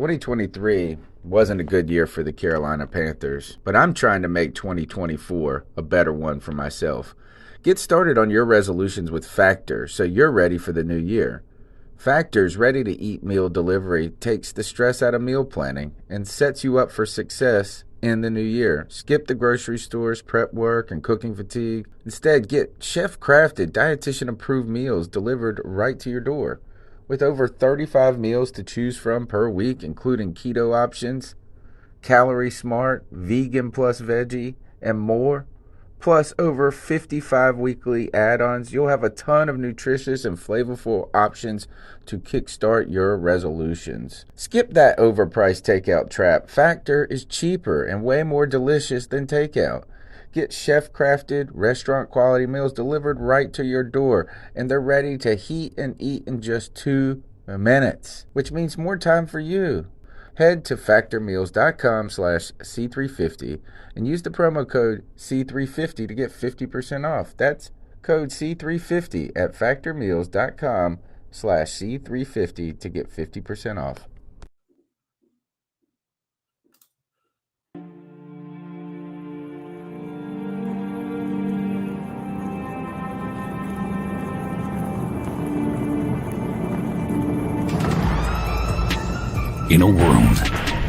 2023 wasn't a good year for the Carolina Panthers, but I'm trying to make 2024 a better one for myself. Get started on your resolutions with Factor so you're ready for the new year. Factor's ready-to-eat meal delivery takes the stress out of meal planning and sets you up for success in the new year. Skip the grocery stores, prep work, and cooking fatigue. Instead, get chef-crafted, dietitian-approved meals delivered right to your door. With over 35 meals to choose from per week, including keto options, calorie smart, vegan plus veggie, and more, plus over 55 weekly add-ons, you'll have a ton of nutritious and flavorful options to kickstart your resolutions. Skip that overpriced takeout trap. Factor is cheaper and way more delicious than takeout. Get chef-crafted, restaurant-quality meals delivered right to your door, and they're ready to heat and eat in just 2 minutes, which means more time for you. Head to factormeals.com/C350 and use the promo code C350 to get 50% off. That's code C350 at factormeals.com/C350 to get 50% off. In a world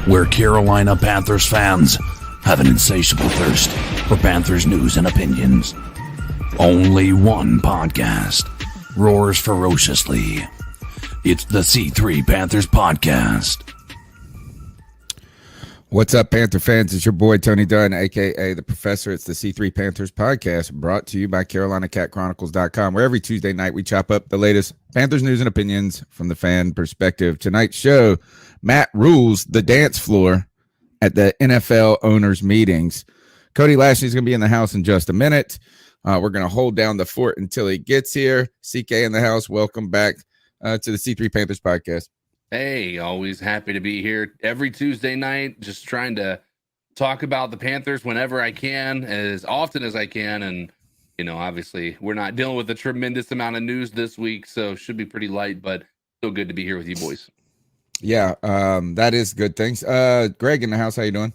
where Carolina Panthers fans have an insatiable thirst for Panthers news and opinions, only one podcast roars ferociously. It's the C3 Panthers Podcast. What's up, Panther fans? It's your boy, Tony Dunn, a.k.a. The Professor. It's the C3 Panthers Podcast, brought to you by CarolinaCatChronicles.com, where every Tuesday night we chop up the latest Panthers news and opinions from the fan perspective. Tonight's show, Matt rules the dance floor at the NFL owners' meetings. Cody Lashley's going to be in the house in just a minute. We're going to hold down the fort until he gets here. CK in the house, welcome back to the C3 Panthers Podcast. Hey, always happy to be here every Tuesday night, just trying to talk about the Panthers whenever I can, as often as I can. And, you know, obviously we're not dealing with a tremendous amount of news this week, so should be pretty light, but still good to be here with you boys. Yeah, that is good. Thanks. Greg in the house, how you doing?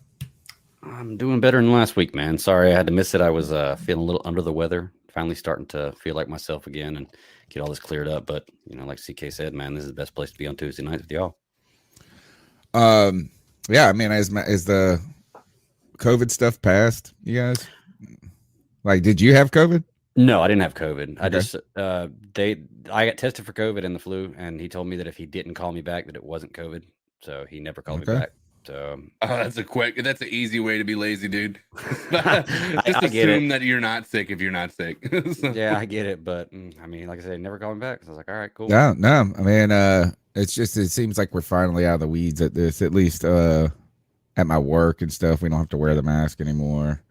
I'm doing better than last week, man. Sorry I had to miss it. I was feeling a little under the weather, finally starting to feel like myself again and get all this cleared up. But, you know, like CK said, man, this is the best place to be on Tuesday nights with y'all. Yeah, I mean, is the COVID stuff passed, you guys? Like, did you have COVID? No, I didn't have COVID. Okay. I got tested for COVID and the flu, and he told me that if he didn't call me back, that it wasn't COVID. So he never called me back. So that's an easy way to be lazy, dude. Just I assume that you're not sick if you're not sick. So. Yeah, I get it, but I mean, like I said, he never called me back. So I was like, all right, cool. No. I mean, it seems like we're finally out of the weeds at this. At least at my work and stuff, we don't have to wear the mask anymore.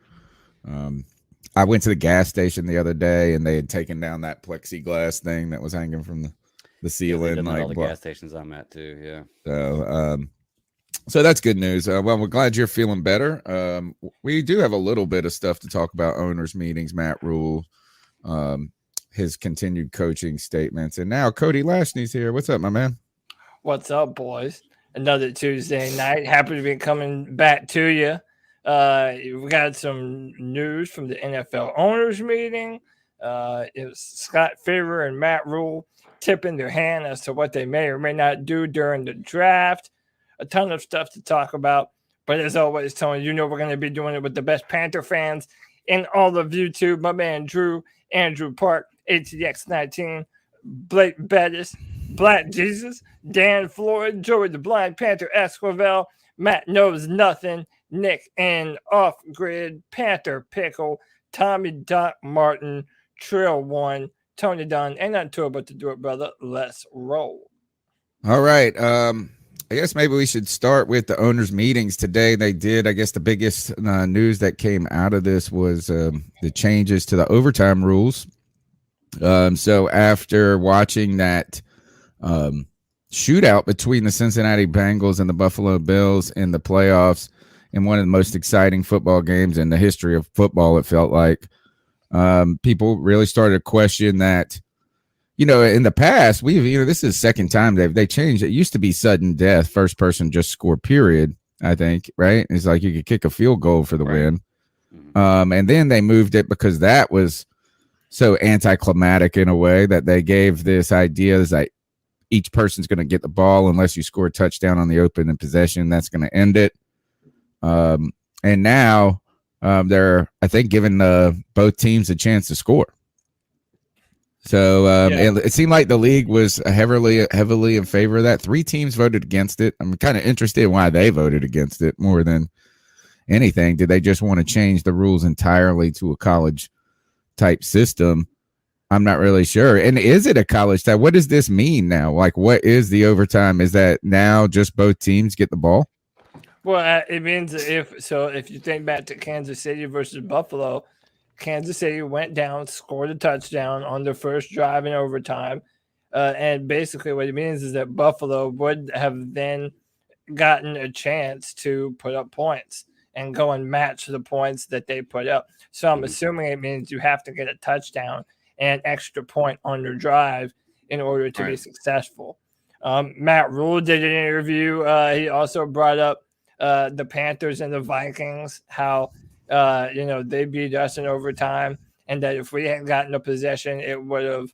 I went to the gas station the other day, and they had taken down that plexiglass thing that was hanging from the ceiling. Like all the gas stations I'm at too. Yeah. So that's good news. Well, we're glad you're feeling better. We do have a little bit of stuff to talk about: owners' meetings, Matt Rhule, his continued coaching statements, and now Cody Lashley's here. What's up, my man? What's up, boys? Another Tuesday night. Happy to be coming back to you. We got some news from the NFL owners meeting. It was Scott Fitterer and Matt Rhule tipping their hand as to what they may or may not do during the draft. A ton of stuff to talk about. But as always, Tony, you know we're going to be doing it with the best Panther fans in all of YouTube. My man Andrew Park, ATX19, Blake Bettis, Black Jesus, Dan Floyd, Joey the Blind Panther Esquivel, Matt Knows Nothing, Nick and Off Grid, Panther Pickle, Tommy Doc Martin, Trill One, Tony Dunn, and not two but to do it, brother. Let's roll. All right. I guess maybe we should start with the owners' meetings today. They did. I guess the biggest news that came out of this was the changes to the overtime rules. So after watching that shootout between the Cincinnati Bengals and the Buffalo Bills in the playoffs, in one of the most exciting football games in the history of football, it felt like, people really started to question that in the past, this is the second time they changed. It used to be sudden death, first person just score, period. I think, right? It's like you could kick a field goal for the win. And then they moved it because that was so anticlimactic in a way that they gave this idea is like each person's going to get the ball unless you score a touchdown on the open possession. That's going to end it. And now they're, I think, giving both teams a chance to score. So it seemed like the league was heavily in favor of that. 3 teams voted against it. I'm kind of interested in why they voted against it more than anything. Did they just want to change the rules entirely to a college type system? I'm not really sure. And is it a college type? What does this mean now? Like, what is the overtime? Is that now just both teams get the ball? Well, it means if you think back to Kansas City versus Buffalo, Kansas City went down, scored a touchdown on their first drive in overtime. And basically what it means is that Buffalo would have then gotten a chance to put up points and go and match the points that they put up. So I'm assuming it means you have to get a touchdown and extra point on your drive in order to be successful. Matt Rhule did an interview. He also brought up the Panthers and the Vikings, how they beat us in overtime, and that if we hadn't gotten a possession, it would have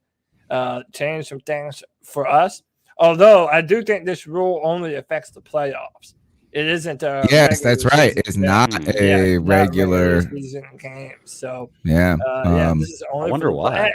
changed some things for us. Although I do think this rule only affects the playoffs. It isn't a yes, that's right. It's not a regular season game. So this is only. I wonder why.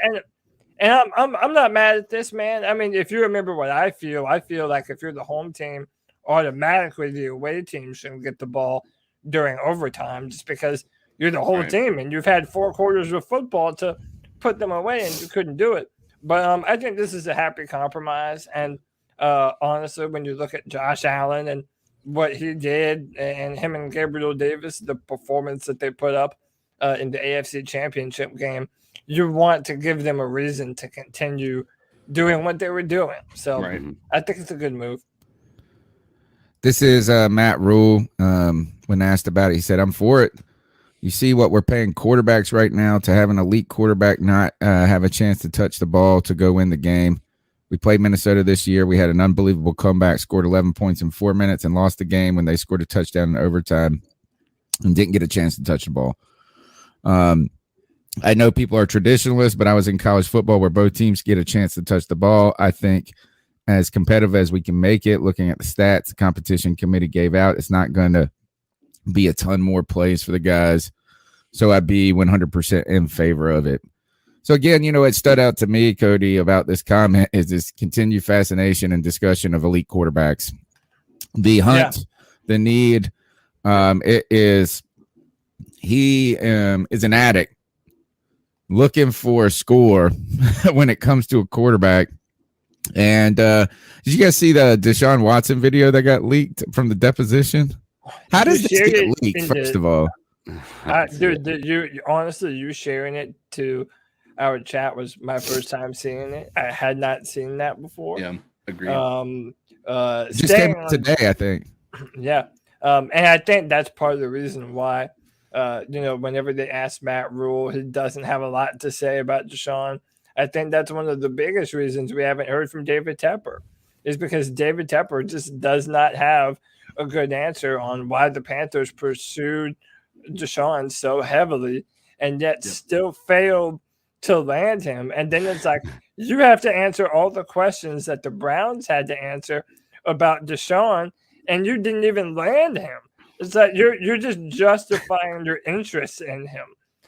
And I'm not mad at this, man. I mean, if you remember what I feel like if you're the home team, automatically the away team shouldn't get the ball during overtime just because you're the whole team and you've had 4 quarters of football to put them away and you couldn't do it. But I think this is a happy compromise. And honestly, when you look at Josh Allen and what he did and him and Gabriel Davis, the performance that they put up in the AFC Championship game, you want to give them a reason to continue doing what they were doing. So I think it's a good move. This is Matt Rhule. When asked about it, he said, "I'm for it. You see what we're paying quarterbacks right now to have an elite quarterback not have a chance to touch the ball to go win the game. We played Minnesota this year. We had an unbelievable comeback, scored 11 points in 4 minutes, and lost the game when they scored a touchdown in overtime and didn't get a chance to touch the ball. I know people are traditionalists, but I was in college football where both teams get a chance to touch the ball. I think as competitive as we can make it, looking at the stats the competition committee gave out, it's not going to be a ton more plays for the guys. So I'd be 100% in favor of it." So again, what stood out to me, Cody, about this comment is this continued fascination and discussion of elite quarterbacks. The hunt, the need, he is an addict looking for a score when it comes to a quarterback. And did you guys see the Deshaun Watson video that got leaked from the deposition? How does this get leaked, first of all? You sharing it to our chat was my first time seeing it. I had not seen that before. Yeah, agreed. It just came out today, I think. Yeah. And I think that's part of the reason why, whenever they ask Matt Rhule, he doesn't have a lot to say about Deshaun. I think that's one of the biggest reasons we haven't heard from David Tepper, is because David Tepper just does not have a good answer on why the Panthers pursued Deshaun so heavily and yet still failed to land him. And then it's like, you have to answer all the questions that the Browns had to answer about Deshaun, and you didn't even land him. It's like you're just justifying your interest in him.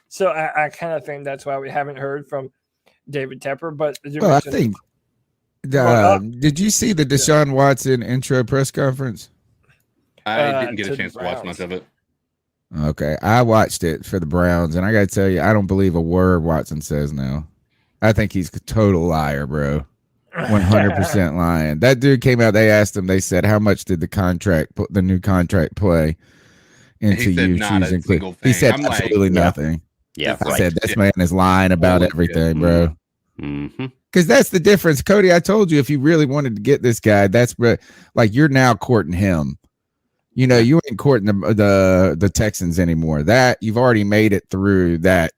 So I kind of think that's why we haven't heard from David Tepper. But I think did you see the Deshaun Watson intro press conference? I didn't get a chance to watch much of it. Okay, I watched it for the Browns, and I got to tell you, I don't believe a word Watson says now. I think he's a total liar, bro. 100% lying. That dude came out. They asked him. They said, "How much did the new contract play into you choosing?" He said, "Absolutely nothing." Yeah, I said, "This man is lying about everything, bro." Mm-hmm. Because that's the difference, Cody. I told you, if you really wanted to get this guy, that's like you're now courting him. You ain't courting the Texans anymore. That you've already made it through that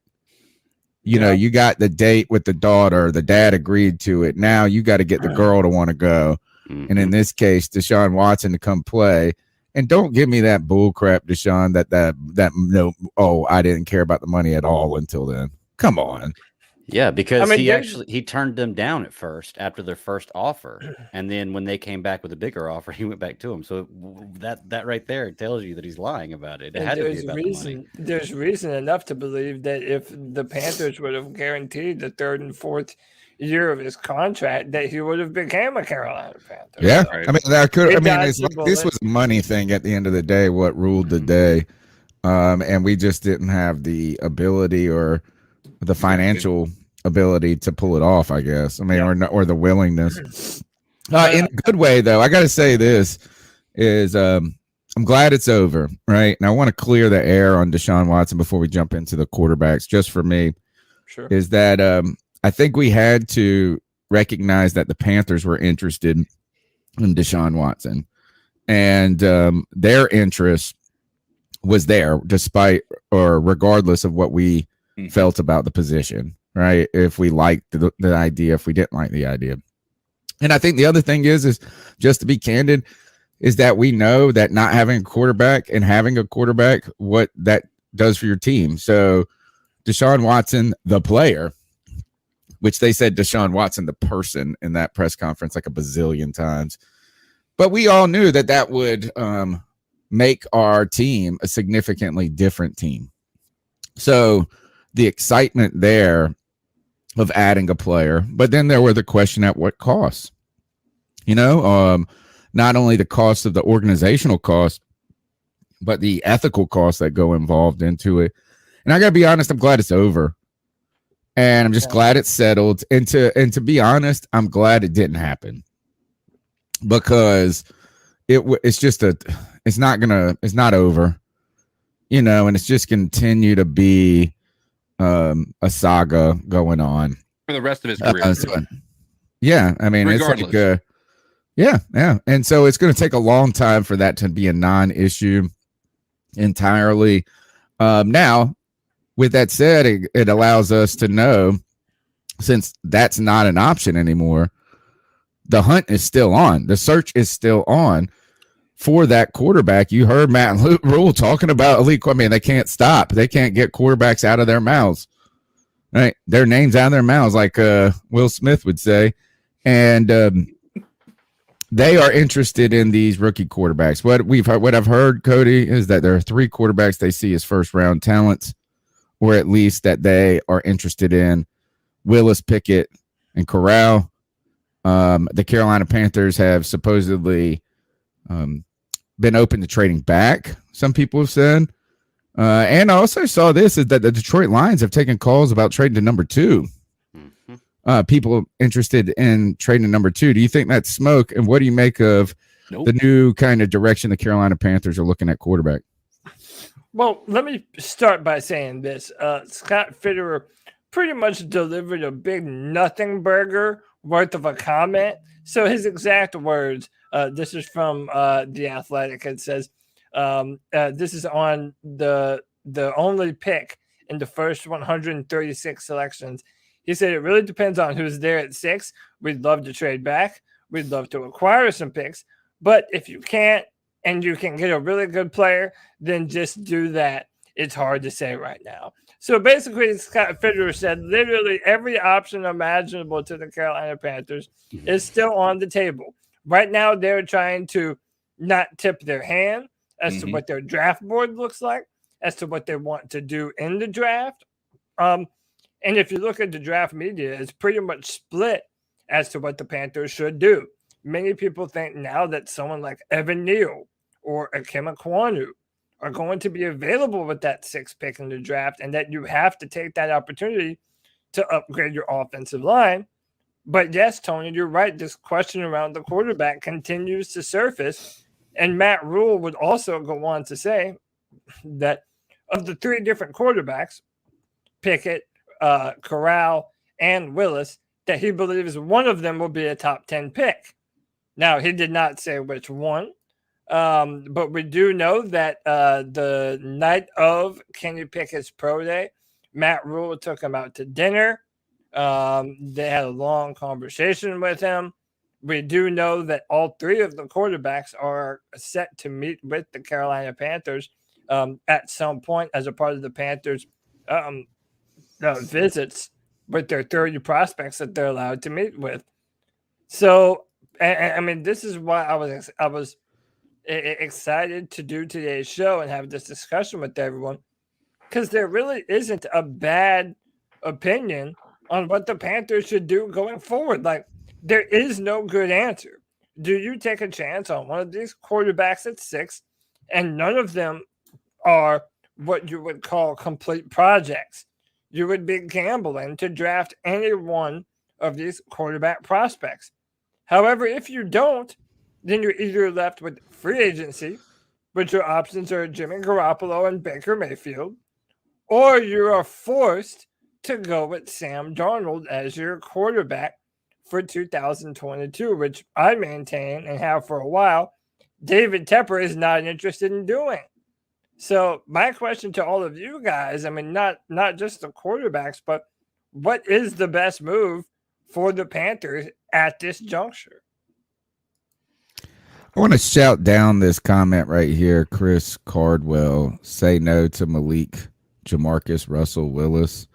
You got the date with the daughter, the dad agreed to it. Now you got to get the girl to want to go. And in this case, Deshaun Watson to come play. And don't give me that bull crap, Deshaun, I didn't care about the money at all until then. Come on. Yeah, because he turned them down at first after their first offer, and then when they came back with a bigger offer, he went back to him. So that right there tells you that he's lying about it. It had to be about the money. There's reason enough to believe that if the Panthers would have guaranteed the third and fourth year of his contract, that he would have became a Carolina Panther. Yeah, right. This was a money thing at the end of the day. What ruled the day, and we just didn't have the ability or the financial ability to pull it off, I guess. Or the willingness. In a good way, though, I got to say this is I'm glad it's over, right? And I want to clear the air on Deshaun Watson before we jump into the quarterbacks. Just for me, sure, is that I think we had to recognize that the Panthers were interested in Deshaun Watson, and their interest was there despite or regardless of what we felt about the position. Right. If we liked the idea, if we didn't like the idea. And I think the other thing is just to be candid, is that we know that not having a quarterback and having a quarterback, what that does for your team. So Deshaun Watson, the player, which they said Deshaun Watson, the person in that press conference like a bazillion times. But we all knew that would make our team a significantly different team. So the excitement there of adding a player, but then there were the question at what cost, not only the cost of the organizational cost, but the ethical costs that go involved into it. And I gotta be honest, I'm glad it's over, and I'm just glad it's settled. And to be honest, I'm glad it didn't happen, because it's not over, and it's just continue to be a saga going on for the rest of his career. It's like yeah. And so it's going to take a long time for that to be a non-issue entirely. Now, with that said, it allows us to know, since that's not an option anymore, the hunt is still on. The search is still on for that quarterback. You heard Matt Rhule talking about elite. They can't stop. They can't get quarterbacks out of their mouths, right? Their names out of their mouths, like Will Smith would say. And they are interested in these rookie quarterbacks. What I've heard, Cody, is that there are 3 quarterbacks they see as first round talents, or at least that they are interested in: Willis, Pickett, and Corral. The Carolina Panthers have supposedly been open to trading back, some people have said. And I also saw this, is that the Detroit Lions have taken calls about trading to number 2. People interested in trading to number 2. Do you think that's smoke? And what do you make of the new kind of direction the Carolina Panthers are looking at quarterback? Well, let me start by saying this. Scott Fitterer pretty much delivered a big nothing burger worth of a comment. So his exact words, this is from The Athletic. It says, this is on the only pick in the first 136 selections. He said, it really depends on who's there at 6. We'd love to trade back. We'd love to acquire some picks. But if you can't, and you can get a really good player, then just do that. It's hard to say right now. So basically, Scott Fitterer said literally every option imaginable to the Carolina Panthers is still on the table. Right now, they're trying to not tip their hand as to what their draft board looks like, as to what they want to do in the draft. And if you look at the draft media, it's pretty much split as to what the Panthers should do. Many people think now that someone like Evan Neal or Akim Ekwonu are going to be available with that 6th pick in the draft, and that you have to take that opportunity to upgrade your offensive line. But yes, Tony, you're right. This question around the quarterback continues to surface. And Matt Rhule would also go on to say that of the 3 different quarterbacks, Pickett, Corral, and Willis, that he believes one of them will be a top 10 pick. Now, he did not say which one, but we do know that the night of Kenny Pickett's pro day, Matt Rhule took him out to dinner. They had a long conversation with him. We do know that all three of the quarterbacks are set to meet with the Carolina Panthers at some point as a part of the Panthers visits with their 30 prospects that they're allowed to meet with. So, I mean, this is why I was excited to do today's show and have this discussion with everyone, because there really isn't a bad opinion on what the Panthers should do going forward. Like, there is no good answer. Do you take a chance on one of these quarterbacks at 6, and none of them are what you would call complete projects? You would be gambling to draft any one of these quarterback prospects. However, if you don't, then you're either left with free agency, which your options are Jimmy Garoppolo and Baker Mayfield, or you are forced to go with Sam Darnold as your quarterback for 2022, which I maintain and have for a while David Tepper is not interested in doing. So my question to all of you guys, I mean, not just the quarterbacks, but what is the best move for the Panthers at this juncture? I want to shout down this comment right here. Chris Cardwell, say no to Malik Jamarcus Russell Willis.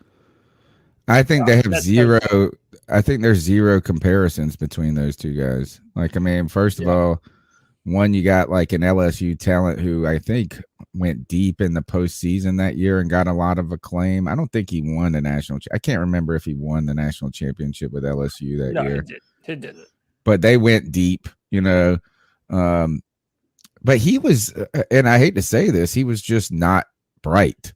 I think they have zero. I think there's zero comparisons between those two guys. Like, I mean, first of all, one, you got like an LSU talent who I think went deep in the postseason that year and got a lot of acclaim. I don't think he won the national. I can't remember if he won the national championship with LSU that year. He didn't. But they went deep, you know. But he was, and I hate to say this, he was just not bright.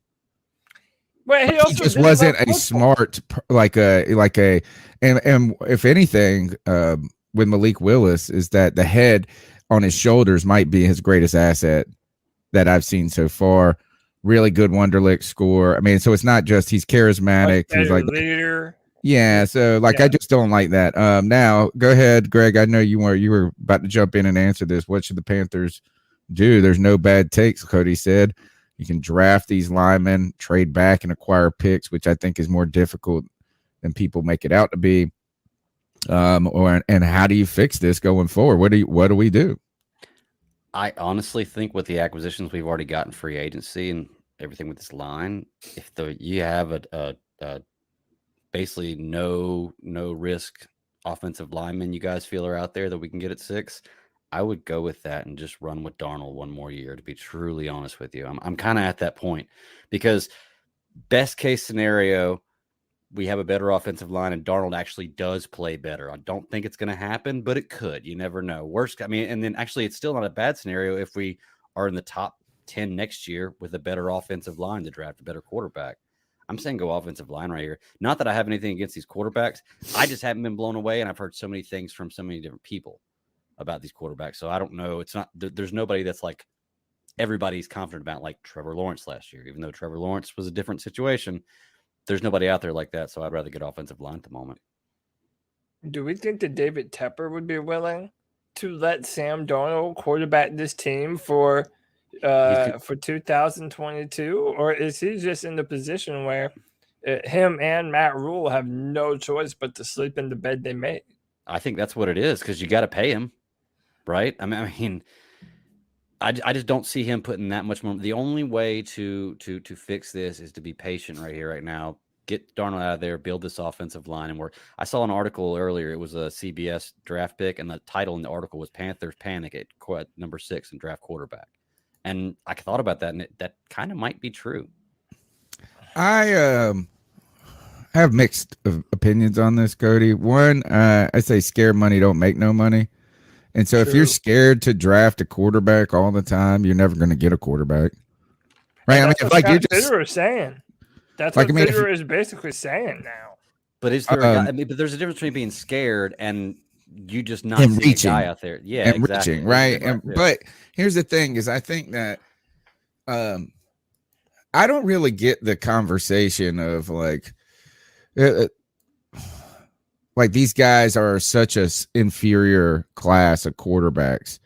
Well, he just wasn't a smart, and if anything, with Malik Willis is that the head on his shoulders might be his greatest asset that I've seen so far. Really good Wonderlic score. I mean, so it's not just he's charismatic. He's like leader. Yeah, so I just don't like that. Now go ahead, Greg. I know you were about to jump in and answer this. What should the Panthers do? There's no bad takes, Cody said. You can draft these linemen, trade back, and acquire picks, which I think is more difficult than people make it out to be. And how do you fix this going forward? What do we do? I honestly think with the acquisitions we've already gotten free agency and everything with this line, if you have a basically no risk offensive linemen you guys feel are out there that we can get at 6, I would go with that and just run with Darnold one more year, to be truly honest with you. I'm kind of at that point because best case scenario, we have a better offensive line and Darnold actually does play better. I don't think it's going to happen, but it could. You never know. Worst, I mean, and then actually it's still not a bad scenario if we are in the top 10 next year with a better offensive line to draft a better quarterback. I'm saying go offensive line right here. Not that I have anything against these quarterbacks. I just haven't been blown away, and I've heard so many things from so many different people about these quarterbacks. So I don't know. It's not, there's nobody that's like everybody's confident about, like Trevor Lawrence last year, even though Trevor Lawrence was a different situation. There's nobody out there like that. So I'd rather get offensive line at the moment. Do we think that David Tepper would be willing to let Sam Darnold quarterback this team for 2022, or is he just in the position where him and Matt Rhule have no choice but to sleep in the bed they made? I think that's what it is, because you got to pay him, right? I mean, I just don't see him putting that much more. The only way to fix this is to be patient right here, right now. Get Darnold out of there, build this offensive line, and work. I saw an article earlier. It was a CBS draft pick, and the title in the article was "Panthers Panic at number 6 and draft quarterback." And I thought about that, and that kind of might be true. I have mixed opinions on this, Cody. One, I say scared money don't make no money. And so if you're scared to draft a quarterback all the time, you're never going to get a quarterback. Right? I mean, that's what Scott Fitterer is saying. That's what Fitterer is basically saying now. But is there but there's a difference between being scared and you just not seeing a guy out there. Yeah, and exactly. Reaching, right? But here's the thing is I think that I don't really get the conversation of like these guys are such a inferior class of quarterbacks.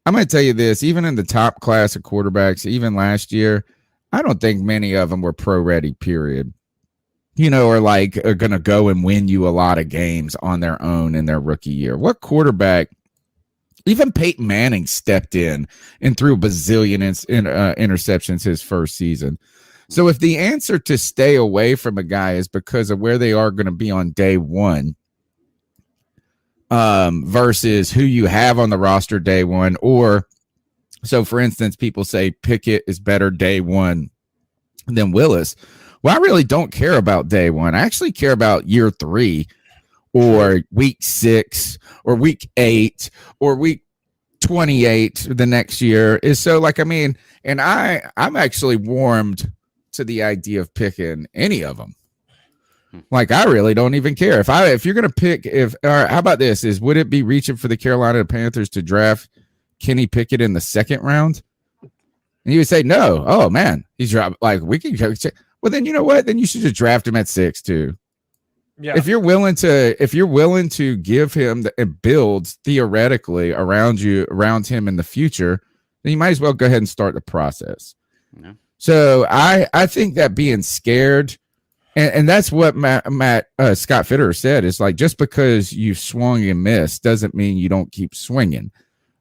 I'm going to tell you this, even in the top class of quarterbacks, even last year, I don't think many of them were pro ready, period. are going to go and win you a lot of games on their own in their rookie year. What quarterback, even Peyton Manning stepped in and threw a bazillion interceptions his first season. So if the answer to stay away from a guy is because of where they are going to be on day one, versus who you have on the roster day one, or so for instance, people say Pickett is better day one than Willis. Well, I really don't care about day one. I actually care about year 3 or week 6 or week 8 or week 28 the next year. Is so and I'm actually warmed to the idea of picking any of them. I really don't even care if you're going to pick, how about this would it be reaching for the Carolina Panthers to draft Kenny Pickett in the 2nd round? And you would say, no. Oh man, he's dropped. We can go check. Well, then you know what? Then you should just draft him at 6 too. Yeah. If you're willing to give him and build theoretically around him in the future, then you might as well go ahead and start the process. Yeah. So I think that being scared, and that's what Matt Scott Fitterer said, is just because you've swung and missed doesn't mean you don't keep swinging.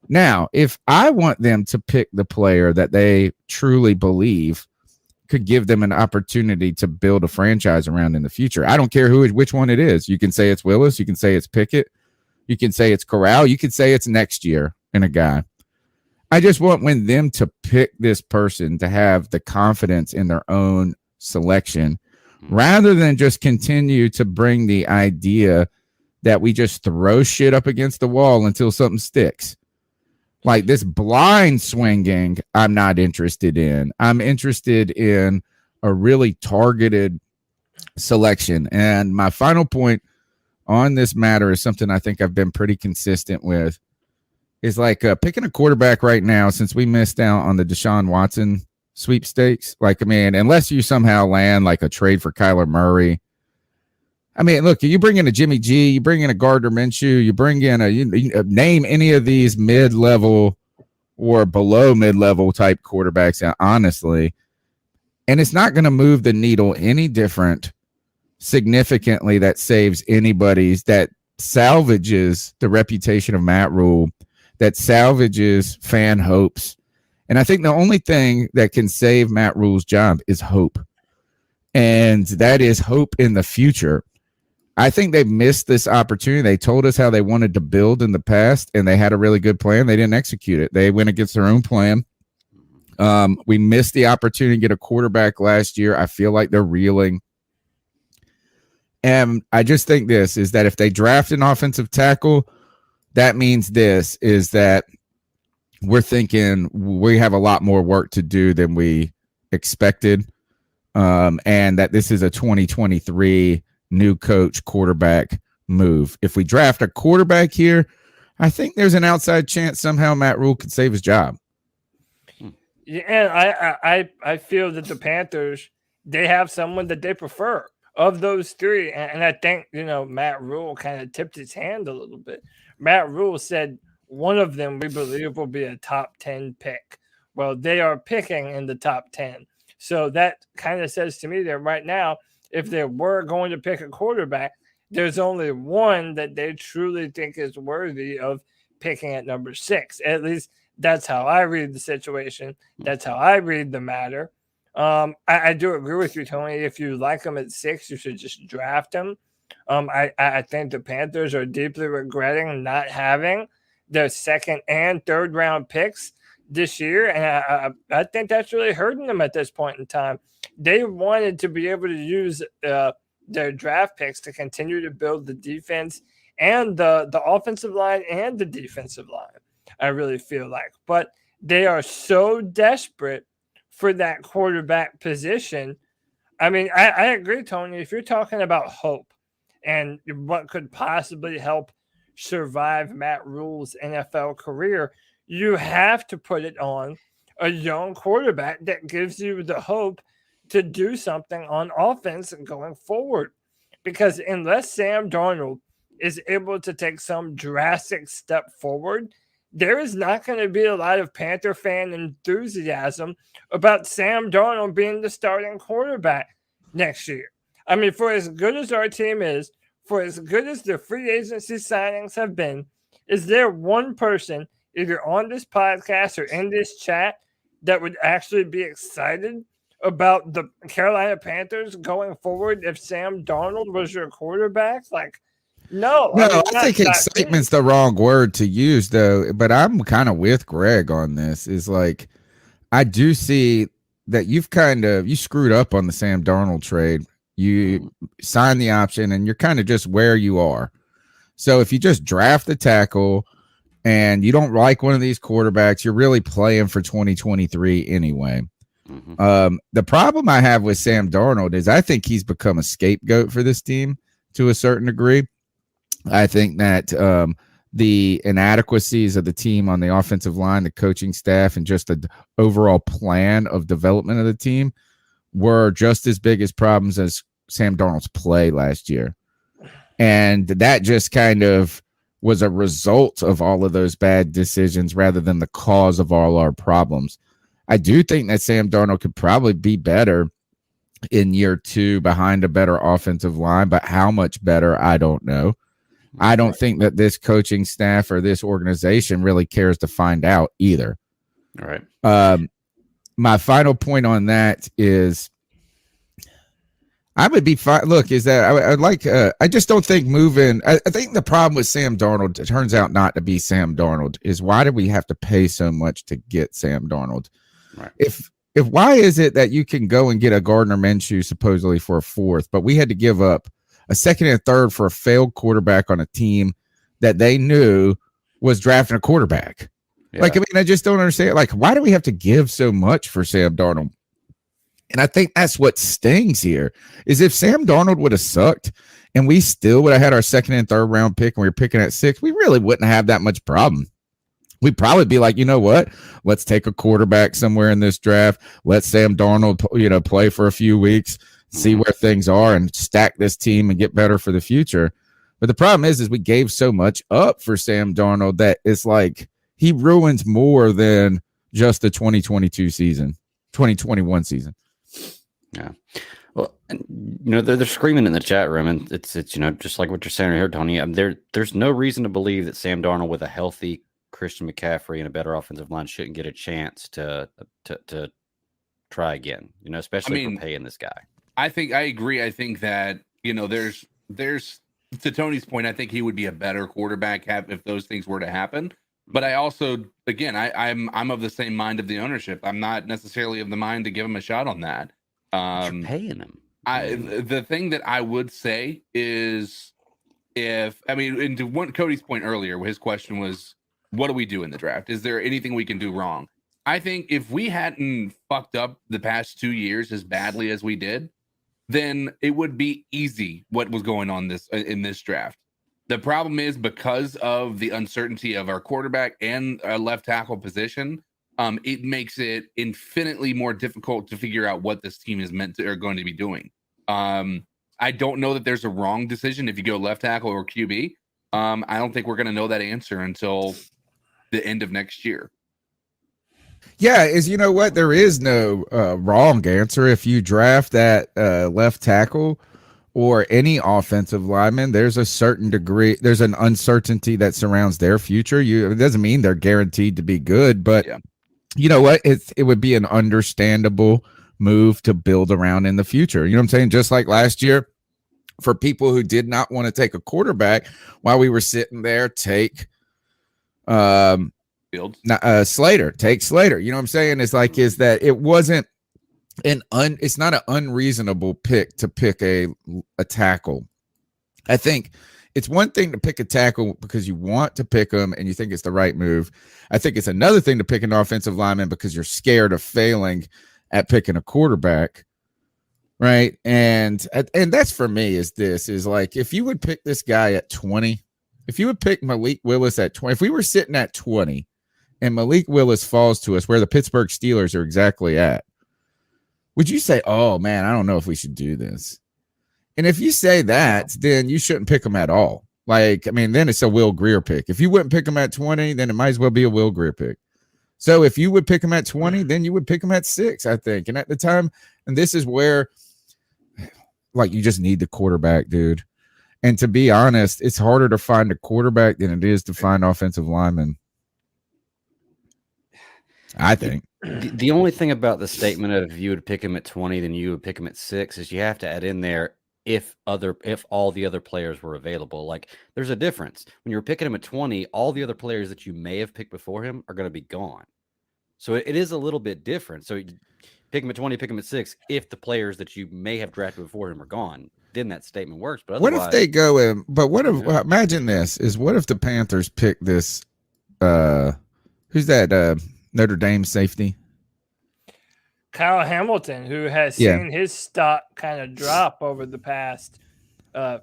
Now, if I want them to pick the player that they truly believe could give them an opportunity to build a franchise around in the future, I don't care which one it is. You can say it's Willis, you can say it's Pickett, you can say it's Corral, you can say it's next year in a guy. I just want them to pick this person to have the confidence in their own selection, rather than just continue to bring the idea that we just throw shit up against the wall until something sticks. This blind swinging, I'm not interested in. I'm interested in a really targeted selection. And my final point on this matter is something I think I've been pretty consistent with, is picking a quarterback right now, since we missed out on the Deshaun Watson sweepstakes. Unless you somehow land a trade for Kyler Murray. Look, you bring in a Jimmy G, you bring in a Gardner Minshew, you bring in name any of these mid-level or below mid-level type quarterbacks, honestly, and it's not going to move the needle any different significantly that salvages the reputation of Matt Rhule, that salvages fan hopes. And I think the only thing that can save Matt Rhule's job is hope. And that is hope in the future. I think they missed this opportunity. They told us how they wanted to build in the past, and they had a really good plan. They didn't execute it. They went against their own plan. We missed the opportunity to get a quarterback last year. I feel like they're reeling. And I just think this is that if they draft an offensive tackle, that means this is that we're thinking we have a lot more work to do than we expected, and that this is a 2023 new coach quarterback move. If we draft a quarterback here, I think there's an outside chance somehow Matt Rhule could save his job. Yeah, and I feel that the Panthers, they have someone that they prefer of those 3, and I think Matt Rhule kind of tipped his hand a little bit. Matt Rhule said one of them we believe will be a top 10 pick. Well, they are picking in the top 10. So that kind of says to me that right now, if they were going to pick a quarterback, there's only one that they truly think is worthy of picking at number 6. At least that's how I read the situation. That's how I read the matter. I do agree with you, Tony. If you like him at 6, you should just draft him. I think the Panthers are deeply regretting not having their 2nd and 3rd round picks this year, and I think that's really hurting them at this point in time. They wanted to be able to use their draft picks to continue to build the defense and the offensive line and the defensive line, I really feel like. But they are so desperate for that quarterback position. I agree, Tony. If you're talking about hope and what could possibly help survive Matt Rhule's NFL career, you have to put it on a young quarterback that gives you the hope to do something on offense going forward. Because unless Sam Darnold is able to take some drastic step forward, there is not going to be a lot of Panther fan enthusiasm about Sam Darnold being the starting quarterback next year. I mean, for as good as our team is, for as good as the free agency signings have been, is there one person either on this podcast or in this chat that would actually be excited about the Carolina Panthers going forward if Sam Darnold was your quarterback? Like, no. No, I mean, I think excitement's the wrong word to use, though. But I'm kind of with Greg on this. Is like, I do see that you screwed up on the Sam Darnold trade. You signed the option, and you're kind of just where you are. So if you just draft the tackle and you don't like one of these quarterbacks, you're really playing for 2023 anyway. The problem I have with Sam Darnold is I think he's become a scapegoat for this team to a certain degree. I think that the inadequacies of the team on the offensive line, the coaching staff, and just the overall plan of development of the team were just as big as problems as Sam Darnold's play last year. And that just kind of was a result of all of those bad decisions rather than the cause of all our problems. I do think that Sam Darnold could probably be better in year 2 behind a better offensive line, but how much better, I don't know. I don't think that this coaching staff or this organization really cares to find out either. All right. My final point on that is I would be fine. Look, is that I'd like, I just don't think moving. I think the problem with Sam Darnold, it turns out not to be Sam Darnold, is why did we have to pay so much to get Sam Darnold? Right. If why is it that you can go and get a Gardner Minshew supposedly for a 4th, but we had to give up a 2nd and 3rd for a failed quarterback on a team that they knew was drafting a quarterback? Yeah. Like, I mean, I just don't understand. Like, why do we have to give so much for Sam Darnold? And I think that's what stings here is if Sam Darnold would have sucked and we still would have had our 2nd and 3rd round pick and we were picking at 6, we really wouldn't have that much problem. We'd probably be like, you know what? Let's take a quarterback somewhere in this draft. Let Sam Darnold, play for a few weeks, see where things are, and stack this team and get better for the future. But the problem is we gave so much up for Sam Darnold that it's like he ruins more than just the 2021 season. Yeah. Well, they're screaming in the chat room, and it's just like what you're saying right here, Tony. There's no reason to believe that Sam Darnold with a healthy Christian McCaffrey and a better offensive line shouldn't get a chance to try again. Especially for paying this guy. I agree. I think that there's to Tony's point. I think he would be a better quarterback if those things were to happen. But I also, again, I'm of the same mind of the ownership. I'm not necessarily of the mind to give him a shot on that. You're paying him. The thing that I would say is and to one Cody's point earlier, his question was, what do we do in the draft? Is there anything we can do wrong? I think if we hadn't fucked up the past 2 years as badly as we did, then it would be easy what was going on in this draft. The problem is because of the uncertainty of our quarterback and our left tackle position, it makes it infinitely more difficult to figure out what this team is going to be doing. I don't know that there's a wrong decision if you go left tackle or QB. I don't think we're going to know that answer until the end of next year. Yeah, there is no wrong answer. If you draft that left tackle or any offensive lineman, there's a certain degree, there's an uncertainty that surrounds their future. It doesn't mean they're guaranteed to be good, but you know what? It would be an understandable move to build around in the future. You know what I'm saying? Just like last year, for people who did not want to take a quarterback while we were sitting there, take Slater. Take Slater. You know what I'm saying? It's like, is that it wasn't it's not an unreasonable pick to pick a tackle. I think it's one thing to pick a tackle because you want to pick them and you think it's the right move. I think it's another thing to pick an offensive lineman because you're scared of failing at picking a quarterback. Right. And that's for me is like, if you would pick this guy at 20, if you would pick Malik Willis at 20, if we were sitting at 20 and Malik Willis falls to us where the Pittsburgh Steelers are exactly at, would you say, oh man, I don't know if we should do this? And if you say that, then you shouldn't pick him at all. Like, I mean, then it's a Will Grier pick. If you wouldn't pick him at 20, then it might as well be a Will Grier pick. So if you would pick him at 20, then you would pick him at 6, I think. And at the time, and this is where like you just need the quarterback, dude. And to be honest, it's harder to find a quarterback than it is to find offensive linemen. I think. The only thing about the statement of you would pick him at 20, then you would pick him at 6 is you have to add in there if all the other players were available. Like there's a difference. When you're picking him at 20, all the other players that you may have picked before him are going to be gone. So it is a little bit different. So you pick him at 20, pick him at 6. If the players that you may have drafted before him are gone, then that statement works. But what if they go in? But what if? Well, imagine this: what if the Panthers pick this? Who's that? Notre Dame safety? Kyle Hamilton, who has seen his stock kind of drop over the past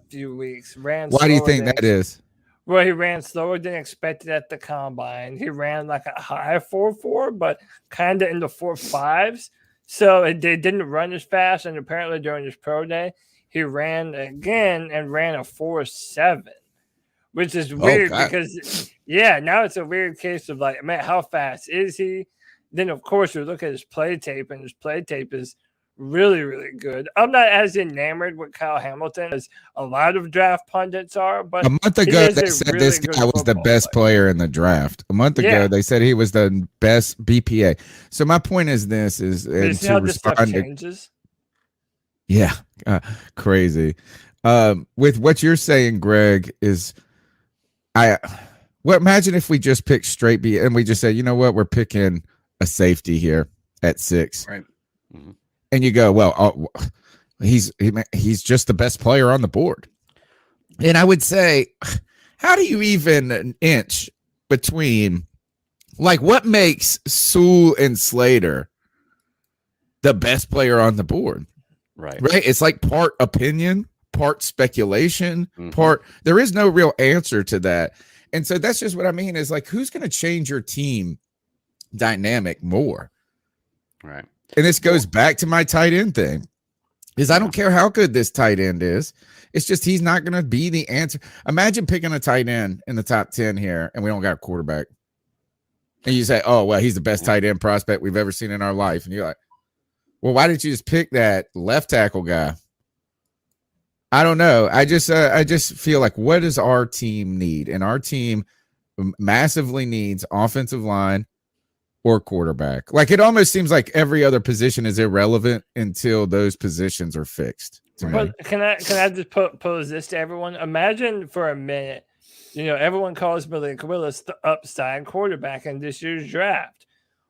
few weeks. Why do you think that is? Well, he ran slower than expected at the combine. He ran like a high 4.4, but kind of in the 4.5s. So they didn't run as fast. And apparently during his pro day, he ran again and ran a 4.7, which is weird because, now it's a weird case of like, man, how fast is he? Then, of course, we look at his play tape, and his play tape is really, really good. I'm not as enamored with Kyle Hamilton as a lot of draft pundits are, but a month ago they said really this guy was the best player in the draft. A month ago they said he was the best BPA. So my point is this: is see how this stuff changes? Yeah, crazy. With what you're saying, Greg, is imagine if we just picked straight B and we just said, you know what, we're picking a safety here at 6, right? Mm-hmm. And you go, well, he's just the best player on the board. And I would say, how do you even inch between, like, what makes Rhule and Slater the best player on the board? Right. It's like part opinion, part speculation, part. There is no real answer to that. And so that's just what I mean is like, who's going to change your team dynamic more? Right. And this goes back to my tight end thing. Is I don't care how good this tight end is. It's just he's not going to be the answer. Imagine picking a tight end in the top 10 here, and we don't got a quarterback. And you say, oh, well, he's the best tight end prospect we've ever seen in our life. And you're like, well, why didn't you just pick that left tackle guy? I don't know. I just feel like, what does our team need? And our team massively needs offensive line or quarterback. Like, it almost seems like every other position is irrelevant until those positions are fixed. But can I just pose this to everyone? Imagine for a minute, everyone calls Malik Willis the upside quarterback in this year's draft.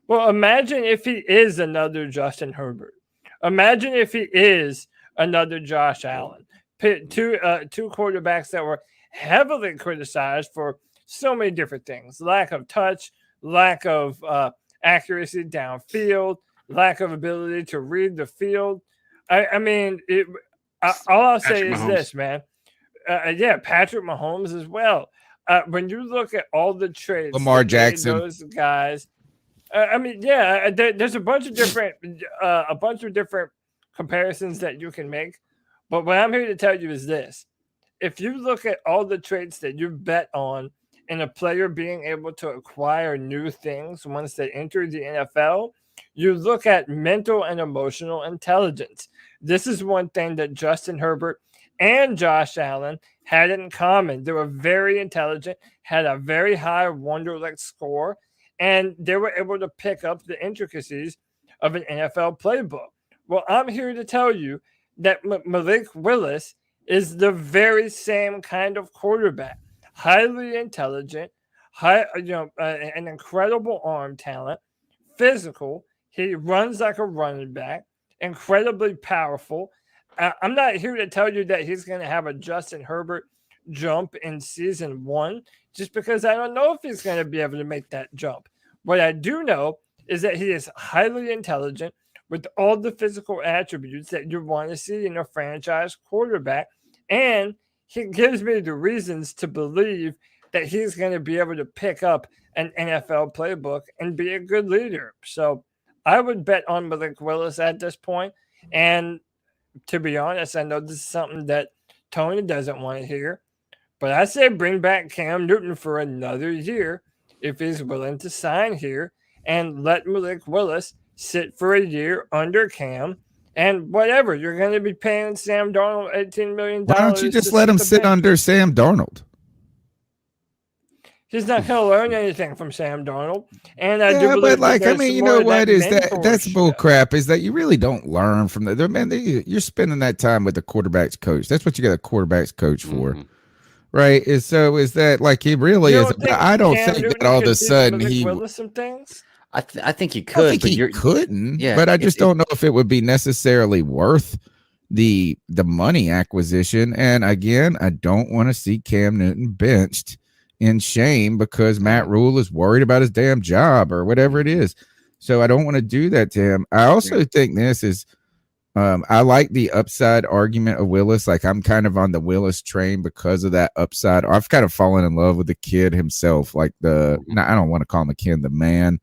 Well, imagine if he is another Justin Herbert. Imagine if he is another Josh Allen. Two quarterbacks that were heavily criticized for so many different things: lack of touch, lack of accuracy downfield, lack of ability to read the field. I mean, all I'll say is this, man. Patrick Mahomes as well. When you look at all the traits, Lamar Jackson, those guys. There's a bunch of different comparisons that you can make. But what I'm here to tell you is this: if you look at all the traits that you bet on in a player being able to acquire new things once they enter the NFL, you look at mental and emotional intelligence. This is one thing that Justin Herbert and Josh Allen had in common. They were very intelligent, had a very high Wonderlic score, and they were able to pick up the intricacies of an NFL playbook. Well, I'm here to tell you that Malik Willis is the very same kind of quarterback. Highly intelligent, an incredible arm talent, physical. He runs like a running back, incredibly powerful. I'm not here to tell you that he's going to have a Justin Herbert jump in season 1, just because I don't know if he's going to be able to make that jump. What I do know is that he is highly intelligent with all the physical attributes that you want to see in a franchise quarterback. And he gives me the reasons to believe that he's going to be able to pick up an NFL playbook and be a good leader. So I would bet on Malik Willis at this point. And to be honest, I know this is something that Tony doesn't want to hear, but I say bring back Cam Newton for another year if he's willing to sign here, and let Malik Willis sit for a year under Cam And whatever, you're going to be paying Sam Darnold $18 million. Why don't you just let him sit under Sam Darnold? He's not going to learn anything from Sam Darnold. And I do Yeah, believe but like, I mean, you know what is that? That's bull crap. Is that you really don't learn from that? Man, you're spending that time with the quarterback's coach. That's what you got a quarterback's coach for, right? Is that like he really is? I don't think that all of a sudden he some things. I think he could. I think he couldn't. Yeah, but I just don't know if it would be necessarily worth the money acquisition. And again, I don't want to see Cam Newton benched in shame because Matt Rhule is worried about his damn job or whatever it is. So I don't want to do that to him. I also think this is I like the upside argument of Willis. Like I'm kind of on the Willis train because of that upside. I've kind of fallen in love with the kid himself. Like I don't want to call him a kid, the man.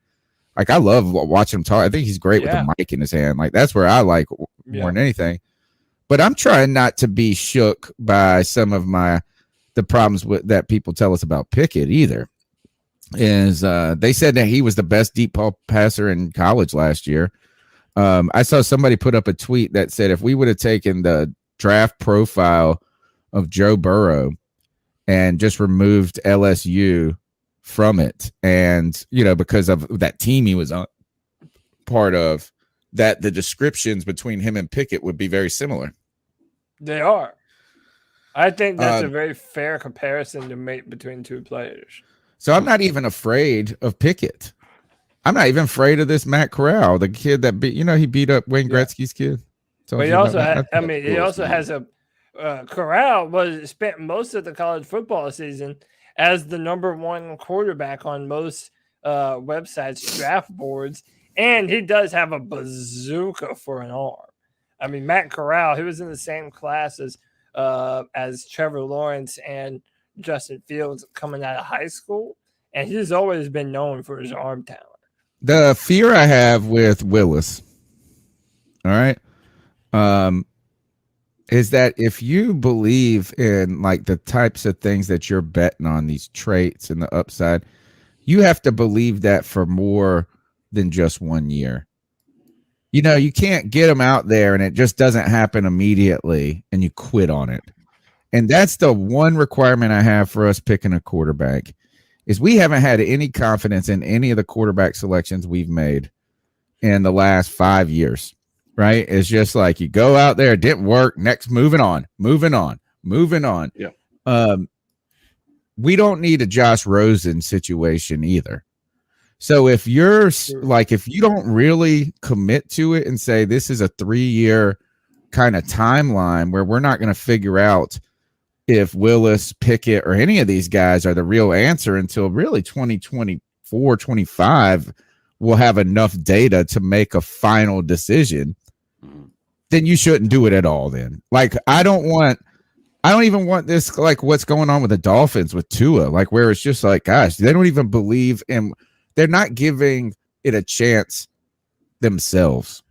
Like I love watching him talk. I think he's great with the mic in his hand. Like that's where I like more than anything. But I'm trying not to be shook by some of the problems that people tell us about Pickett either. Is they said that he was the best deep ball passer in college last year. I saw somebody put up a tweet that said if we would have taken the draft profile of Joe Burrow and just removed LSU from it, and because of that team he was on part of, that the descriptions between him and Pickett would be very similar. They are. I think that's a very fair comparison to make between two players. So I'm not even afraid of Pickett. I'm not even afraid of this Matt Corral, the kid that he beat up Wayne Gretzky's kid. But he also has a Corral spent most of the college football season as the number one quarterback on most websites, draft boards, and he does have a bazooka for an arm. I mean, Matt Corral, he was in the same class as Trevor Lawrence and Justin Fields coming out of high school, and he's always been known for his arm talent. The fear I have with Willis, all right, is that if you believe in like the types of things that you're betting on, these traits and the upside, you have to believe that for more than just 1 year. You can't get them out there and it just doesn't happen immediately and you quit on it. And that's the one requirement I have for us picking a quarterback is we haven't had any confidence in any of the quarterback selections we've made in the last 5 years, right? It's just like you go out there, it didn't work. Next, moving on. Yeah. We don't need a Josh Rosen situation either. So if you're like, if you don't really commit to it and say this is a 3-year kind of timeline where we're not going to figure out if Willis, Pickett, or any of these guys are the real answer until really 2024, 25, we'll have enough data to make a final decision, then you shouldn't do it at all then. Like, I don't even want this, like what's going on with the Dolphins with Tua, like where it's just like, gosh, they don't even believe in, they're not giving it a chance themselves.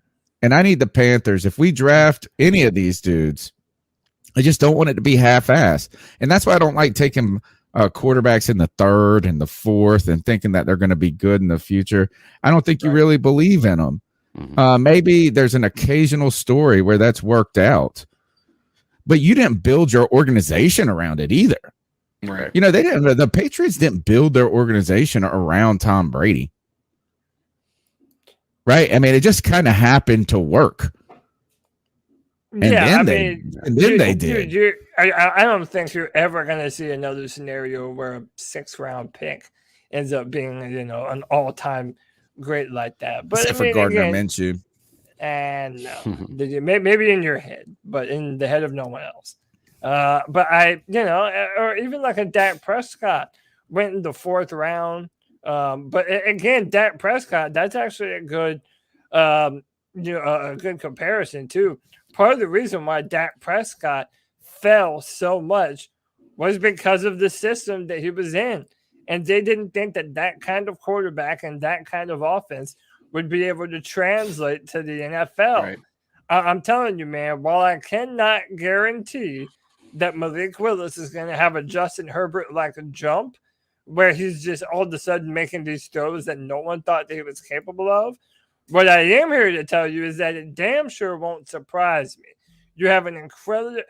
And I need the Panthers, if we draft any of these dudes, I just don't want it to be half-assed. And that's why I don't like taking quarterbacks in the 3rd and the 4th and thinking that they're going to be good in the future. I don't think you really believe in them. Maybe there's an occasional story where that's worked out, but you didn't build your organization around it either. Right. The Patriots didn't build their organization around Tom Brady. Right? I mean, it just kind of happened to work. And then they did. I don't think you're ever going to see another scenario where a 6th round pick ends up being, an all-time great like that. But except for Gardner Minshew. And no, maybe in your head, but in the head of no one else. But or even like a Dak Prescott went in the 4th round. But again, Dak Prescott, that's actually a good, a good comparison too. Part of the reason why Dak Prescott fell so much was because of the system that he was in. And they didn't think that kind of quarterback and that kind of offense would be able to translate to the NFL. Right. I'm telling you, man, while I cannot guarantee that Malik Willis is going to have a Justin Herbert-like jump where he's just all of a sudden making these throws that no one thought that he was capable of, What I am here to tell you is that it damn sure won't surprise me. You have an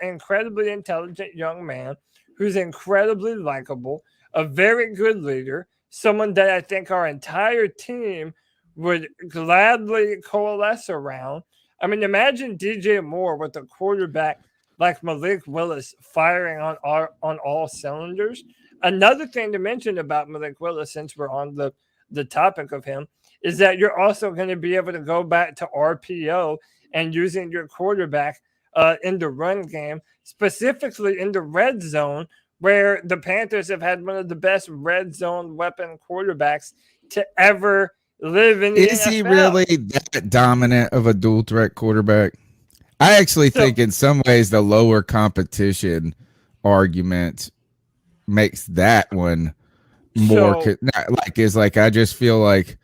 incredibly intelligent young man who's incredibly likable, a very good leader, someone that I think our entire team would gladly coalesce around. I mean, imagine DJ Moore with a quarterback like Malik Willis firing on all cylinders. Another thing to mention about Malik Willis, since we're on the topic of him, is that you're also going to be able to go back to RPO and using your quarterback in the run game, specifically in the red zone, where the Panthers have had one of the best red zone weapon quarterbacks to ever live in the Is NFL. he really that dominant of a dual threat quarterback? I actually think in some ways the lower competition argument makes that one more I just feel like,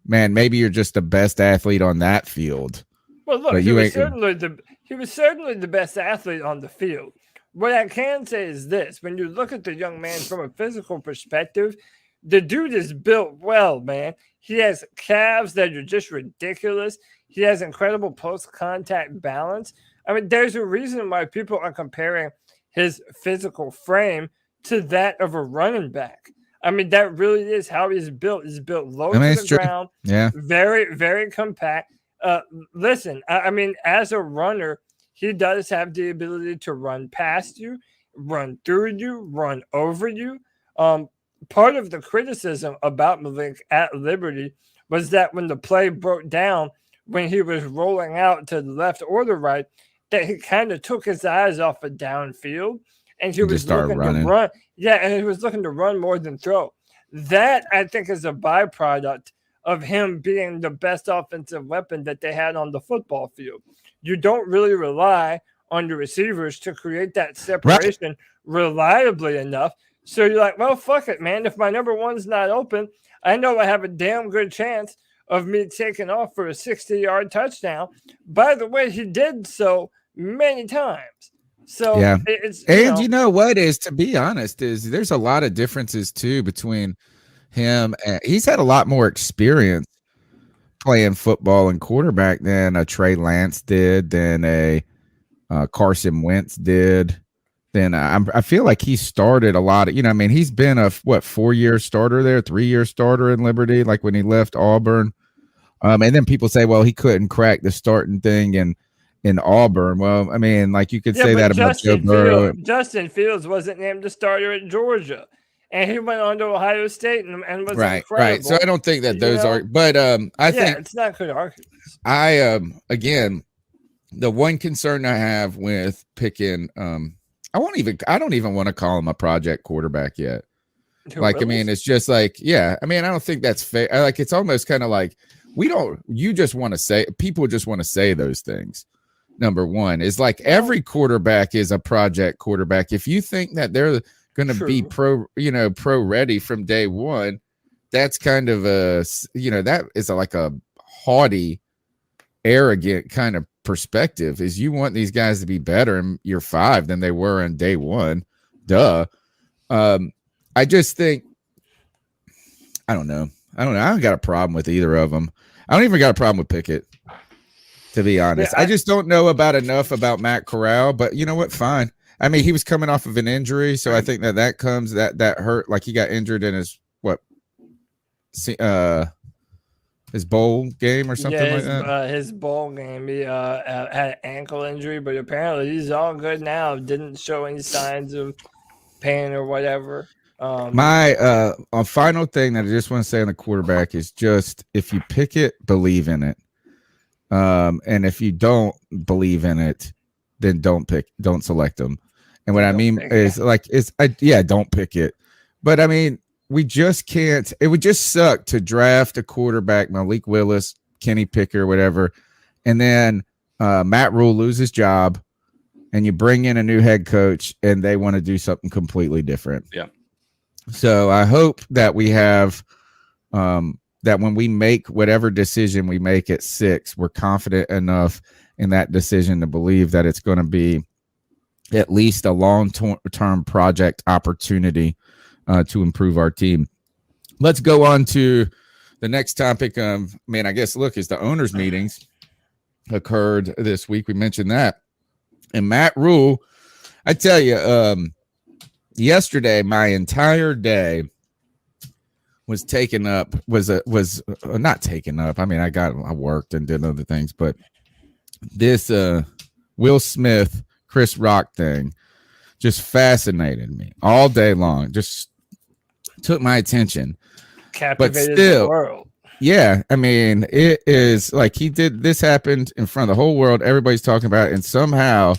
man, maybe you're just the best athlete on that field. Well, look, he was certainly the best athlete on the field. What I can say is this: when you look at the young man from a physical perspective, the dude is built well, man. He has calves that are just ridiculous. He has incredible post-contact balance. I mean, there's a reason why people are comparing his physical frame to that of a running back. I mean, that really is how he's built. He's built low to the ground. Yeah. Very, very compact. Listen, I mean, as a runner, he does have the ability to run past you, run through you, run over you. Part of the criticism about Malik at Liberty was that when the play broke down, when he was rolling out to the left or the right, that he kind of took his eyes off of downfield and he was looking to run. Yeah, and he was looking to run more than throw. That, I think, is a byproduct of him being the best offensive weapon that they had on the football field. You don't really rely on the receivers to create that separation reliably enough. So you're like, well, fuck it, man. If my number one's not open, I know I have a damn good chance of me taking off for a 60-yard touchdown. By the way, he did so many times. So yeah, you know what is, to be honest, is there's a lot of differences too between him and he's had a lot more experience playing football and quarterback than a Trey Lance did, than a Carson Wentz did. Then I feel like he started a lot of, I mean, he's been a 4-year starter there, 3-year starter in Liberty, like when he left Auburn. And then people say, well, he couldn't crack the starting thing in Auburn. Well, I mean, like you could say that about Joe Burrow. Justin Fields wasn't named the starter at Georgia, and he went on to Ohio State and was incredible. Right. So I don't think that those are, but I think it's not good arguments. Again, the one concern I have with picking, I don't even want to call him a project quarterback yet. I mean, it's just like, I mean, I don't think that's fair. Like, it's almost kind of like you just want to say, people just want to say those things. Number one is like every quarterback is a project quarterback. If you think that they're going to be pro ready from day one, that's kind of that is like a haughty, arrogant kind of perspective. Is you want these guys to be better in year 5 than they were in day 1. Duh. I just think, I don't know. I don't got a problem with either of them. I don't even got a problem with Pickett, to be honest. I just don't know enough about Matt Corral, but you know what? Fine. I mean, he was coming off of an injury, so I think that hurt. Like he got injured in his his bowl game or something like that. His bowl game, he had an ankle injury, but apparently he's all good now. Didn't show any signs of pain or whatever. My final thing that I just want to say on the quarterback is just, if you pick it, believe in it. And if you don't believe in it, then don't select them. And what I mean is don't pick it. But I mean, we just can't. It would just suck to draft a quarterback, Malik Willis, Kenny Pickett, whatever, and then Matt Rhule lose his job, and you bring in a new head coach, and they want to do something completely different. Yeah. So I hope that we have that when we make whatever decision we make at 6, we're confident enough in that decision to believe that it's going to be at least a long-term project opportunity to improve our team. Let's go on to the next topic, I guess, look, is the owners' meetings occurred this week. We mentioned that. And Matt Rhule, I tell you, yesterday, my entire day was taken up, was not taken up. I mean, I worked and did other things, but this Will Smith, Chris Rock thing just fascinated me all day long. Just took my attention. Captivated but still, the world. Yeah, I mean, it is like this happened in front of the whole world. Everybody's talking about it, and somehow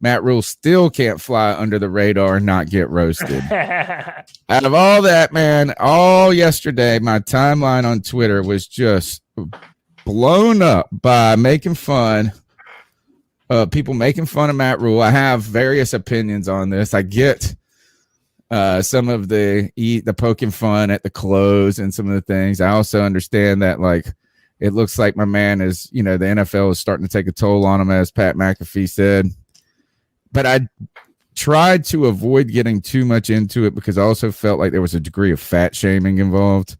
Matt Rhule still can't fly under the radar and not get roasted. Out of all that, man, all yesterday, my timeline on Twitter was just blown up by making fun. People making fun of Matt Rhule. I have various opinions on this. I get some of the poking fun at the close and some of the things. I also understand that, like, it looks like my man is, the NFL is starting to take a toll on him, as Pat McAfee said. But I tried to avoid getting too much into it because I also felt like there was a degree of fat shaming involved.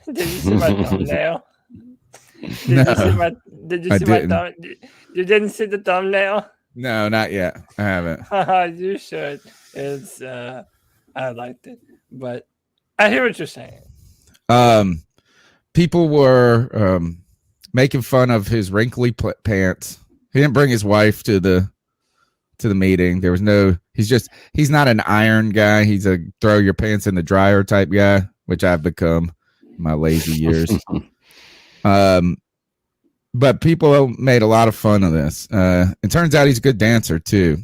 Did you see my thumbnail? Did you see my thumbnail? You didn't see the thumbnail? No, not yet. I haven't. You should. It's I liked it, but I hear what you're saying. People were making fun of his wrinkly pants. He didn't bring his wife to the meeting. There was no. He's not an iron guy. He's a throw your pants in the dryer type guy, which I've become in my lazy years. But people made a lot of fun of this. It turns out he's a good dancer too.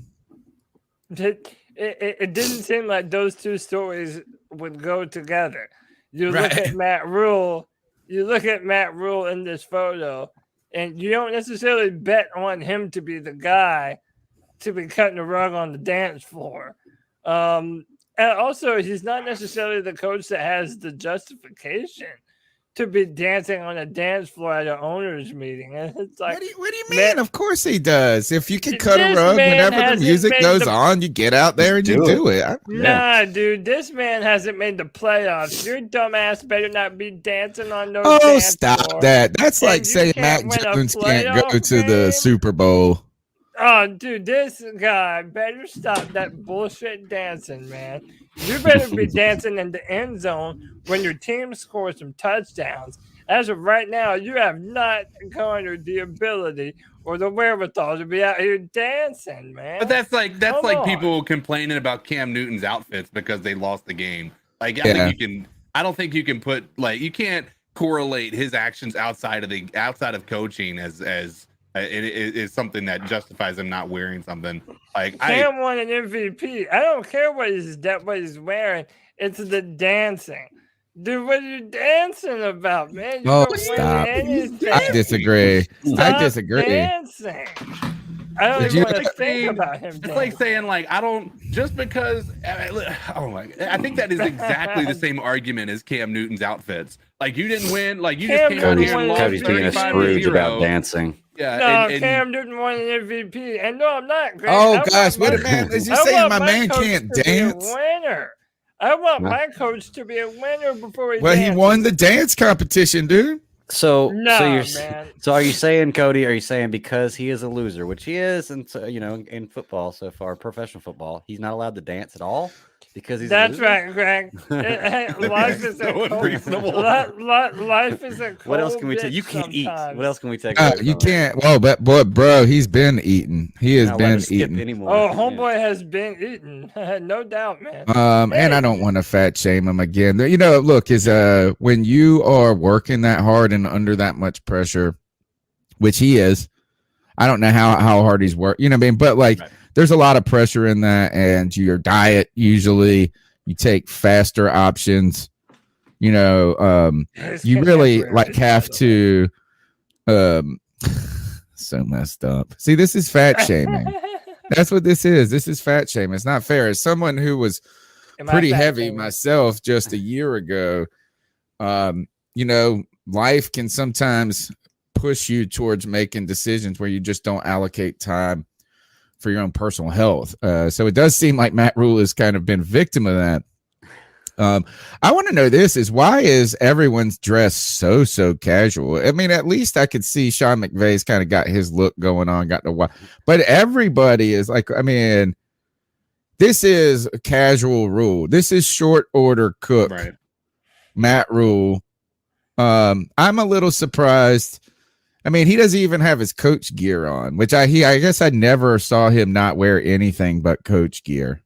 It didn't seem like those two stories would go together. You look at Matt Rhule. You look at Matt Rhule in this photo, and you don't necessarily bet on him to be the guy to be cutting the rug on the dance floor. And also, he's not necessarily the coach that has the justification to be dancing on a dance floor at an owners meeting. And it's like, what do you mean? Man, of course he does. If you can cut a rug whenever the music goes on, you get out there and you do it. Nah, dude, this man hasn't made the playoffs. Your dumbass better not be dancing on no Oh, dance stop floor. that. That's like saying Mac Jones can't go to the Super Bowl. Oh, dude, this guy better stop that bullshit dancing, man. You better be dancing in the end zone when your team scores some touchdowns. As of right now, you have not garnered the ability or the wherewithal to be out here dancing, man. But that's like people complaining about Cam Newton's outfits because they lost the game. Like, I don't think you can put, like, you can't correlate his actions outside of coaching as it is something that justifies him not wearing something. Like, Cam won an MVP. I don't care what he's wearing. It's the dancing. Dude, what are you dancing about, man? Stop. I disagree. Dancing. I don't even want to think about him. It's like saying, like, I don't, just because, oh my, I think that is exactly the same argument as Cam Newton's outfits. Like, you didn't win, like, you just came out here and lost Cody's being a Scrooge about dancing. Yeah, no, Cam Newton won an MVP, and no, I'm not. Greg. Oh gosh, what a man! Is you saying my man can't dance? Winner. I want my coach to be a winner before he. Well, dances. He won the dance competition, dude. So are you saying, Cody? Are you saying because he is a loser, which he is, and so, in football so far, professional football, he's not allowed to dance at all? Because he's That's right, Greg. Life is unreasonable. Life is a What else can we take? You can't eat. What else can we take? You can't. Well, but bro, he's been eating. He has been eating. Anymore. Oh, homeboy has been eating, no doubt, man. And I don't want to fat shame him again. Look, is when you are working that hard and under that much pressure, which he is. I don't know how hard he's worked. You know what I mean? But like. Right. There's a lot of pressure in that, and your diet, usually you take faster options, you really like have to, so messed up. See, this is fat shaming. That's what this is. This is fat shaming. It's not fair. As someone who was pretty heavy myself just a year ago, life can sometimes push you towards making decisions where you just don't allocate time for your own personal health. So it does seem like Matt Rhule has kind of been a victim of that. I want to know is why is everyone's dressed so casual? I mean, at least I could see Sean McVay's kind of got his look going on, but everybody is like, I mean, this is a casual Rhule. This is short order cook, Right. Matt Rhule. I'm a little surprised. I mean, he doesn't even have his coach gear on, which I guess I never saw him not wear anything but coach gear.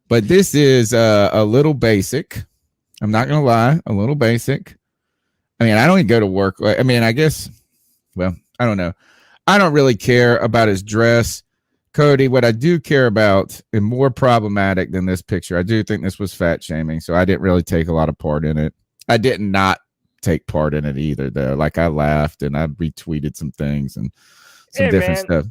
But this is a little basic. I'm not going to lie, a little basic. I mean, I don't even go to work. I mean, I guess, well, I don't know. I don't really care about his dress. Cody, what I do care about, and more problematic than this picture, I do think this was fat shaming, so I didn't really take a lot of part in it. I did not take part in it either, though. Like, I laughed and I retweeted some things and some different stuff.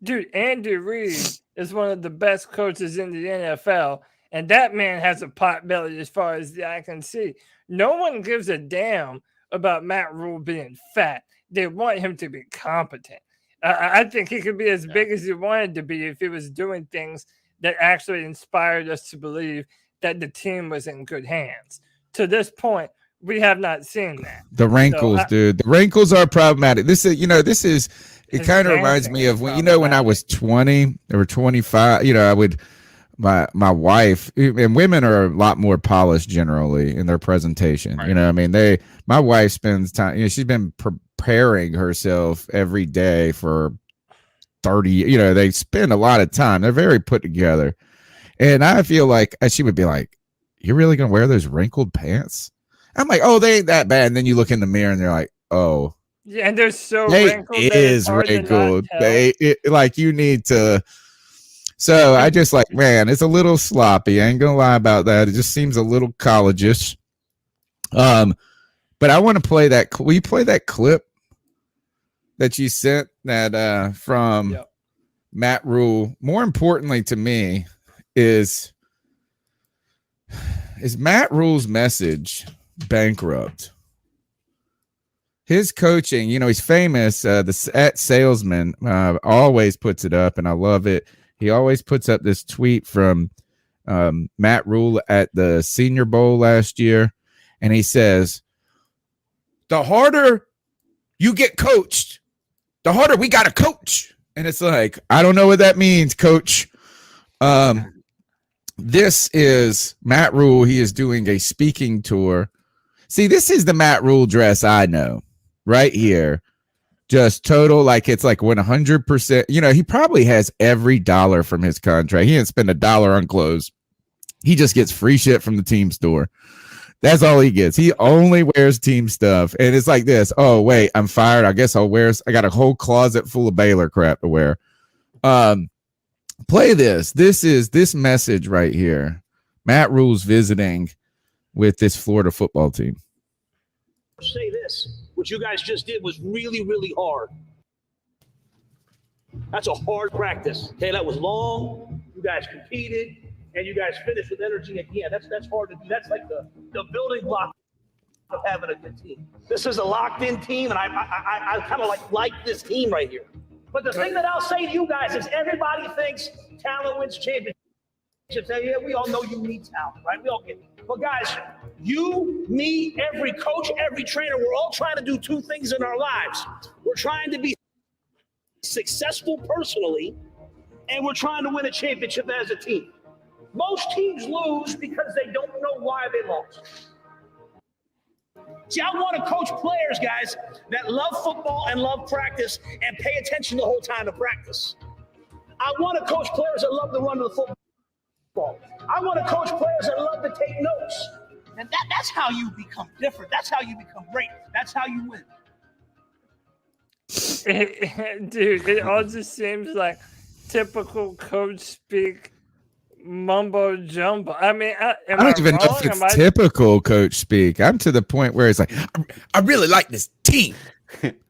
Dude, Andy Reid is one of the best coaches in the NFL, and that man has a pot belly as far as the eye can see. No one gives a damn about Matt Rhule being fat. They want him to be competent. I think he could be as big as he wanted to be if he was doing things that actually inspired us to believe that the team was in good hands. To this point, we have not seen that. The wrinkles, dude. The wrinkles are problematic. It kind of reminds me of when I was 20 or 25, I would, my wife, and women are a lot more polished generally in their presentation. Right. I mean, my wife spends time, she's been preparing herself every day for 30, they spend a lot of time. They're very put together. And I feel like she would be like, "You're really going to wear those wrinkled pants?" I'm like, "Oh, they ain't that bad." And then you look in the mirror and they're like, "Oh, yeah, and they're so wrinkled. It is wrinkled. You need to." So I just like, man, it's a little sloppy. I ain't gonna lie about that. It just seems a little college-ish. But I want to play that. Will you play that clip that you sent that from Matt Rhule? More importantly to me is Matt Rhule's message bankrupt? His coaching, he's famous. The salesman always puts it up, and I love it. He always puts up this tweet from Matt Rhule at the Senior Bowl last year, and he says, "The harder you get coached, the harder we got to coach." And it's like, I don't know what that means, coach. This is Matt Rhule. He is doing a speaking tour. See, this is the Matt Rhule dress I know. Right here, just total, like it's like 100%. He probably has every dollar from his contract. He didn't spend $1 on clothes. He just gets free shit from the team store. That's all he gets. He only wears team stuff. And it's like this. Oh, wait, I'm fired. I guess I got a whole closet full of Baylor crap to wear. Play this. This is this message right here. Matt Rhule's visiting with this Florida football team. Say this. What you guys just did was really, really hard. That's a hard practice. Okay, that was long. You guys competed, and you guys finished with energy again. That's hard to do. That's like the building block of having a good team. This is a locked-in team, and I kind of like this team right here. But the thing that I'll say to you guys is everybody thinks talent wins championships. Yeah, we all know you need talent, right? We all get it. But guys, you, me, every coach, every trainer, we're all trying to do two things in our lives. We're trying to be successful personally, and we're trying to win a championship as a team. Most teams lose because they don't know why they lost. See, I want to coach players, guys, that love football and love practice and pay attention the whole time to practice. I want to coach players that love to run to the football. I want to coach players that love to take notes. And that's how you become different. That's how you become great. That's how you win. Dude, it all just seems like typical coach speak mumbo jumbo. I mean, I don't even know if it's typical coach speak. I'm to the point where it's like, I really like this team.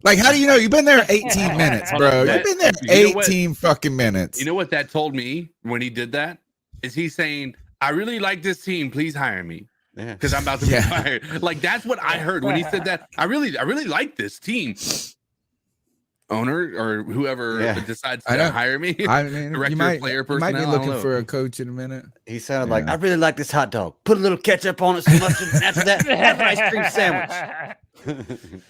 Like, how do you know? You've been there 18 minutes, bro. You've been there 18 fucking minutes. You know what that told me when he did that? Is he saying, "I really like this team. Please hire me because I'm about to be fired." Like, that's what I heard when he said that. I really like this team. owner or whoever decides I to know. hire me. I mean, Director you might, of player you personnel. might be I don't looking know. for a coach in a minute. He sounded like, I really like this hot dog. Put a little ketchup on it, some mustard, and after that, have an ice cream sandwich.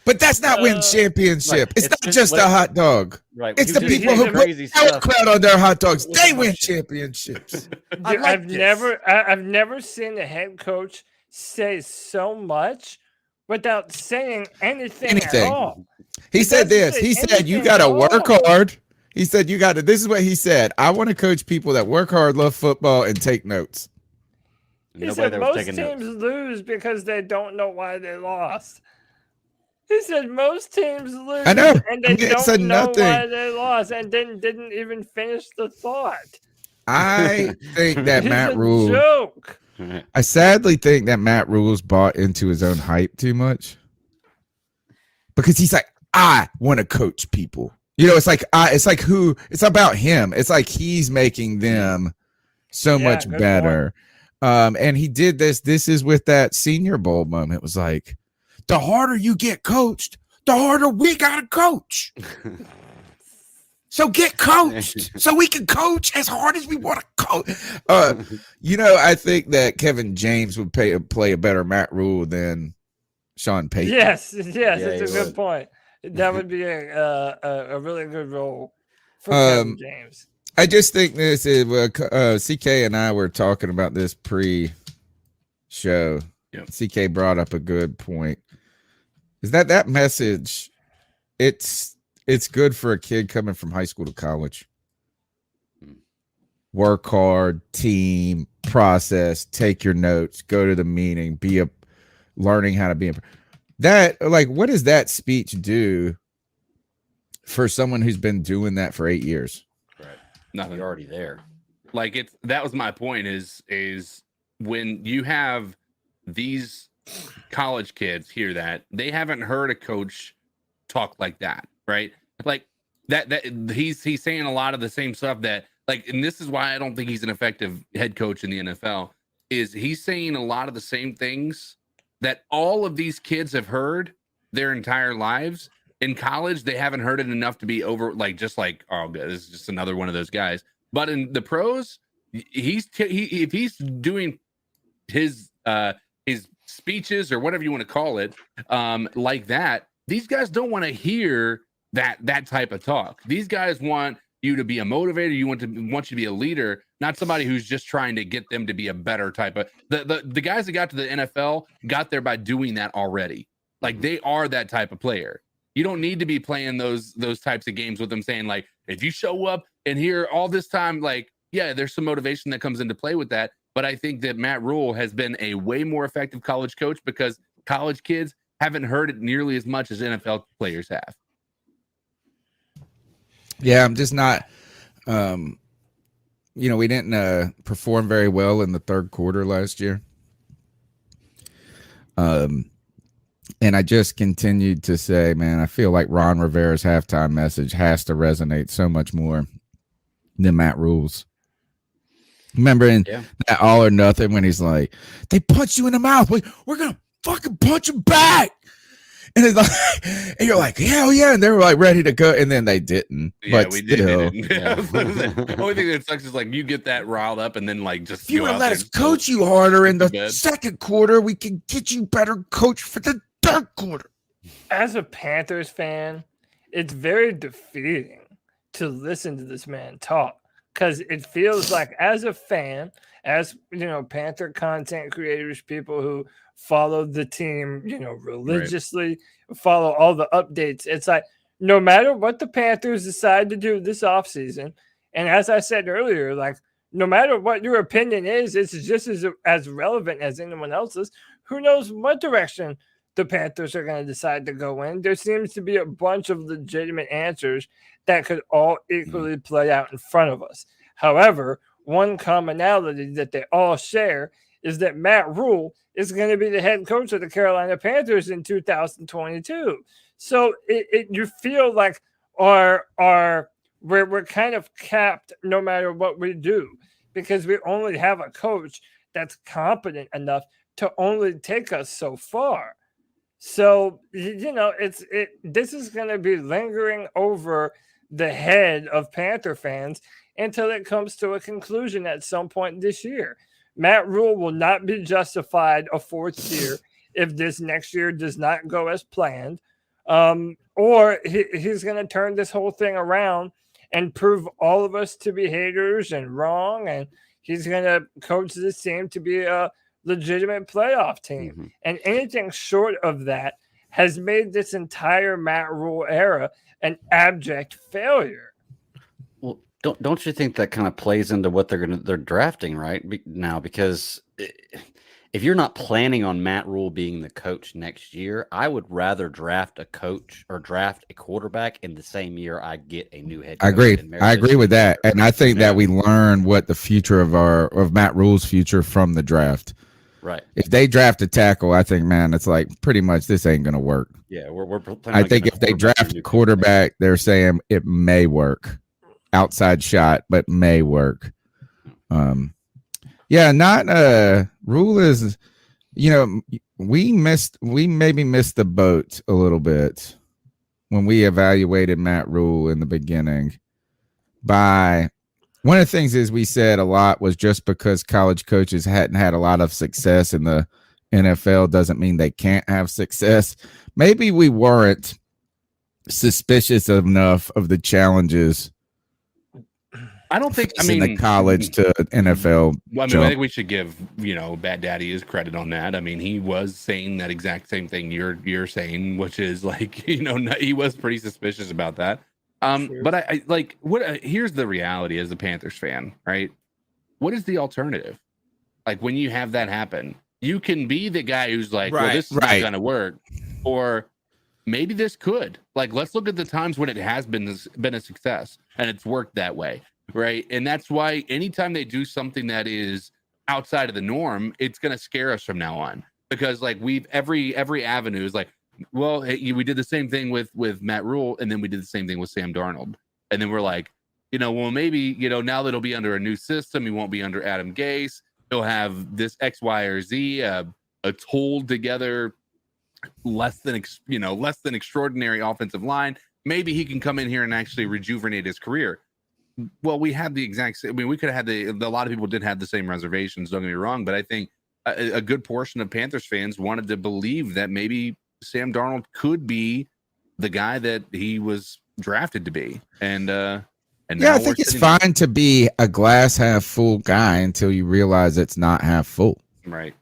But that's not winning championship. Right. It's not just a hot dog. Right. It's the people who put sauerkraut on their hot dogs. They win championships. Dude, I've never seen a head coach say so much without saying anything. At all. He said this. He said, you got to work hard. He said, you got to, this is what he said. I want to coach people that work hard, love football, and take notes. He said most teams lose because they don't know why they lost. He said most teams lose and they don't know why they lost, and then didn't even finish the thought. I think that Matt Rhule. Joke. I sadly think that Matt Rhule's bought into his own hype too much. Because he's like, I want to coach people. You know, it's about him. It's like he's making them so much better. And he did this. This is with that Senior Bowl moment. It was like, the harder you get coached, the harder we got to coach. So get coached so we can coach as hard as we want to coach. You know, I think that Kevin James would play a better Matt Rhule than Sean Payton. Yes, it's a good point. That would be a really good role for Kevin James. I just think this is CK and I were talking about this pre-show. Yep. CK brought up a good point. Is that message? It's good for a kid coming from high school to college. Work hard, team, process, take your notes, go to the meeting, learning how to be that. Like, what does that speech do for someone who's been doing that for 8 years? Right. Nothing. You're already there. Like that was my point is when you have these college kids hear that, they haven't heard a coach talk like that, right? Like that he's saying a lot of the same stuff that, like, and this is why I don't think he's an effective head coach in the NFL, is he's saying a lot of the same things that all of these kids have heard their entire lives. In college, they haven't heard it enough to be over, like, just like, oh, this is just another one of those guys. But in the pros, if he's doing his speeches or whatever you want to call it, like that, these guys don't want to hear that type of talk. These guys want you to be a motivator. Want you to be a leader, not somebody who's just trying to get them to be a better type of. The guys that got to the NFL got there by doing that already. Like, they are that type of player. You don't need to be playing those types of games with them, saying, like, if you show up and here all this time, like, yeah, there's some motivation that comes into play with that. But I think that Matt Rhule has been a way more effective college coach because college kids haven't heard it nearly as much as NFL players have. Yeah, I'm just not, we didn't perform very well in the third quarter last year. And I just continued to say, man, I feel like Ron Rivera's halftime message has to resonate so much more than Matt Rhule's. Remember in that All or Nothing when he's like, they punch you in the mouth. We're going to fucking punch him back. And it's like, and you're like, hell yeah. And they were like ready to go. And then they didn't. Yeah, but we still. didn't. The only thing that sucks is, like, you get that riled up and then, like, just. If you would have let us coach you harder in the second quarter, we can get you better coach for the third quarter. As a Panthers fan, it's very defeating to listen to this man talk. Because it feels like, as a fan, as, Panther content creators, people who follow the team, religiously, follow all the updates, it's like, no matter what the Panthers decide to do this offseason, and as I said earlier, like, no matter what your opinion is, it's just as relevant as anyone else's. Who knows what direction the Panthers are going to decide to go in? There seems to be a bunch of legitimate answers that could all equally play out in front of us. However, one commonality that they all share is that Matt Rhule is going to be the head coach of the Carolina Panthers in 2022. So you feel like we're kind of capped no matter what we do, because we only have a coach that's competent enough to only take us so far. So, this is going to be lingering over the head of Panther fans until it comes to a conclusion at some point this year. Matt Rhule will not be justified a fourth year if this next year does not go as planned, or he's going to turn this whole thing around and prove all of us to be haters and wrong, and he's going to coach this team to be a legitimate playoff team. Mm-hmm. And anything short of that has made this entire Matt Rhule era an abject failure. Well, don't you think that kind of plays into what they're drafting right now? Because if you're not planning on Matt Rhule being the coach next year, I would rather draft a coach or draft a quarterback in the same year I get a new head coach. I agree with that. And I think that we learn what the future of Matt Rhule's future from the draft. Right. If they draft a tackle, I think, man, it's like pretty much this ain't going to work. Yeah, we're I think if they draft a quarterback, they're saying it may work. Outside shot, but may work. Yeah, not Rhule is, we maybe missed the boat a little bit when we evaluated Matt Rhule in the beginning. By one of the things is we said a lot was just because college coaches hadn't had a lot of success in the NFL doesn't mean they can't have success. Maybe we weren't suspicious enough of the challenges. I don't think. The college to NFL. Well, I think we should give Bad Daddy his credit on that. I mean, he was saying that exact same thing you're saying, which is like he was pretty suspicious about that. Sure. But I like what. Here's the reality as a Panthers fan, right? What is the alternative? Like when you have that happen, you can be the guy who's like, well, this is not going to work, or maybe this could. Like, let's look at the times when it has been a success and it's worked that way. Right. And that's why anytime they do something that is outside of the norm, it's going to scare us from now on, because like every avenue is like, well, hey, we did the same thing with Matt Rhule, and then we did the same thing with Sam Darnold. And then we're like, well, maybe, now that it'll be under a new system, he won't be under Adam Gase. He'll have this X, Y, or Z, a told together, less than extraordinary offensive line. Maybe he can come in here and actually rejuvenate his career. Well, we had the exact same. I mean, we could have had a lot of people did have the same reservations. Don't get me wrong, but I think a good portion of Panthers fans wanted to believe that maybe Sam Darnold could be the guy that he was drafted to be. And I think it's fine to be a glass half full guy until you realize it's not half full. Right.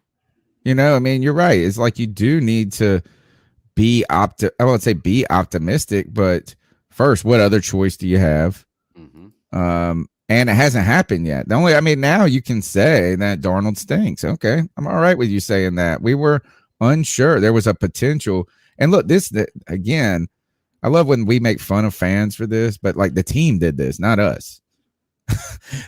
I mean, you're right. It's like you do need to be I won't say be optimistic, but first, what other choice do you have? And it hasn't happened yet. Now you can say that Darnold stinks. Okay, I'm all right with you saying that. We were unsure. There was a potential. And look, again, I love when we make fun of fans for this, but like the team did this, not us.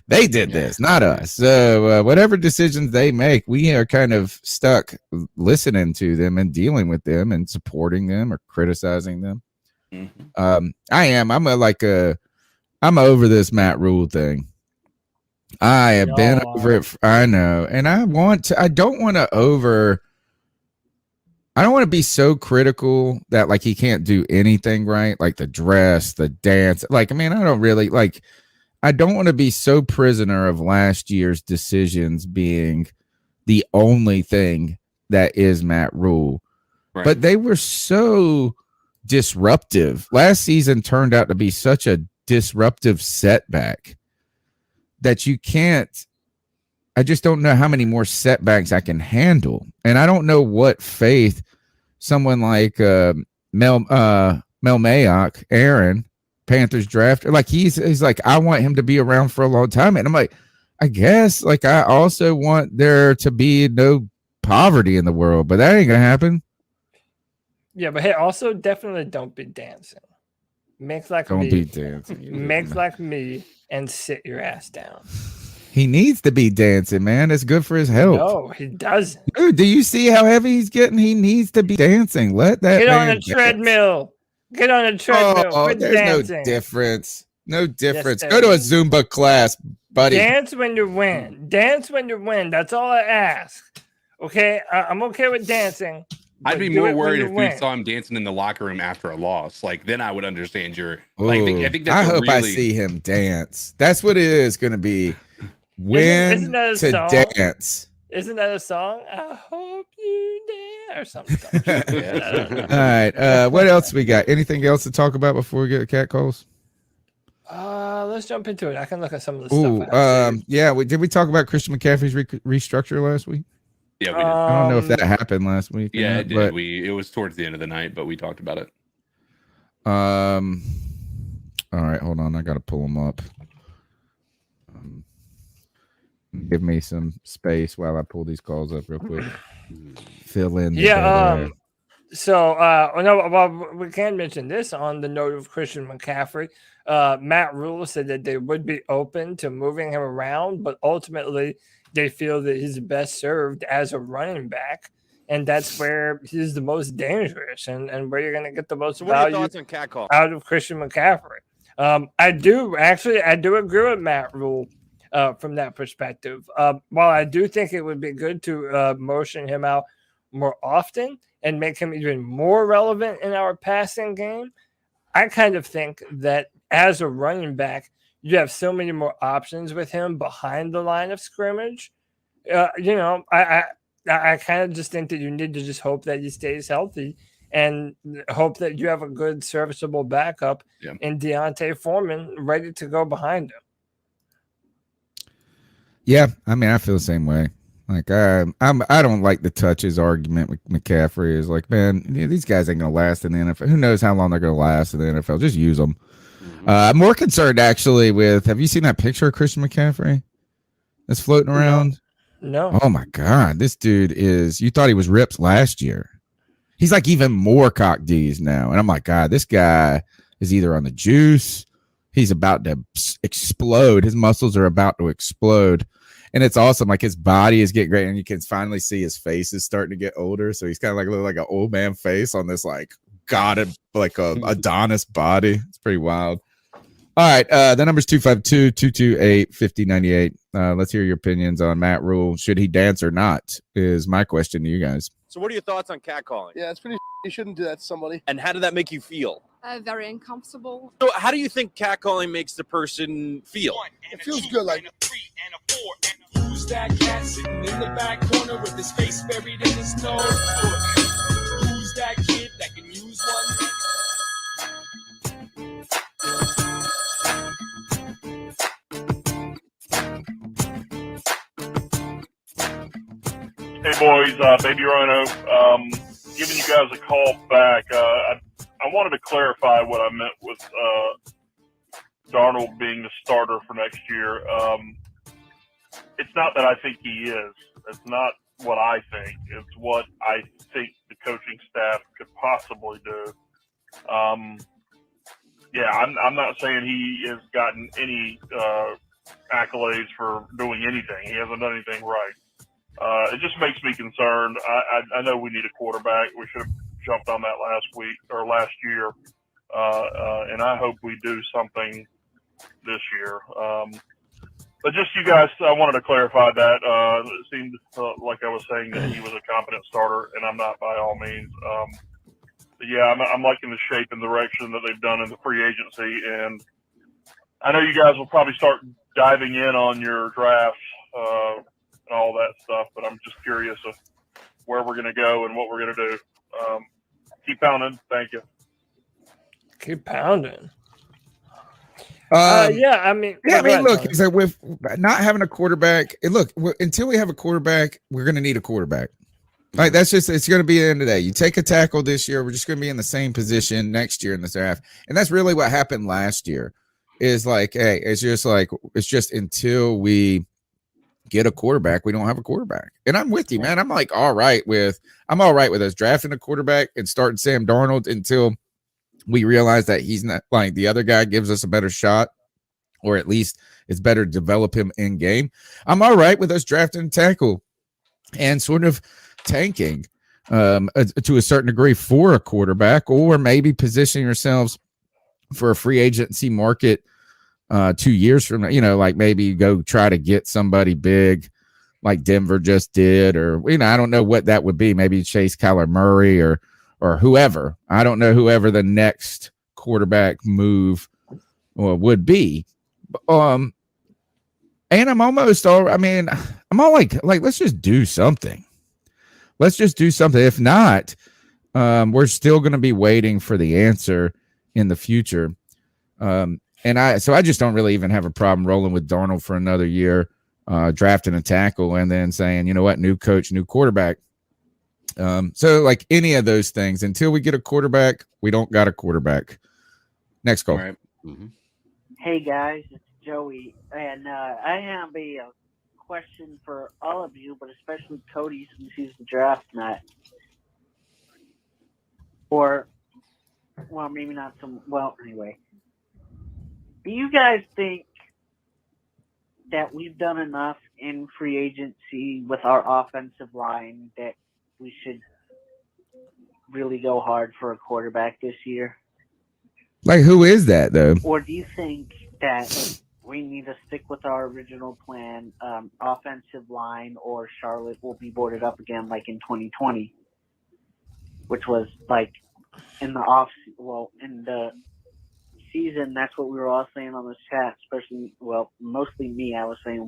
They did this, not us. So whatever decisions they make, we are kind of stuck listening to them and dealing with them and supporting them or criticizing them. Mm-hmm. I'm over this Matt Rhule thing. I have been over it. I know. And I don't want to be so critical that like he can't do anything right. Like the dress, the dance. Like, I don't want to be so prisoner of last year's decisions being the only thing that is Matt Rhule. Right. But they were so disruptive. Last season turned out to be such a disruptive setback that you can't. I just don't know how many more setbacks I can handle, and I don't know what faith someone like Mel Mayock, Aaron, Panthers draft, like he's like, I want him to be around for a long time, and I'm like, I guess like I also want there to be no poverty in the world, but that ain't gonna happen. Yeah, but hey, also definitely don't be dancing. Make like don't me. Be dancing. Make like me and sit your ass down. He needs to be dancing, man. It's good for his health. No, he doesn't. Dude, do you see how heavy he's getting? He needs to be dancing. Let that get man on a treadmill. Get on a treadmill. There's dancing. No difference. No difference. Yes, go to a Zumba class, buddy. Dance when you win. Dance when you win. That's all I ask. Okay, I'm okay with dancing, I'd be do more it when worried you if we win. saw him dancing in the locker room after a loss. Like, then I would understand your. Ooh, Like, I think that's I hope I really. see him dance. That's what it is going to be. Isn't Win that a to song? dance. Isn't that a song? I hope you dare or something. All right. What else we got? Anything else to talk about before we get to cat calls? Let's jump into it. I can look at some of the Ooh, stuff. I have yeah. Did we talk about Christian McCaffrey's restructure last week? Yeah, we did. I don't know if that happened last week. Yeah, not, it did. But, It was towards the end of the night, but we talked about it. all right, hold on. I got to pull them up. Give me some space while I pull these calls up real quick. Fill in. So, we can mention this on the note of Christian McCaffrey. Matt Rhule said that they would be open to moving him around, but ultimately they feel that he's best served as a running back, and that's where he's the most dangerous and where you're going to get the most value out of Christian McCaffrey. I do agree with Matt Rhule from that perspective. While I do think it would be good to motion him out more often and make him even more relevant in our passing game, I kind of think that as a running back, you have so many more options with him behind the line of scrimmage. I kind of just think that you need to just hope that he stays healthy and hope that you have a good, serviceable backup in Deontay Foreman ready to go behind him. Yeah, I mean, I feel the same way. Like I don't like the touches argument with McCaffrey. Is like, man, these guys ain't gonna last in the NFL. Who knows how long they're gonna last in the NFL? Just use them. I'm more concerned actually with. Have you seen that picture of Christian McCaffrey that's floating around? No. Oh my God, this dude is. You thought he was ripped last year. He's like even more cock D's now, and I'm like, God, this guy is either on the juice. He's about to explode. His muscles are about to explode. And it's awesome. Like his body is getting great. And you can finally see his face is starting to get older. So he's kind of like looking like an old man face on this like like a Adonis body. It's pretty wild. All right. The number's 252-228-5098. Let's hear your opinions on Matt Rhule. Should he dance or not is my question to you guys. So what are your thoughts on catcalling? Yeah, it's pretty. You shouldn't do that to somebody. And how did that make you feel? Very uncomfortable. So how do you think catcalling makes the person feel? It feels good, like. Who's that cat sitting in the back corner with his face buried in his nose? Who's that kid that can use one? Hey boys, Baby Rhino, giving you guys a call back. I wanted to clarify what I meant with Darnold being the starter for next year. It's not that I think he is. It's not what I think. It's what I think the coaching staff could possibly do. I'm not saying he has gotten any accolades for doing anything. He hasn't done anything right. It just makes me concerned. I know we need a quarterback. We should have jumped on that last year. And I hope we do something this year. But just you guys, I wanted to clarify that. It seemed like I was saying that he was a competent starter, and I'm not by all means. But yeah, I'm liking the shape and direction that they've done in the free agency. And I know you guys will probably start diving in on your drafts and all that stuff, but I'm just curious of where we're going to go and what we're going to do. Keep pounding. Thank you. Keep pounding. Look, Tony. it's like with not having a quarterback, until we have a quarterback, we're going to need a quarterback. Like it's going to be the end of the day. You take a tackle this year, we're just going to be in the same position next year in the draft. And that's really what happened last year is like, hey, it's just until we get a quarterback, we don't have a quarterback. And I'm with you, man. I'm all right with us drafting a quarterback and starting Sam Darnold until we realize that he's not like the other guy gives us a better shot, or at least it's better to develop him in game. I'm all right with us drafting a tackle and sort of tanking to a certain degree for a quarterback, or maybe positioning yourselves for a free agency market 2 years from now, like maybe go try to get somebody big like Denver just did, or I don't know what that would be. Maybe chase Kyler Murray or whoever. I don't know whoever the next quarterback move would be. And I'm almost all. I mean, I'm all like let's just do something. Let's just do something. If not, we're still going to be waiting for the answer in the future. And I just don't really even have a problem rolling with Darnold for another year, drafting a tackle, and then saying, you know what, new coach, new quarterback. So like any of those things, until we get a quarterback, we don't got a quarterback. Next call. Right. Mm-hmm. Hey guys, it's Joey, and I have a question for all of you, but especially Cody, since he's the draft night. Or, well, maybe not some. Well, anyway, do you guys think that we've done enough in free agency with our offensive line that we should really go hard for a quarterback this year? Like, who is that, though? Or do you think that we need to stick with our original plan, offensive line, or Charlotte will be boarded up again like in 2020, which was like in the season, that's what we were all saying on this chat, especially, mostly me. I was saying,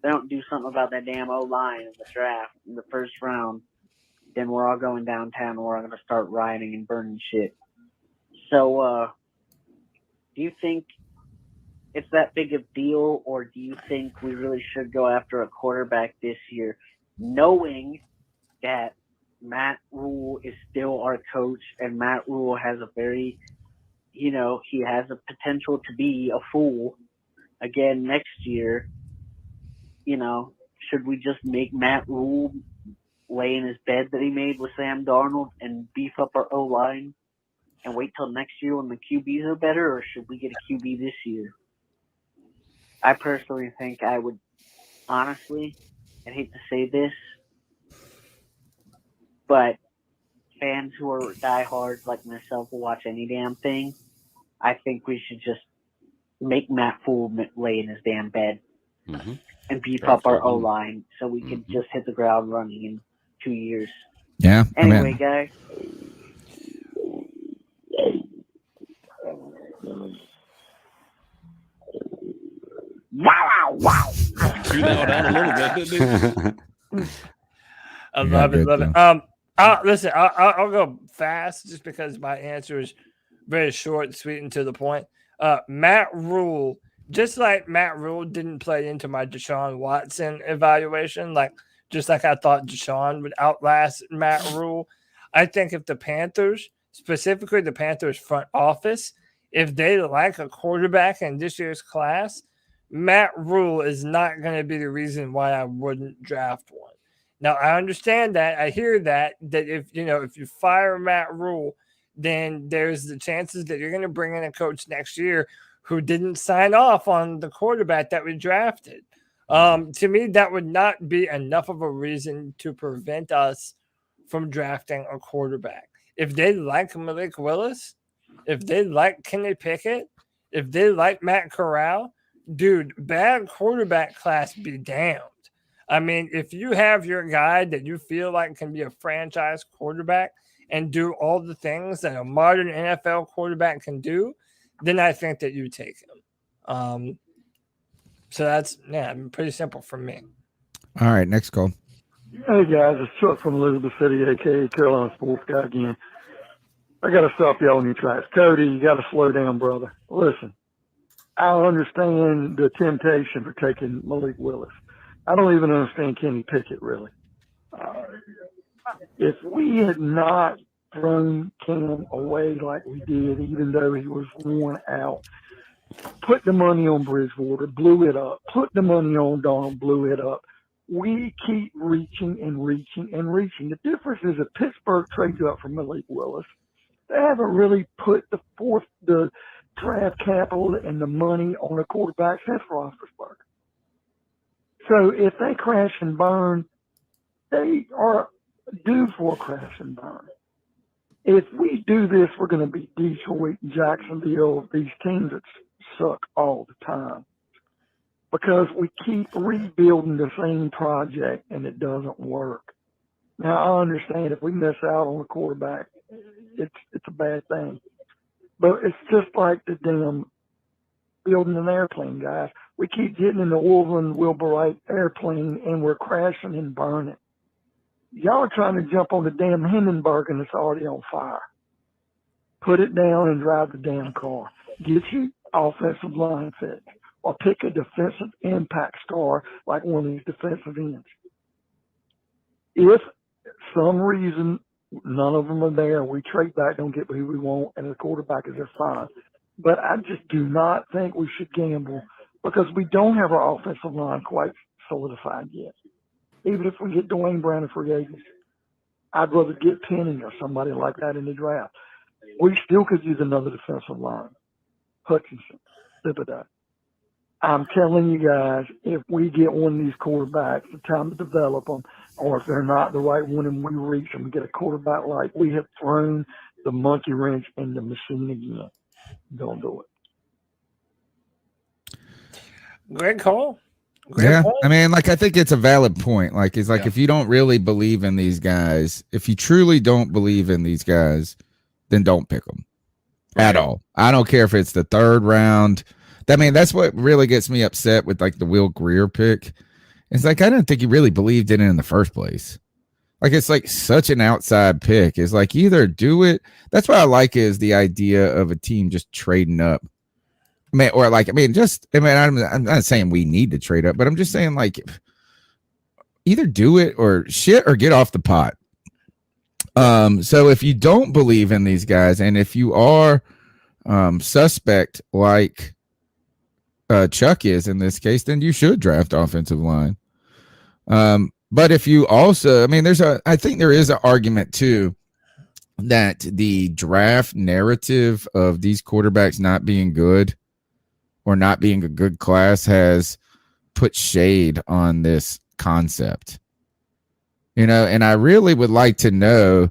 they don't do something about that damn O-line in the draft in the first round, then we're all going downtown and we're all going to start rioting and burning shit. So, do you think it's that big of a deal, or do you think we really should go after a quarterback this year, knowing that Matt Rhule is still our coach, and Matt Rhule has a very, he has a potential to be a fool again next year? Should we just make Matt Rhule lay in his bed that he made with Sam Darnold and beef up our O-line and wait till next year when the QBs are better, or should we get a QB this year? I personally think I would, honestly, I hate to say this, but fans who are diehards like myself will watch any damn thing. I think we should just make Matt Rhule lay in his damn bed and beef up our O-line so we can just hit the ground running in 2 years. Yeah. Anyway, guys. Wow. Threw that one out a little bit, didn't he? I love it. Listen, I'll go fast just because my answer is very short, sweet, and to the point. Matt Rhule, just like Matt Rhule didn't play into my Deshaun Watson evaluation, just like I thought Deshaun would outlast Matt Rhule, I think if the Panthers, specifically the Panthers front office, if they like a quarterback in this year's class, Matt Rhule is not going to be the reason why I wouldn't draft one. Now, I understand that. I hear that if you fire Matt Rhule, then there's the chances that you're going to bring in a coach next year who didn't sign off on the quarterback that we drafted. To me, that would not be enough of a reason to prevent us from drafting a quarterback. If they like Malik Willis, if they like Kenny Pickett, if they like Matt Corral, dude, bad quarterback class be damned. I mean, if you have your guy that you feel like can be a franchise quarterback and do all the things that a modern NFL quarterback can do, then I think that you take him. So that's pretty simple for me. All right, next call. Hey guys, it's Chuck from Elizabeth City, aka Carolina Sports Guy again. I gotta stop y'all in your tracks. Cody, you gotta slow down, brother. Listen, I understand the temptation for taking Malik Willis. I don't even understand Kenny Pickett, really. If we had not thrown Cam away like we did, even though he was worn out, put the money on Bridgewater, blew it up. Put the money on Donald, blew it up. We keep reaching and reaching and reaching. The difference is if Pittsburgh trades up for Malik Willis, they haven't really put the draft capital and the money on a quarterback since Roethlisberger. So if they crash and burn, they are due for a crash and burn. If we do this, we're going to be Detroit, Jacksonville, these teams that suck all the time. because we keep rebuilding the same project and it doesn't work. Now, I understand if we miss out on a quarterback, it's a bad thing. But it's just like the damn building an airplane, guys. We keep getting in the Orville Wilbur Wright airplane and we're crashing and burning. Y'all are trying to jump on the damn Hindenburg and it's already on fire. Put it down and drive the damn car. Get your offensive line fixed. Or pick a defensive impact star like one of these defensive ends. If some reason none of them are there, we trade back, don't get who we want, and the quarterback is there, fine. But I just do not think we should gamble because we don't have our offensive line quite solidified yet. Even if we get Dwayne Brown in free agency, I'd rather get Penny or somebody like that in the draft. We still could use another defensive line. Hutchinson, Thibodeau. I'm telling you guys, if we get one of these quarterbacks, the time to develop them, or if they're not the right one and we reach them, get a quarterback like we have thrown the monkey wrench in the machine again. Don't do it. Great call. I mean, like, I think it's a valid point. Like, it's like if you don't really believe in these guys, if you truly don't believe in these guys, then don't pick them at all. I don't care if it's the third round. I mean, that's what really gets me upset with like the Will Grier pick. It's like I didn't think he really believed in it in the first place. Like it's like such an outside pick. It's like either do it. That's what I like is the idea of a team just trading up. I mean, or like I'm not saying we need to trade up, but I'm just saying like either do it or shit or get off the pot. So if you don't believe in these guys, and if you are suspect like Chuck is in this case, then you should draft offensive line. But if you also, I mean, I think there is an argument too that the draft narrative of these quarterbacks not being good or not being a good class has put shade on this concept. You know, and I really would like to know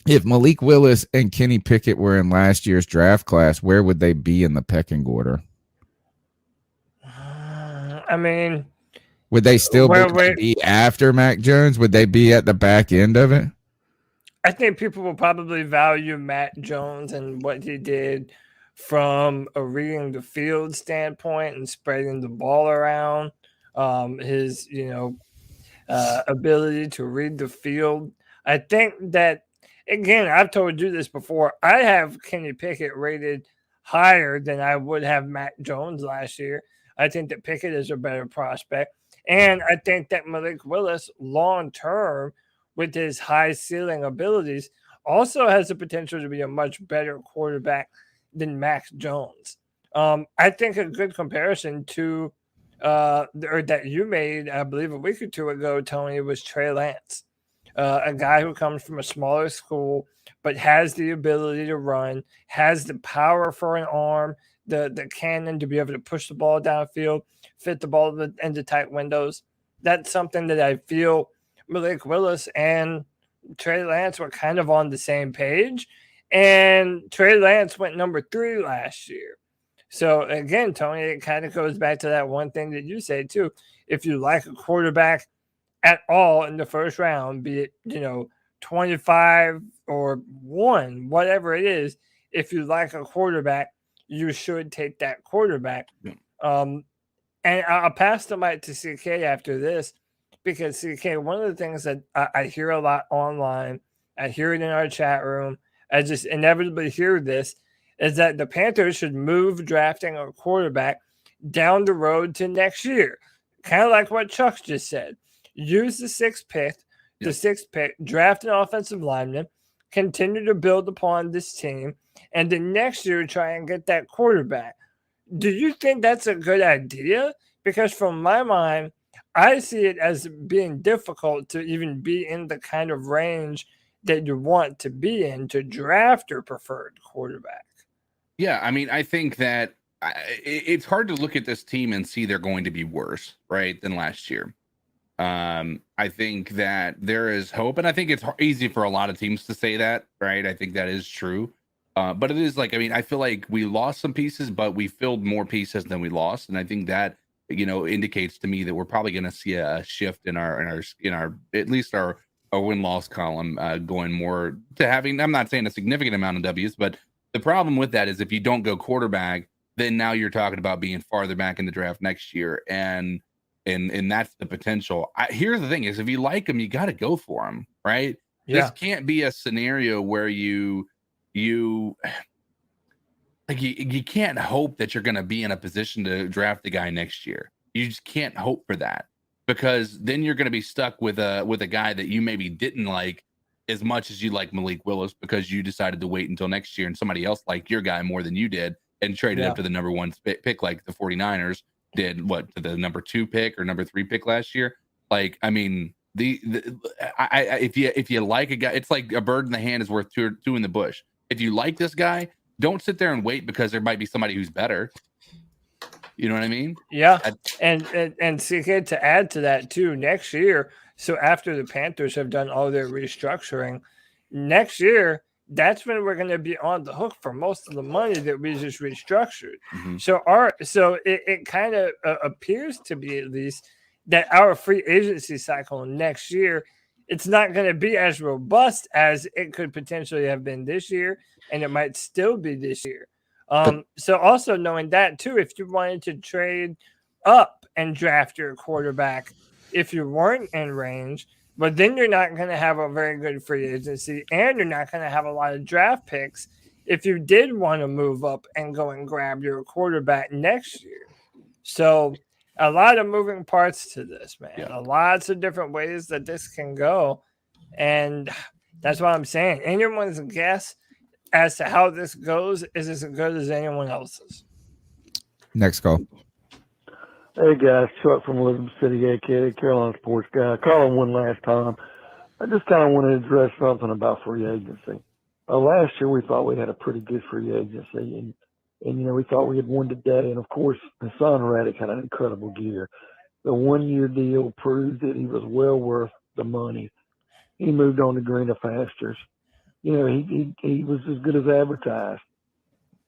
if Malik Willis and Kenny Pickett were in last year's draft class, where would they be in the pecking order? I mean, would they still be after Mac Jones? Would they be at the back end of it? I think people will probably value Matt Jones and what he did from a reading the field standpoint and spreading the ball around. His, ability to read the field. I think that, again, I've told you this before. I have Kenny Pickett rated higher than I would have Matt Jones last year. I think that Pickett is a better prospect. And I think that Malik Willis, long term, with his high ceiling abilities, also has the potential to be a much better quarterback than Mac Jones. I think a good comparison to or that you made, I believe a week or two ago, Tony, was Trey Lance, a guy who comes from a smaller school but has the ability to run, has the power for an arm, the cannon to be able to push the ball downfield, fit the ball into tight windows. That's something that I feel Malik Willis and Trey Lance were kind of on the same page. And Trey Lance went number 3 last year. So, again, Tony, it kind of goes back to that one thing that you say, too. If you like a quarterback at all in the first round, be it, 25 or 1, whatever it is, if you like a quarterback, you should take that quarterback. And I'll pass the mic to CK after this because, CK, one of the things that I hear a lot online, I hear it in our chat room, I just inevitably hear this, is that the Panthers should move drafting a quarterback down the road to next year. Kind of like what Chuck just said. Use the sixth pick, draft an offensive lineman, continue to build upon this team, and then next year try and get that quarterback. Do you think that's a good idea? Because from my mind, I see it as being difficult to even be in the kind of range that you want to be in to draft your preferred quarterback. Yeah, I mean, I think that it's hard to look at this team and see they're going to be worse, right, than last year. I think that there is hope, and I think it's easy for a lot of teams to say that, right? I think that is true. But it is like, I mean, I feel like we lost some pieces, but we filled more pieces than we lost. And I think that indicates to me that we're probably going to see a shift in our at least our win-loss column going more to having. I'm not saying a significant amount of W's, but the problem with that is if you don't go quarterback, then now you're talking about being farther back in the draft next year, and that's the potential. Here's the thing: is if you like him, you got to go for him, right? Yeah. This can't be a scenario where you can't hope that you're going to be in a position to draft the guy next year. You just can't hope for that, because then you're going to be stuck with a guy that you maybe didn't like as much as you like Malik Willis, because you decided to wait until next year and somebody else liked your guy more than you did and traded up to the number 1 pick like the 49ers did, to the number 2 pick or number 3 pick last year. Like, I mean, if you like a guy, it's like a bird in the hand is worth two in the bush. If you like this guy, don't sit there and wait because there might be somebody who's better. You know what I mean? Yeah. And CK, to add to that too, next year, so after the Panthers have done all their restructuring, next year, that's when we're going to be on the hook for most of the money that we just restructured. Mm-hmm. So it kind of appears to be, at least, that our free agency cycle next year, it's not going to be as robust as it could potentially have been this year, and it might still be this year. So also knowing that too, if you wanted to trade up and draft your quarterback, if you weren't in range, but then you're not going to have a very good free agency, and you're not going to have a lot of draft picks if you did want to move up and go and grab your quarterback next year. So a lot of moving parts to this, man. Yeah. Lots of different ways that this can go. And that's what I'm saying. Anyone's guess as to how this goes is as good as anyone else's. Next call. Hey guys, Chuck from Elizabeth City, aka Carolina Sports Guy. Calling one last time. I just kind of want to address something about free agency. Last year we thought we had a pretty good free agency, and we thought we had won today. And of course, Hassan Reddick had an incredible year. The 1-year deal proved that he was well worth the money. He moved on to greener pastures. He was as good as advertised.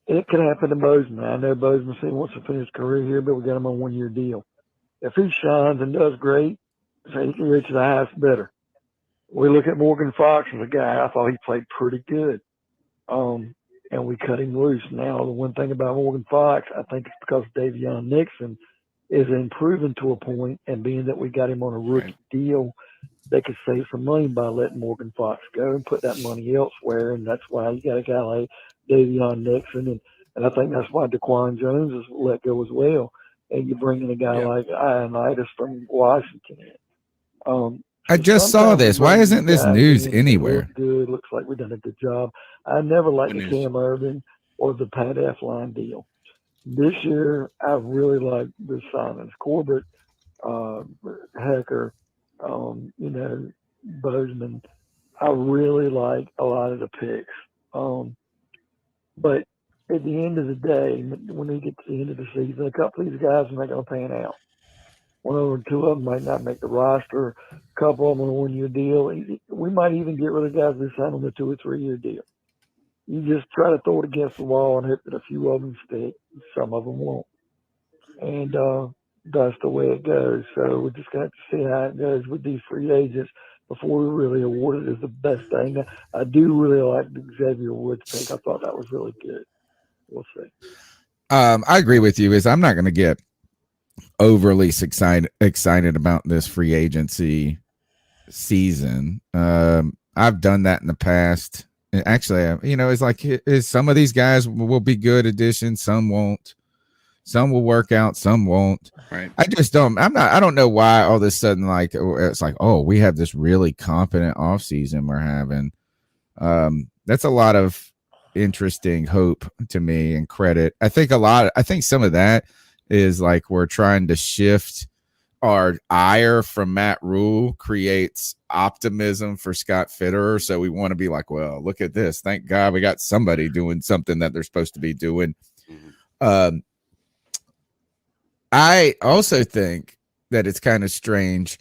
It could happen to Bozeman. I know Bozeman said he wants to finish his career here, but we got him on a 1-year deal. If he shines and does great, so he can reach the highest bidder. We look at Morgan Fox as a guy. I thought he played pretty good. And we cut him loose. Now, the one thing about Morgan Fox, I think it's because Davion Nixon is improving to a point, and being that we got him on a rookie deal, they could save some money by letting Morgan Fox go and put that money elsewhere. And that's why you got a guy like Davion Nixon. And I think that's why DeQuan Jones is let go as well. And you bring in a guy like Ioannidis from Washington. I just saw this. Why isn't this news anywhere? Good. Looks like we've done a good job. I never liked the Cam Irvin or the Pat F-line deal. This year, I really like the signings. Corbett, Hecker, Bozeman. I really like a lot of the picks. But at the end of the day, when they get to the end of the season, a couple of these guys are not going to pan out. One or two of them might not make the roster. A couple of them on a 1-year deal. We might even get rid of guys that sign on a 2 or 3 year deal. You just try to throw it against the wall and hope that a few of them stick. Some of them won't. And that's the way it goes. So we're just going to have to see how it goes with these free agents before we really award it as the best thing. I do really like the Xavier Woods pick. I thought that was really good. We'll see. I agree with you. I'm not going to get overly excited about this free agency season. I've done that in the past. Actually, it's like some of these guys will be good additions, some won't. Some will work out, some won't. Right. I don't know why all of a sudden it's like, oh, we have this really competent offseason we're having. That's a lot of interesting hope to me and credit. I think some of that is like we're trying to shift our ire from Matt Rhule, creates optimism for Scott Fitterer. So we want to be like, well, look at this. Thank God we got somebody doing something that they're supposed to be doing. Mm-hmm. I also think that it's kind of strange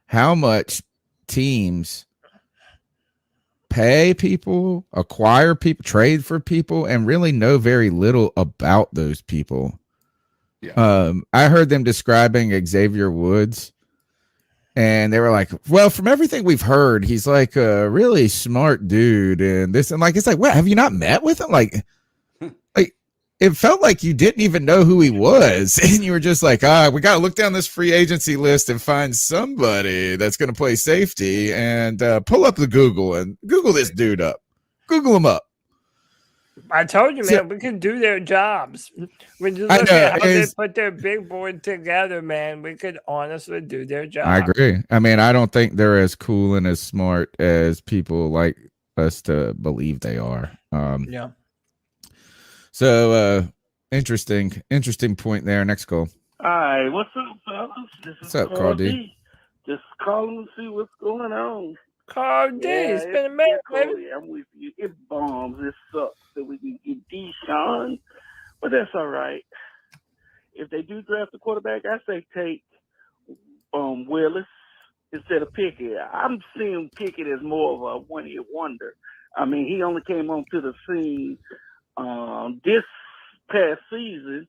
how much teams pay people, acquire people, trade for people, and really know very little about those people. I heard them describing Xavier Woods, and they were like, well, from everything we've heard, he's like a really smart dude, and this, and like, it's like, what, have you not met with him? Like it felt like you didn't even know who he was, and you were just like, we got to look down this free agency list and find somebody that's going to play safety, and pull up the Google and Google this dude up. Google him up. I told you, man, we can do their jobs. When you look at how they put their big board together, man, we could honestly do their job. I agree. I mean, I don't think they're as cool and as smart as people like us to believe they are. Yeah. So interesting point there. Next call. Hi, what's up, fellas? What's up, Carl D? Just calling to see what's going on. Carl D, it's been a minute, baby. I'm with you. It bombs. It sucks that we can get Deshaun, but that's all right. If they do draft a quarterback, I say take Willis instead of Pickett. I'm seeing Pickett as more of a one-hit wonder. I mean, he only came onto the scene this past season,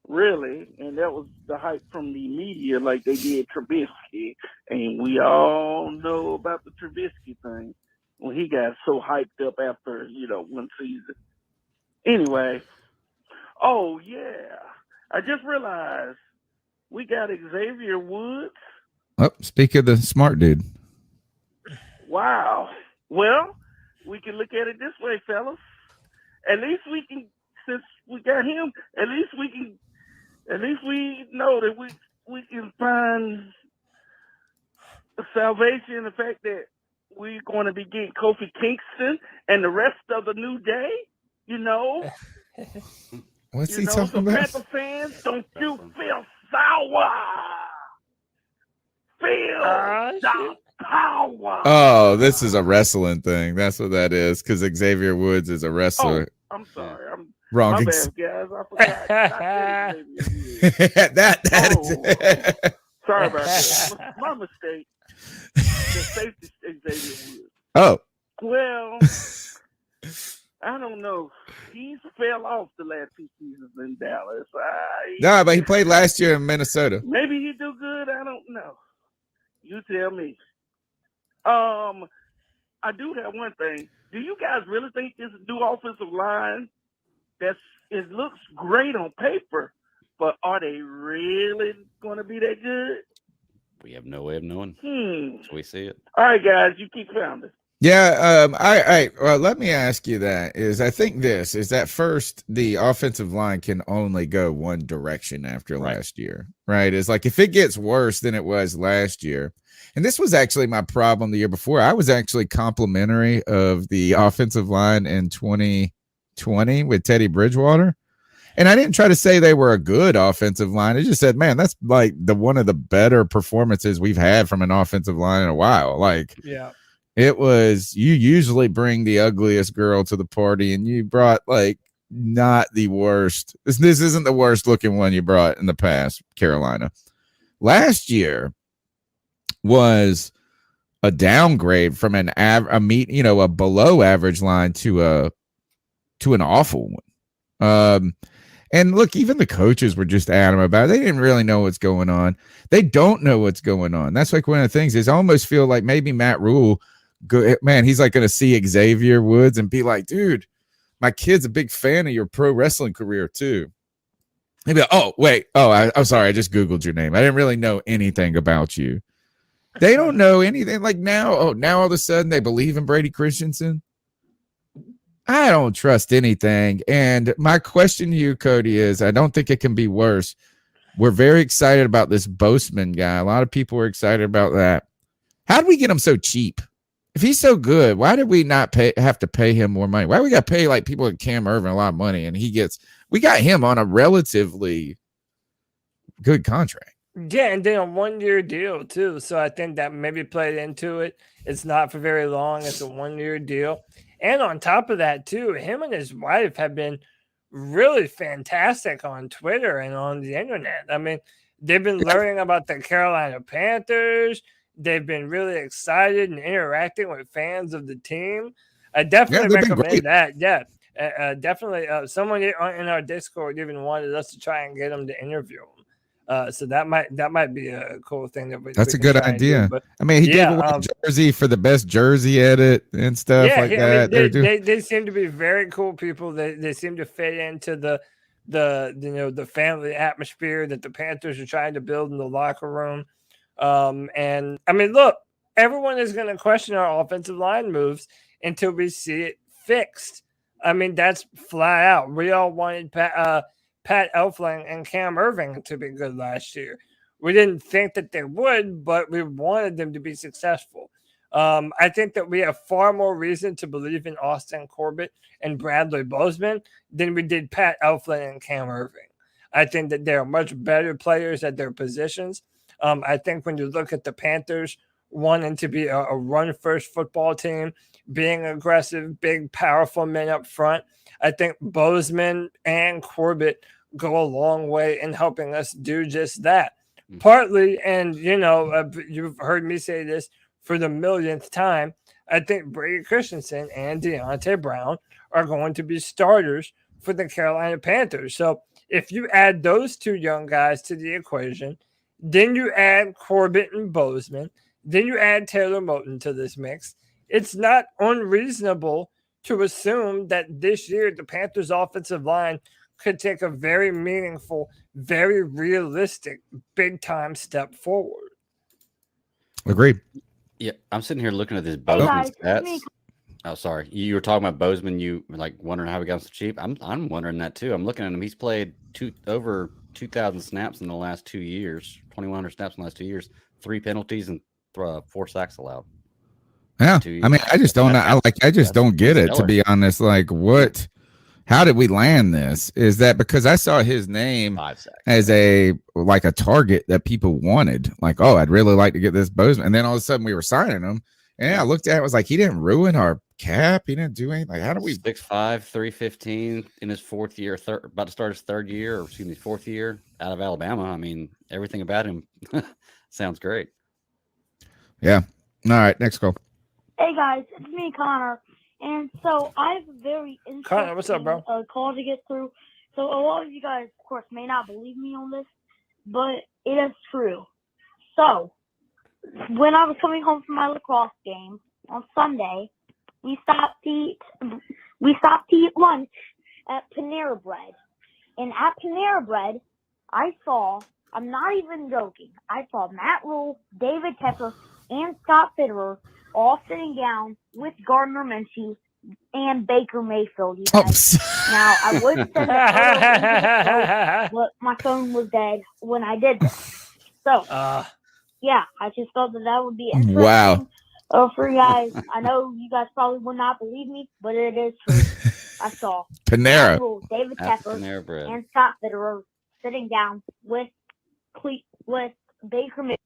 really, and that was the hype from the media, like they did Trubisky, and we all know about the Trubisky thing when he got so hyped up after one season. Anyway, oh yeah, I just realized we got Xavier Woods. Oh, speak of the smart dude. Wow. Well, we can look at it this way, fellas. At least we can, since we got him, at least we know that we can find salvation in the fact that we're going to be getting Kofi Kingston and the rest of the New Day, What's he talking about? Panther fans, don't you feel sour? Feel the power. Oh, this is a wrestling thing. That's what that is, because Xavier Woods is a wrestler. Oh, I'm sorry. I'm wrong. My bad, guys. I forgot. Sorry about that. My mistake. The safety Xavier Woods. Oh. Well, I don't know. He's fell off the last 2 seasons in Dallas. No, but he played last year in Minnesota. Maybe he do good. I don't know. You tell me. I do have one thing. Do you guys really think this new offensive line it looks great on paper, but are they really going to be that good? We have no way of knowing. So we see it. All right, guys, you keep pounding. Yeah, well, let me ask you that. I think this is that first, the offensive line can only go one direction after last year, right? It's like if it gets worse than it was last year, and this was actually my problem the year before. I was actually complimentary of the offensive line in 2020 with Teddy Bridgewater. And I didn't try to say they were a good offensive line. I just said, man, that's like one of the better performances we've had from an offensive line in a while. Like, yeah. It was, you usually bring the ugliest girl to the party, and you brought like not the worst. This isn't the worst looking one you brought in the past, Carolina. Last year was a downgrade from a below average line to an awful one. And look, even the coaches were just adamant about it. They didn't really know what's going on. They don't know what's going on. That's like one of the things is I almost feel like maybe Matt Rhule, he's like going to see Xavier Woods and be like, dude, my kid's a big fan of your pro wrestling career too. Maybe, I'm sorry, I just Googled your name. I didn't really know anything about you. They don't know anything. Like now all of a sudden they believe in Brady Christensen. I don't trust anything. And my question to you, Cody, is I don't think it can be worse. We're very excited about this Boseman guy. A lot of people were excited about that. How did we get him so cheap? If he's so good, why did we not have to pay him more money? Why we got to pay like people like Cam Irvin a lot of money, and we got him on a relatively good contract. Yeah, and then a 1-year deal too. So I think that maybe played into it. It's not for very long. It's a 1-year deal. And on top of that too, him and his wife have been really fantastic on Twitter and on the internet. I mean, they've been learning about the Carolina Panthers. They've been really excited and interacting with fans of the team. I definitely recommend that. Yeah. definitely someone in our Discord even wanted us to try and get him to interview him. So that might be a cool thing that That's we a can good try and do. idea. But I mean, he gave away a jersey for the best jersey edit and stuff like that. I mean, they seem to be very cool people. They seem to fit into the family atmosphere that the Panthers are trying to build in the locker room. And I mean, look, everyone is going to question our offensive line moves until we see it fixed. I mean, that's flat out. We all wanted Pat Elflein and Cam Irving to be good last year. We didn't think that they would, but we wanted them to be successful. I think that we have far more reason to believe in Austin Corbett and Bradley Bozeman than we did Pat Elflein and Cam Irving. I think that they're much better players at their positions. I think when you look at the Panthers wanting to be a run-first football team, being aggressive, big, powerful men up front, I think Bozeman and Corbett go a long way in helping us do just that. Partly, and you've heard me say this for the millionth time, I think Brady Christensen and Deontay Brown are going to be starters for the Carolina Panthers. So if you add those two young guys to the equation, then you add Corbett and Bozeman, then you add Taylor Moton to this mix, it's not unreasonable to assume that this year the Panthers' offensive line could take a very meaningful, very realistic, big-time step forward. Agreed. Yeah, I'm sitting here looking at this Bozeman stats. Oh, sorry. You were talking about Bozeman. You were like wondering how he got so cheap. I'm wondering that too. I'm looking at him. He's played over 2,000 snaps in the last 2 years, 2,100 snaps in the last 2 years, 3 penalties and 4 sacks allowed. Yeah, I mean, I just don't know. I just don't get it, to be honest. Like, what? How did we land this? Is that because I saw his name as a target that people wanted? Like, oh, I'd really like to get this Bozeman. And then all of a sudden we were signing him. And I looked at it, was like, he didn't ruin our cap. He didn't do anything. Like, how do we 6'5", 315 in his fourth year, about to start his fourth year out of Alabama. I mean, everything about him sounds great. Yeah. All right, next call. Hey guys, it's me, Connor. And so I have a very interesting what's up, bro? Call to get through. So a lot of you guys, of course, may not believe me on this, but it is true. So when I was coming home from my lacrosse game on Sunday, we stopped to eat lunch at Panera Bread. And at Panera Bread, I'm not even joking, I saw Matt Rhule, David Tepper, and Scott Fitterer all sitting down with Gardner Minshew and Baker Mayfield. You guys. Now, I would send a photo, but my phone was dead when I did this. So, yeah, I just thought that would be interesting. Wow. For you guys. I know you guys probably would not believe me, but it is true. I saw Panera. David Tepper and Scott Fitterer sitting down with Baker Mayfield.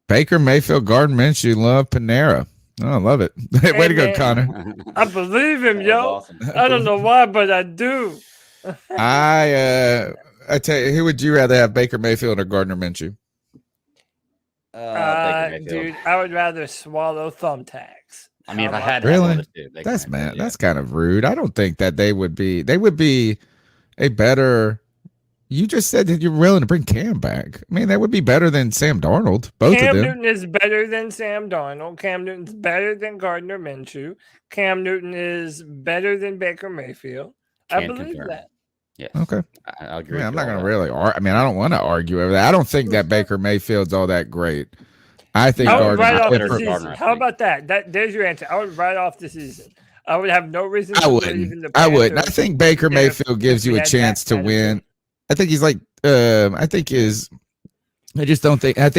Baker Mayfield, Gardner Minshew, love Panera. Oh, I love it. Way to go, Connor. I believe him, yo. Awesome. I don't know why, but I do. I tell you, who would you rather have, Baker Mayfield or Gardner Minshew? Dude, I would rather swallow thumbtacks. I mean, if I had really, that's kind of rude. I don't think that they would be a better. You just said that you're willing to bring Cam back. I mean, that would be better than Sam Darnold. Both Cam of them. Newton is better than Sam Darnold. Cam Newton's better than Gardner Minshew. Cam Newton is better than Baker Mayfield. I believe that. Yes. Okay. I agree. I'm not going to really I mean, I don't want to argue over that. I don't think that Baker Mayfield's all that great. I think Gardner. How about that? There's your answer. I would write off the season. I would have no reason I wouldn't. I think Baker Mayfield gives you a chance to win. I think he's like, I think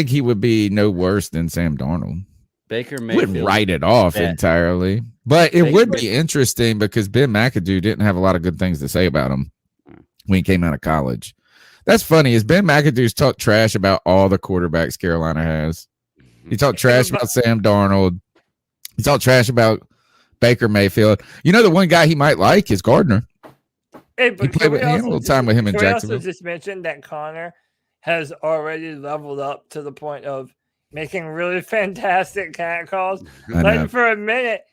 he would be no worse than Sam Darnold. Baker Mayfield wouldn't write it off entirely, but it would be interesting because Ben McAdoo didn't have a lot of good things to say about him when he came out of college. That's funny. Is Ben McAdoo's talked trash about all the quarterbacks Carolina has. He talked trash about Sam Darnold. He talked trash about Baker Mayfield. You know, the one guy he might like is Gardner. Hey, but he played a little time with him in Jacksonville. We also just mentioned that Connor has already leveled up to the point of making really fantastic cat calls. Like for a minute,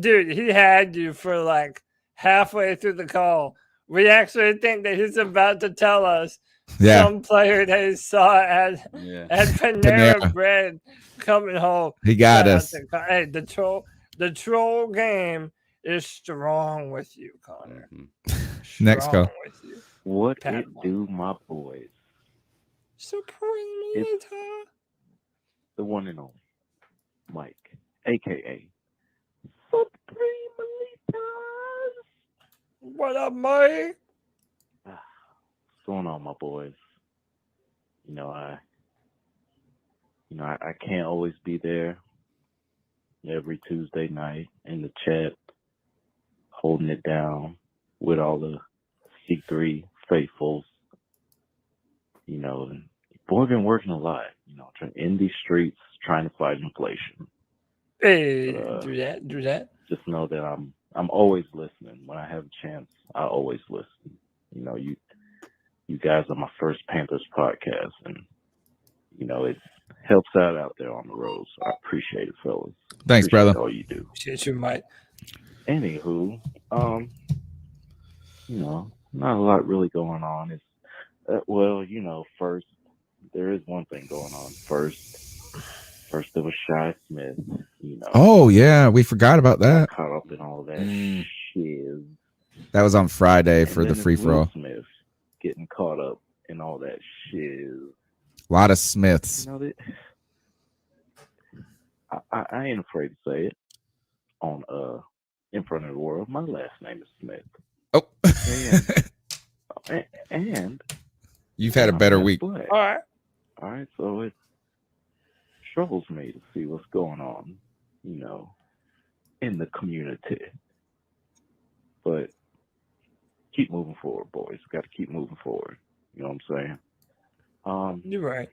dude, he had you for like halfway through the call. We actually think that he's about to tell us Yeah. some player that he saw at Panera Bread coming home. He got us. Hey, the troll game is strong with you, Connor. Next call. With you. What Pat it do, my boys? Supreme The one and only Mike, aka Supreme Elitas. What up, Mike? What's going on, my boys? I can't always be there every Tuesday night in the chat, holding it down with all the C3 faithfuls. And boy, been working a lot. In these streets, trying to fight inflation. Hey, do that. Just know that I'm always listening. When I have a chance, I always listen. You guys are my first Panthers podcast, and it helps out there on the road. So I appreciate it, fellas. Thanks, appreciate brother. all you do. Appreciate you, Mike. Anywho, not a lot really going on. It's first there is one thing going on. First there was Shy Smith. Oh yeah, we forgot about that. Caught up in all that shit. That was on Friday for And the then free it's for all. Will Smith getting caught up in all that shit. A lot of Smiths. I ain't afraid to say it on in front of the world. My last name is Smith. Oh, and you've had a better week. All right. So it troubles me to see what's going on, in the community. But keep moving forward, boys. Got to keep moving forward. You know what I'm saying? You're right.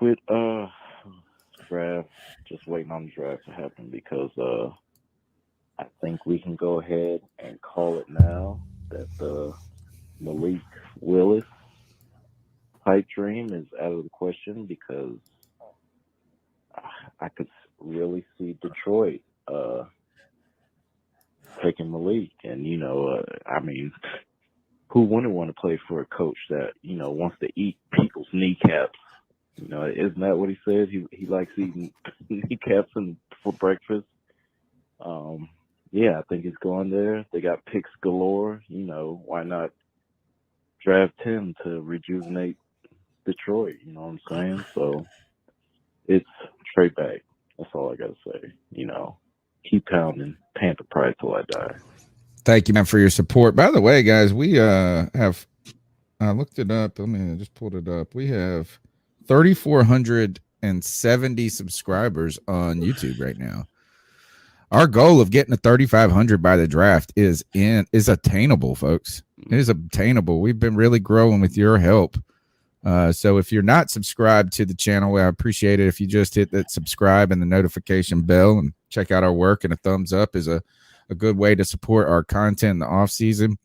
With draft, just waiting on the draft to happen because I think we can go ahead and call it now that Malik Willis pipe dream is out of the question because I could really see Detroit taking Malik, and who wouldn't want to play for a coach that wants to eat people's kneecaps? Isn't that what he said? He likes eating kneecaps for breakfast. I think he's going there. They got picks galore. Why not draft him to rejuvenate Detroit? You know what I'm saying? So it's trade back. That's all I gotta say. Keep pounding Panther pride till I die. Thank you, man, for your support. By the way, guys, we have I looked it up. I just pulled it up. We have 3,470 subscribers on YouTube right now. Our goal of getting to 3,500 by the draft is attainable, folks. It is obtainable. We've been really growing with your help. So if you're not subscribed to the channel, I appreciate it if you just hit that subscribe and the notification bell and check out our work. And a thumbs up is a good way to support our content in the off season.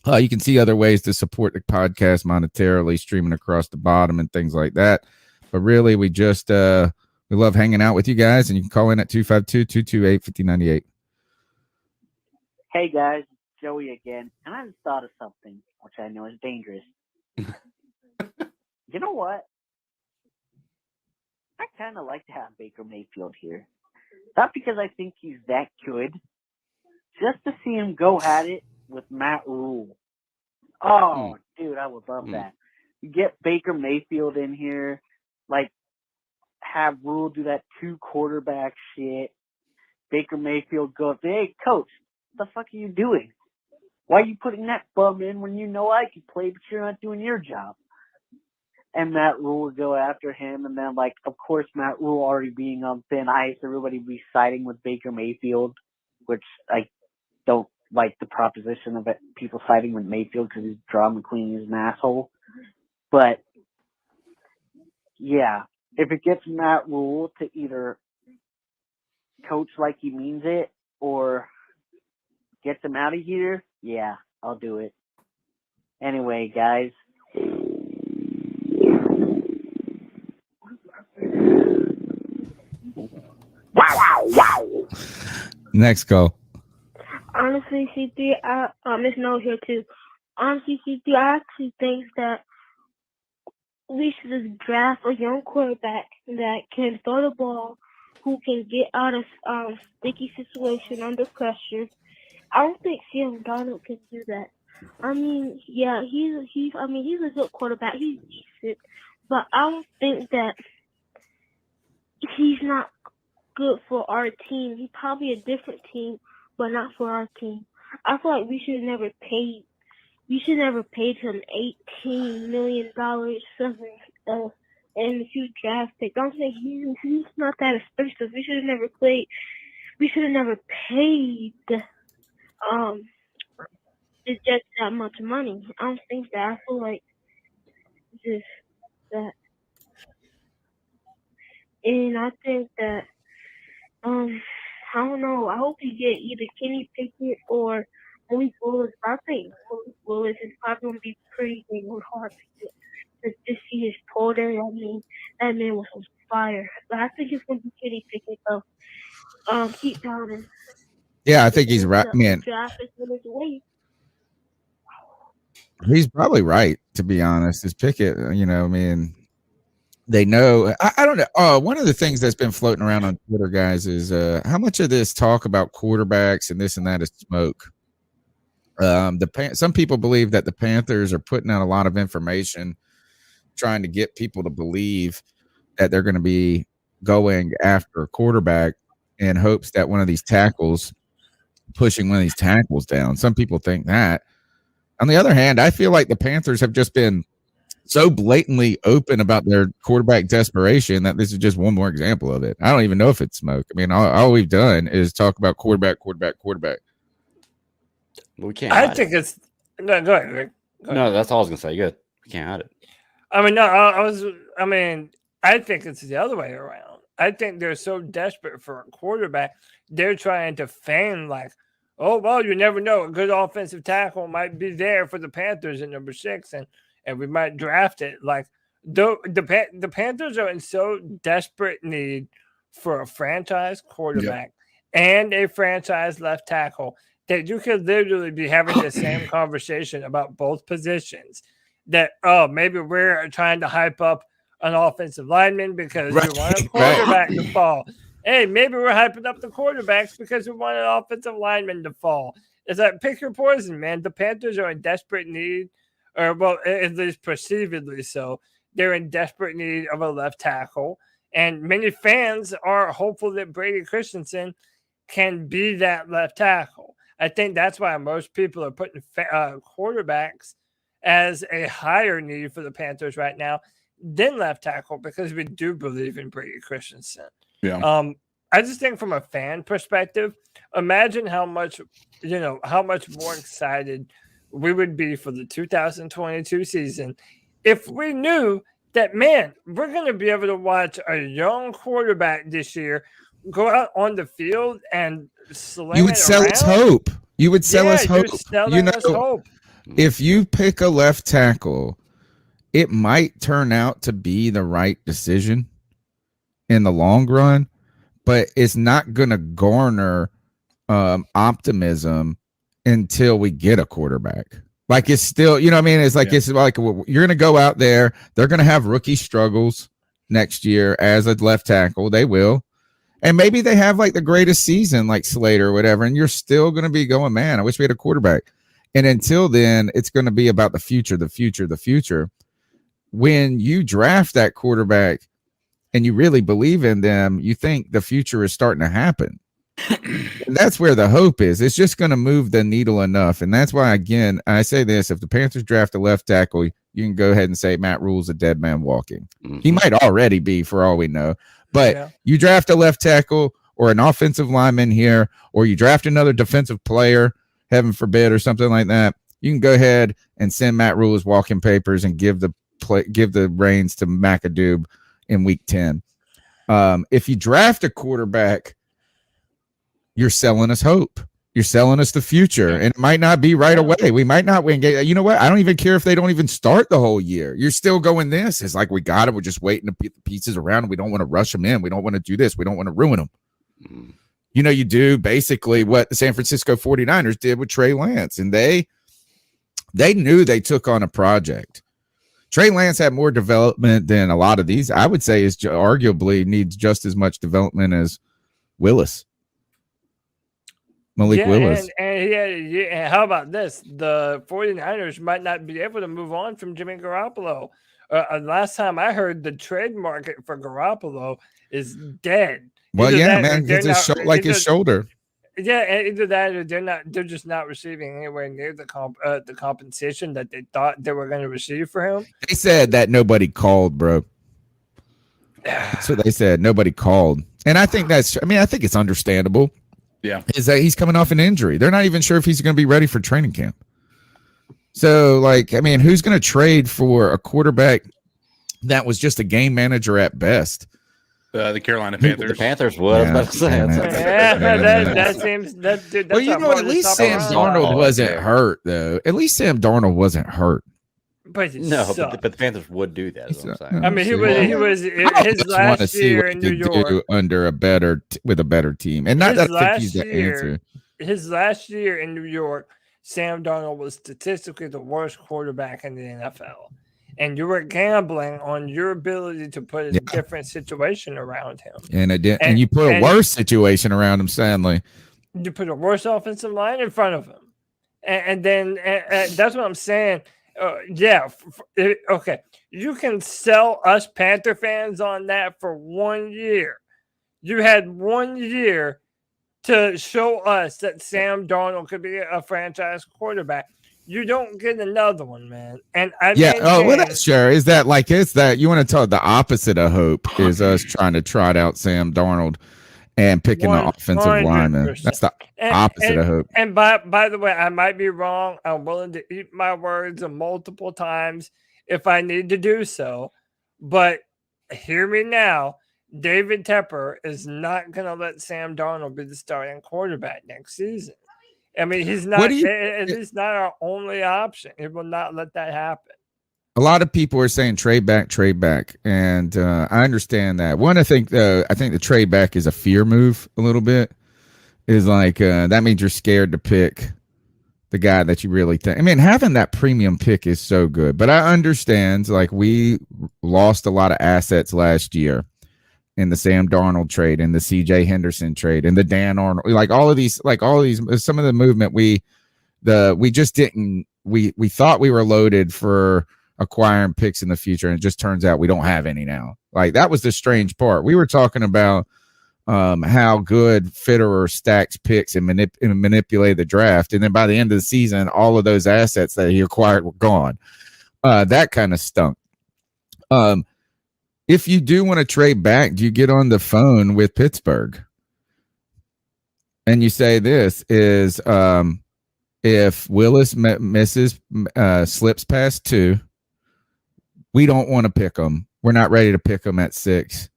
You can see other ways to support the podcast monetarily, streaming across the bottom and things like that. But really, we just we love hanging out with you guys, and you can call in at 252-228-5098. Hey guys, Joey again, and I just thought of something which I know is dangerous. You know what? I kind of like to have Baker Mayfield here. Not because I think he's that good, just to see him go at it with Matt Rhule. Oh, dude, I would love that. You get Baker Mayfield in here, have Rhule do that 2 quarterback shit. Baker Mayfield go up, hey, coach, what the fuck are you doing? Why are you putting that bum in when you know I can play, but you're not doing your job? And Matt Rhule would go after him, and then, of course, Matt Rhule already being on thin ice, everybody would be siding with Baker Mayfield, which I don't like the proposition of people siding with Mayfield because he's drama queen, he's an asshole. But, yeah, if it gets Matt Rhule to either coach like he means it or gets him out of here, yeah, I'll do it. Anyway, guys. Next call. honestly, C3, Miss No here too. Honestly, C3, I actually think that we should just draft a young quarterback that can throw the ball, who can get out of sticky situation under pressure. I don't think Sam Darnold can do that. I mean, yeah, he's a good quarterback. He's decent, but I don't think that he's not good for our team. He's probably a different team, but not for our team. I feel like we should never paid him $18 million and a few draft picks. I'm saying he's not that expensive. We should have never paid the Jets that much money. I don't think that. I feel like just that. And I think that I don't know. I hope we get either Kenny Pickett or Malik Willis. I think Malik Willis is probably gonna be pretty hard to see his quarter. I mean, that man was on fire. But I think it's gonna be Kenny Pickett though. Keep pounding. Yeah, I think he's right, man. Draft is on his way. He's probably right, to be honest. Is Pickett, I mean, they know. I don't know. One of the things that's been floating around on Twitter, guys, is how much of this talk about quarterbacks and this and that is smoke. Some people believe that the Panthers are putting out a lot of information, trying to get people to believe that they're going to be going after a quarterback in hopes that pushing one of these tackles down. Some people think that. On the other hand, I feel like the Panthers have just been so blatantly open about their quarterback desperation that this is just one more example of it. I don't even know if it's smoke. I mean, all we've done is talk about quarterback. We can't. I think it's no. Go ahead, Rick. No, that's all I was gonna say. Good. We can't hide it. I mean, no. I think it's the other way around. I think they're so desperate for a quarterback, they're trying to feign like, oh well, you never know. A good offensive tackle might be there for the Panthers at number 6, and we might draft it. Like the Panthers are in so desperate need for a franchise quarterback and a franchise left tackle that you could literally be having the same conversation about both positions. That, maybe we're trying to hype up an offensive lineman because we want a quarterback to fall. Hey, maybe we're hyping up the quarterbacks because we want an offensive lineman to fall. It's like, pick your poison, man. The Panthers are in desperate need, or well, at least perceivedly so. They're in desperate need of a left tackle. And many fans are hopeful that Brady Christensen can be that left tackle. I think that's why most people are putting quarterbacks as a higher need for the Panthers right now than left tackle, because we do believe in Brady Christensen. Yeah. I just think from a fan perspective, imagine how much more excited we would be for the 2022 season if we knew that, man, we're going to be able to watch a young quarterback this year go out on the field and sling You would sell us hope. You would sell us hope. Us hope. If you pick a left tackle, it might turn out to be the right decision in the long run, but it's not going to garner optimism until we get a quarterback. Like, it's still, you know what I mean? It's like, it's like you're going to go out there. They're going to have rookie struggles next year as a left tackle. They will. And maybe they have like the greatest season, like Slater or whatever, and you're still going to be going, man, I wish we had a quarterback. And until then, it's going to be about the future. When you draft that quarterback and you really believe in them, you think the future is starting to happen. And that's where the hope is. It's just going to move the needle enough. And that's why, again, I say this: if the Panthers draft a left tackle, you can go ahead and say Matt Rhule's a dead man walking. Mm-hmm. He might already be, for all we know. But you draft a left tackle or an offensive lineman here, or you draft another defensive player, heaven forbid, or something like that, you can go ahead and send Matt Rhule his walking papers and give the reins to McAdoob in week 10. If you draft a quarterback, you're selling us hope. You're selling us the future, and it might not be right away. We might not win. You know what? I don't even care if they don't even start the whole year. You're still going this. It's like, we got it. We're just waiting to put the pieces around. We don't want to rush them in. We don't want to do this. We don't want to ruin them. You do basically what the San Francisco 49ers did with Trey Lance, and they knew they took on a project. Trey Lance had more development than a lot of these. I would say is arguably needs just as much development as Willis. Malik Willis. And how about this? The 49ers might not be able to move on from Jimmy Garoppolo. Last time I heard, the trade market for Garoppolo is dead. Well, man, it's his shoulder. Yeah, either that or they're just not receiving anywhere near the compensation that they thought they were going to receive for him. They said that nobody called, bro. That's what they said. Nobody called. And I think I think it's understandable. Yeah. Is that he's coming off an injury. They're not even sure if he's going to be ready for training camp. So, who's going to trade for a quarterback that was just a game manager at best? The Carolina Panthers. The Panthers would. I was about to say. That seems that's at least Sam Darnold wasn't hurt, though. At least Sam Darnold wasn't hurt. But but the Panthers would do that. Is what I'm saying. I mean, he was his last year in New York under with a better team, and not that I think he's the answer. His last year in New York, Sam Darnold was statistically the worst quarterback in the NFL, and you were gambling on your ability to put a different situation around him. And it did, and you put a worse situation around him. Sadly, you put a worse offensive line in front of him, and then that's what I'm saying. Okay. You can sell us Panther fans on that for 1 year. You had 1 year to show us that Sam Darnold could be a franchise quarterback. You don't get another one, man. And that's sure. Is that you want to talk the opposite of hope is us trying to trot out Sam Darnold and picking the offensive lineman. That's the opposite of hope. And by the way, I might be wrong. I'm willing to eat my words multiple times if I need to do so. But hear me now. David Tepper is not going to let Sam Darnold be the starting quarterback next season. I mean, he's not. It's not our only option. He will not let that happen. A lot of people are saying trade back, and I understand that. I think the trade back is a fear move a little bit. Is that means you're scared to pick the guy that you really think. I mean, having that premium pick is so good, but I understand we lost a lot of assets last year in the Sam Darnold trade, in the CJ Henderson trade, in the Dan Arnold, all of these, some of the movement we just didn't. We thought we were loaded for acquiring picks in the future, and it just turns out we don't have any now. That was the strange part. We were talking about how good Fitterer stacks picks and manipulate the draft, and then by the end of the season, all of those assets that he acquired were gone. That kind of stunk. If you do want to trade back, do you get on the phone with Pittsburgh and you say this is if Willis slips past 2, we don't want to pick them. We're not ready to pick them at 6.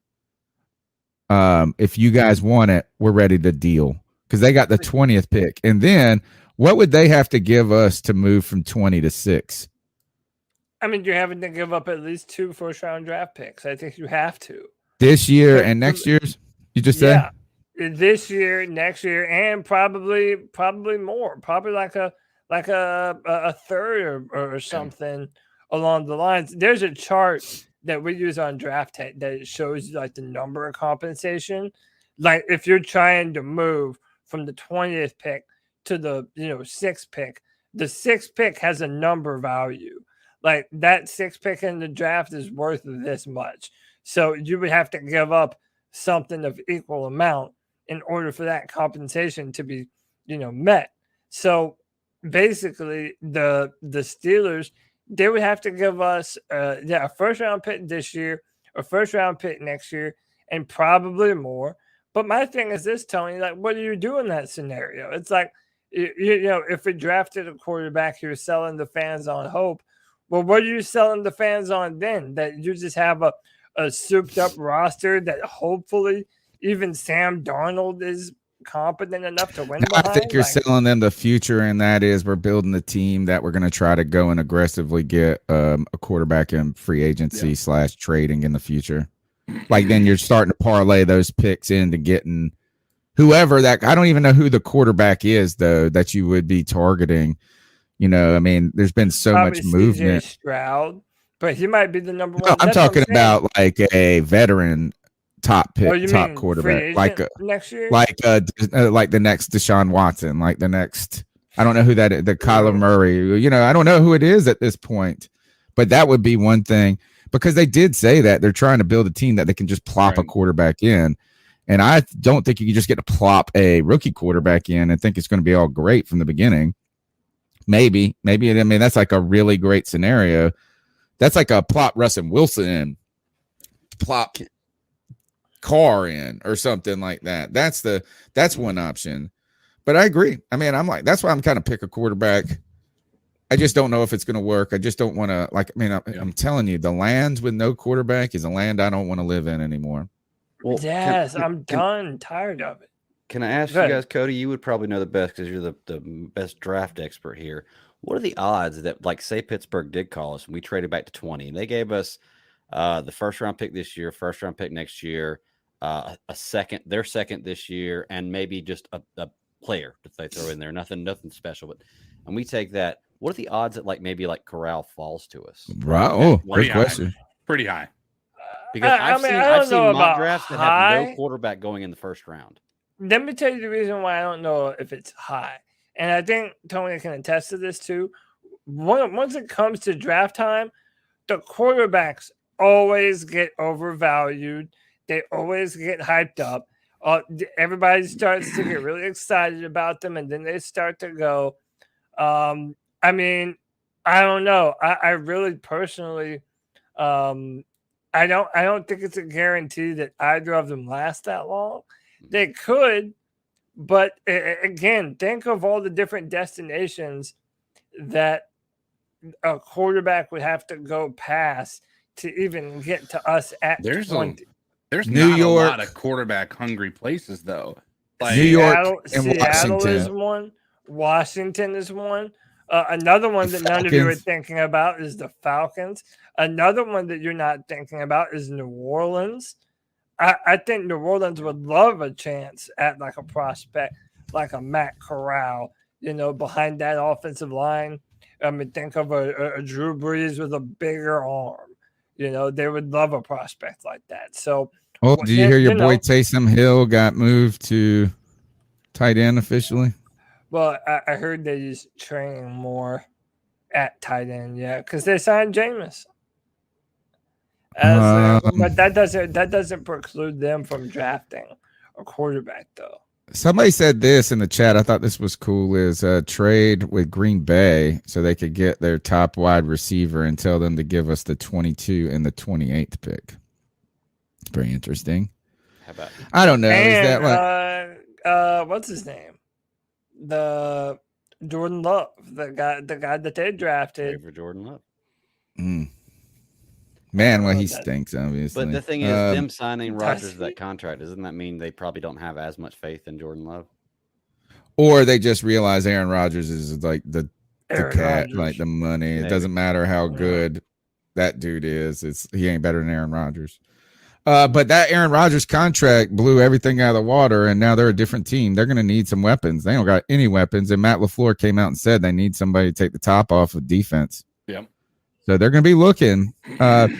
If you guys want it, we're ready to deal, because they got the 20th pick. And then what would they have to give us to move from 20 to 6? I mean, you're having to give up at least 2 first-round draft picks. I think you have to. This year and next year's, you just said? Yeah, this year, next year, and probably more. Probably like a third or something along the lines. There's a chart that we use on Draft Tech that shows the number of compensation. If you're trying to move from the 20th pick to the 6th pick, the 6th pick has a number value. That 6th pick in the draft is worth this much. So you would have to give up something of equal amount in order for that compensation to be, met. So basically the Steelers, they would have to give us a first-round pick this year, a first-round pick next year, and probably more. But my thing is this, Tony, what do you do in that scenario? It's if we drafted a quarterback, you're selling the fans on hope. Well, what are you selling the fans on then? That you just have a souped-up roster that hopefully even Sam Darnold is competent enough to win behind? I think you're selling them the future, and that is we're building the team that we're going to try to go and aggressively get a quarterback in free agency / trading in the future. Then you're starting to parlay those picks into getting whoever that, I don't even know who the quarterback is though that you would be targeting. You know, I mean, there's been so Probably much movement. CJ Stroud, but he might be the number No, one. I'm That's what talking I'm saying. about like a veteran top Oh, pick, you top mean free quarterback, like agent next year? like the next Deshaun Watson, like the next. I don't know who that is, the Kyler Murray. You know, I don't know who it is at this point, but that would be one thing because they did say that they're trying to build a team that they can just plop a quarterback in. And I don't think you can just get to plop a rookie quarterback in and think it's going to be all great from the beginning. Maybe. I mean, that's like a really great scenario. That's like a plop Russell Wilson in, plop Carr in, or something like that. That's one option. But I agree. I mean, I'm like, that's why I'm kind of pick a quarterback. I just don't know if it's going to work. I just don't want to, like, I mean, I'm telling you, the land with no quarterback is a land I don't want to live in anymore. Well, Yes, I'm done, tired of it. Can I ask Go you ahead. guys, Cody? You would probably know the best because you're the best draft expert here. What are the odds that, like, say Pittsburgh did call us and we traded back to 20 and they gave us the first round pick this year, first round pick next year, their second this year, and maybe just a player that they throw in there, nothing special, and we take that. What are the odds that maybe Corral falls to us? Right. Oh, great question. Pretty high. Because I've seen mock drafts that have no quarterback going in the first round. Let me tell you the reason why I don't know if it's high. And I think Tony can attest to this too. Once it comes to draft time, the quarterbacks always get overvalued. They always get hyped up. Everybody starts to get really excited about them, and then they start to go. I mean, I don't know. I really personally, I don't think it's a guarantee that either of them last that long. They could, but again, think of all the different destinations that a quarterback would have to go past to even get to us at 20. There's New not York, a lot of quarterback hungry places though. New York and Seattle Washington is one. Washington is one. Another one that none of you are thinking about is the Falcons. Another one that you're not thinking about is New Orleans. I think New Orleans would love a chance at like a prospect, like a Matt Corral, behind that offensive line. I mean, think of a Drew Brees with a bigger arm. They would love a prospect like that. So, do you hear your boy Taysom Hill got moved to tight end officially? Well, I heard they just train more at tight end, because they signed Jameis. But that doesn't preclude them from drafting a quarterback, though. Somebody said this in the chat. I thought this was cool. Is trade with Green Bay so they could get their top wide receiver and tell them to give us the 22 and the 28th pick. It's pretty interesting. How about? I don't know. And, is that like what's his name? The Jordan Love, the guy that they drafted. For Jordan Love. Man, well, he stinks, obviously. But the thing is, them signing Rodgers that contract, doesn't that mean they probably don't have as much faith in Jordan Love? Or they just realize Aaron Rodgers is like the cat, Rodgers. like the money. Maybe. It doesn't matter how good that dude is. He ain't better than Aaron Rodgers. But that Aaron Rodgers contract blew everything out of the water, and now they're a different team. They're going to need some weapons. They don't got any weapons, and Matt LaFleur came out and said they need somebody to take the top off of defense. Yep. So they're going to be looking. But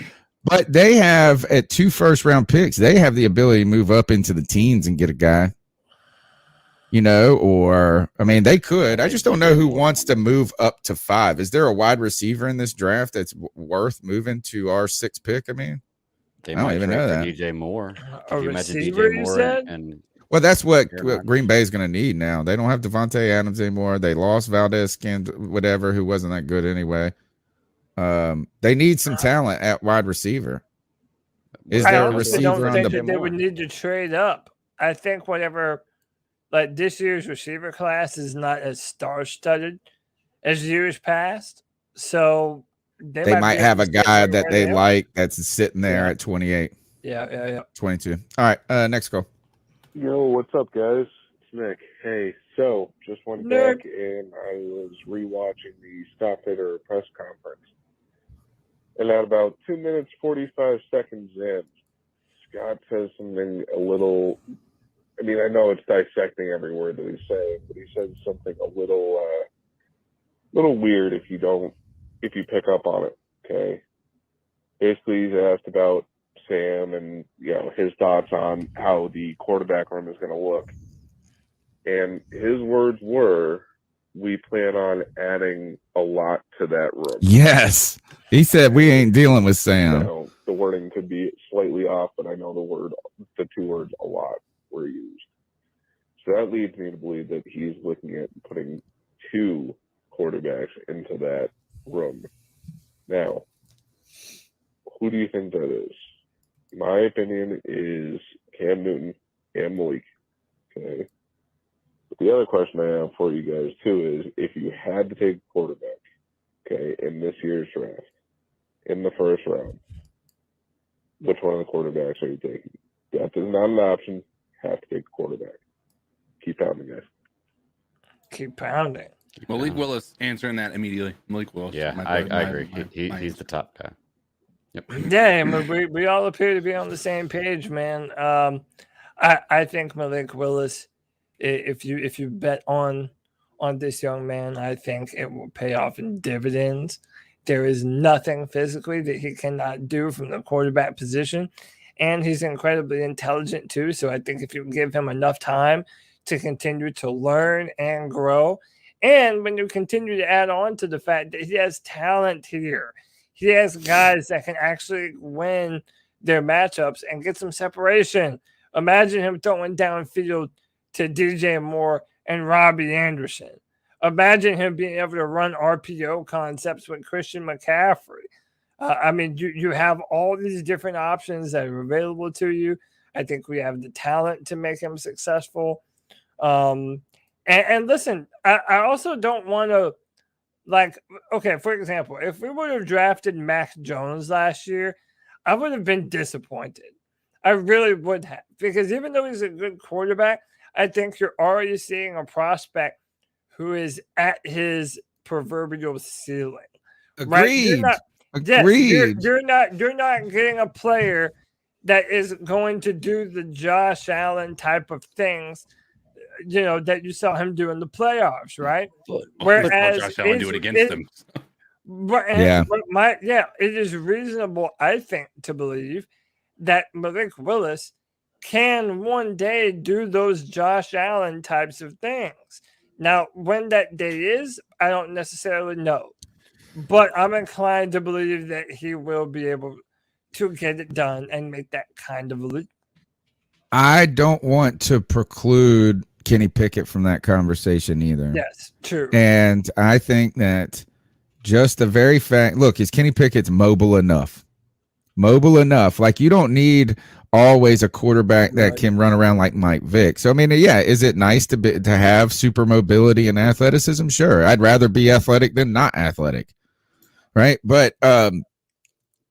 they have, at 2 first-round picks, they have the ability to move up into the teens and get a guy. Or, I mean, they could. I just don't know who wants to move up to 5. Is there a wide receiver in this draft that's worth moving to our 6th pick? I mean, They I don't might even trade know for that. DJ Moore. A Could you imagine receiver, DJ you Moore said? and well, that's what Aaron Rodgers. Green Bay is going to need now. They don't have Devontae Adams anymore. They lost Valdez whatever, who wasn't that good anyway. They need some talent at wide receiver. Is I there a honestly don't receiver on think the that they would need to trade up. I think whatever, like this year's receiver class is not as star-studded as years past. So they might be have a able to guy sit that where they are. like that's sitting there Yeah. at 28, Yeah. 22. All right, next go. Yo, what's up, guys? It's Nick. Hey, so just went Nick. back and I was rewatching the Scott Fitterer press conference. And at about 2 minutes, 45 seconds in, Scott says something a little I mean, I know it's dissecting every word that he's saying, but he says something a little weird if you pick up on it. Okay. Basically, he's asked about Sam and his thoughts on how the quarterback room is going to look, and his words were, "We plan on adding a lot to that room." Yes. He said we ain't dealing with Sam. Now, the wording could be slightly off, but I know the two words "a lot" were used. So that leads me to believe that he's looking at putting 2 quarterbacks into that room. Now, who do you think that is? My opinion is Cam Newton and Malik. Okay. But the other question I have for you guys too is, if you had to take a quarterback, okay, in this year's draft, in the first round, which one of the quarterbacks are you taking? That is not an option. Have to take a quarterback. Keep pounding, guys. Keep pounding. Malik Willis answering that immediately. Malik Willis. Yeah, I agree. He's the top guy. Yep. Yeah, I mean, we all appear to be on the same page, man. I think Malik Willis, if you bet on this young man, I think it will pay off in dividends. There is nothing physically that he cannot do from the quarterback position, and he's incredibly intelligent too. So I think if you give him enough time to continue to learn and grow, and when you continue to add on to the fact that he has talent here, he has guys that can actually win their matchups and get some separation. Imagine him throwing downfield to DJ Moore and Robbie Anderson. Imagine him being able to run RPO concepts with Christian McCaffrey. I mean, you have all these different options that are available to you. I think we have the talent to make him successful. And listen, I also don't want to, okay, for example, if we would have drafted Mac Jones last year, I would have been disappointed. I really would have, because even though he's a good quarterback, I think you're already seeing a prospect who is at his proverbial ceiling. Agreed. Right? Agreed. You're not getting a player that is going to do the Josh Allen type of things, that you saw him do in the playoffs, right? Whereas Josh Allen do it against them. It is reasonable, I think, to believe that Malik Willis can one day do those Josh Allen types of things. Now, when that day is, I don't necessarily know, but I'm inclined to believe that he will be able to get it done and make that kind of a leap. I don't want to preclude Kenny Pickett from that conversation either. Yes, true. And I think that just the very fact, look, is Kenny Pickett's mobile enough? Mobile enough. Like, you don't need always a quarterback that can run around like Mike Vick. So, I mean, yeah, is it nice to have super mobility and athleticism? Sure. I'd rather be athletic than not athletic. Right. But I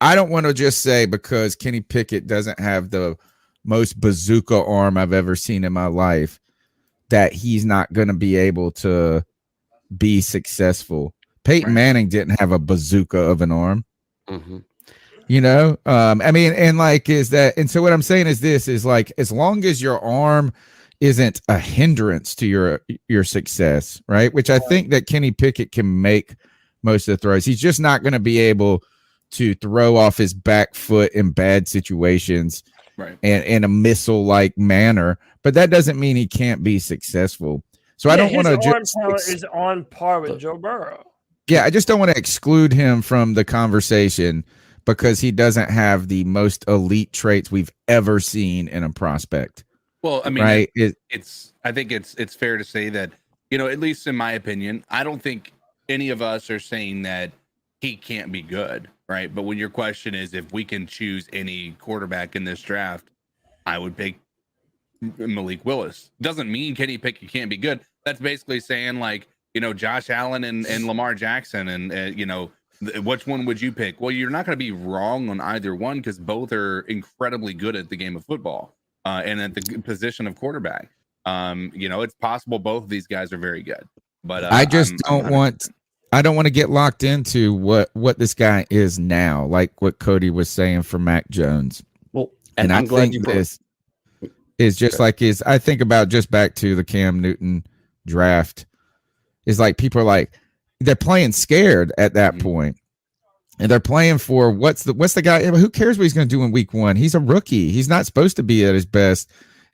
don't want to just say because Kenny Pickett doesn't have the most bazooka arm I've ever seen in my life that he's not going to be able to be successful. Peyton Manning didn't have a bazooka of an arm. Mm-hmm. I mean, and so what I'm saying is this is like, as long as your arm isn't a hindrance to your success, right? Which I think that Kenny Pickett can make most of the throws. He's just not going to be able to throw off his back foot in bad situations, right? And in a missile-like manner. But that doesn't mean he can't be successful. So I don't want to just is on par with Joe Burrow. Yeah, I just don't want to exclude him from the conversation because he doesn't have the most elite traits we've ever seen in a prospect. Well, I mean, right? I think it's fair to say that, at least in my opinion, I don't think any of us are saying that he can't be good, right? But when your question is if we can choose any quarterback in this draft, I would pick Malik Willis. Doesn't mean Kenny Pickett can't be good. That's basically saying Josh Allen and Lamar Jackson and which one would you pick? Well, you're not going to be wrong on either one because both are incredibly good at the game of football and at the position of quarterback. It's possible both of these guys are very good, but I don't want to get locked into what this guy is now, like what Cody was saying for Mac Jones. Well, and I'm I glad think you is just like I think about just back to the Cam Newton draft. Is like people are like they're playing scared at that point. And they're playing for what's the guy? Who cares what he's going to do in week 1? He's a rookie. He's not supposed to be at his best.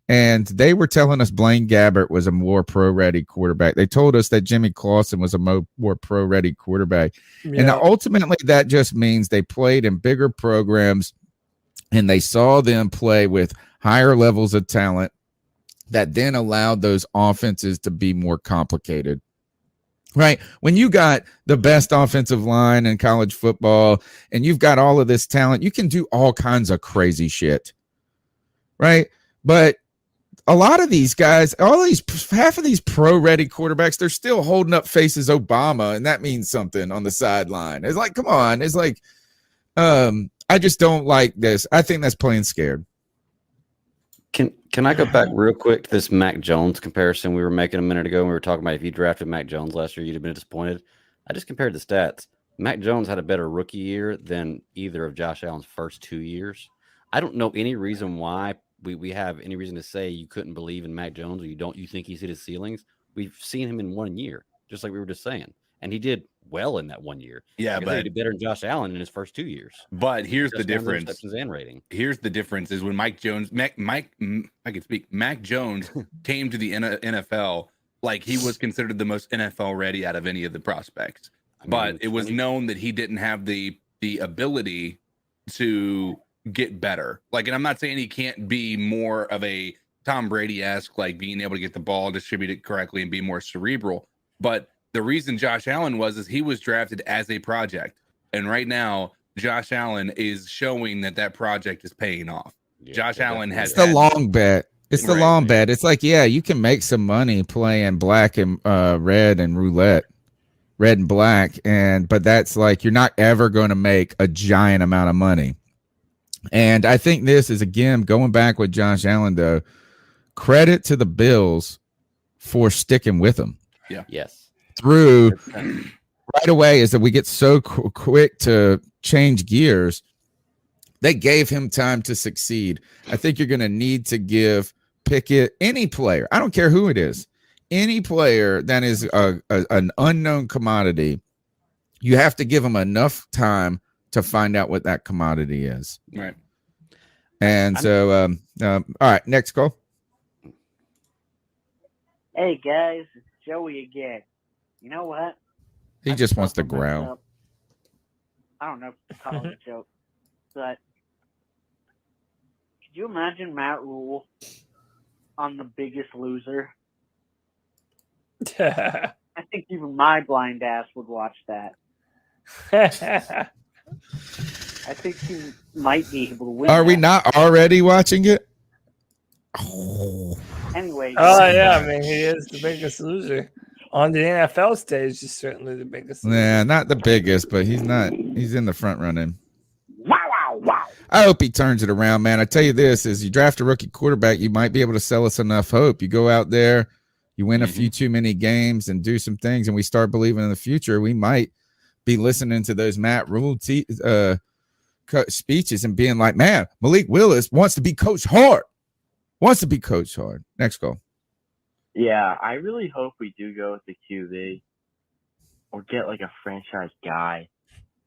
And they were telling us Blaine Gabbert was a more pro-ready quarterback. They told us that Jimmy Clausen was a more pro-ready quarterback. Yeah. And ultimately, that just means they played in bigger programs, and they saw them play with higher levels of talent that then allowed those offenses to be more complicated. Right. When you got the best offensive line in college football and you've got all of this talent, you can do all kinds of crazy shit. Right. But a lot of these guys, half of these pro-ready quarterbacks, they're still holding up faces Obama, and that means something on the sideline. It's like, come on. It's like, I just don't like this. I think that's playing scared. Can I go back real quick to this Mac Jones comparison we were making a minute ago? We were talking about if you drafted Mac Jones last year, you'd have been disappointed. I just compared the stats. Mac Jones had a better rookie year than either of Josh Allen's first 2 years. I don't know any reason why we have any reason to say you couldn't believe in Mac Jones or you think he's hit his ceilings. We've seen him in 1 year, just like we were just saying. And he did well in that 1 year. Yeah, but he did better than Josh Allen in his first 2 years. But here's the difference. Receptions and rating. Here's the difference is when Mac Jones came to the NFL, like he was considered the most NFL ready out of any of the prospects. But it was known that he didn't have the ability to get better. Like, and I'm not saying he can't be more of a Tom Brady-esque, like being able to get the ball distributed correctly and be more cerebral. But the reason Josh Allen is he was drafted as a project. And right now, Josh Allen is showing that project is paying off. Yeah, Josh Allen has it's the long bet. It's the long bet. It's like, yeah, you can make some money playing black and red and roulette, red and black. But that's like, you're not ever going to make a giant amount of money. And I think this is, again, going back with Josh Allen, though, credit to the Bills for sticking with him. Yeah. Yes. Through right away is that we get so quick to change gears. They gave him time to succeed. I think you're going to need to give Pickett, any player, I don't care who it is, any player that is an unknown commodity, you have to give them enough time to find out what that commodity is. Right. And so, all right, next call. Hey, guys, it's Joey again. You know what? He just wants to growl. I don't know if to call it a joke, but could you imagine Matt Rhule on The Biggest Loser? I think even my blind ass would watch that. I think he might be able to win. Are we not already watching it? Anyway. Oh, yeah. I mean, he is the biggest loser. On the NFL stage, he's certainly the biggest loser. Yeah, not the biggest, but he's not. He's in the front running. Wow. I hope he turns it around, man. I tell you this, is you draft a rookie quarterback, you might be able to sell us enough hope. You go out there, you win a few too many games and do some things, and we start believing in the future. We might be listening to those Matt Rhule speeches and being like, man, Malik Willis wants to be coached hard. Next call. Yeah, I really hope we do go with the QB or get like a franchise guy,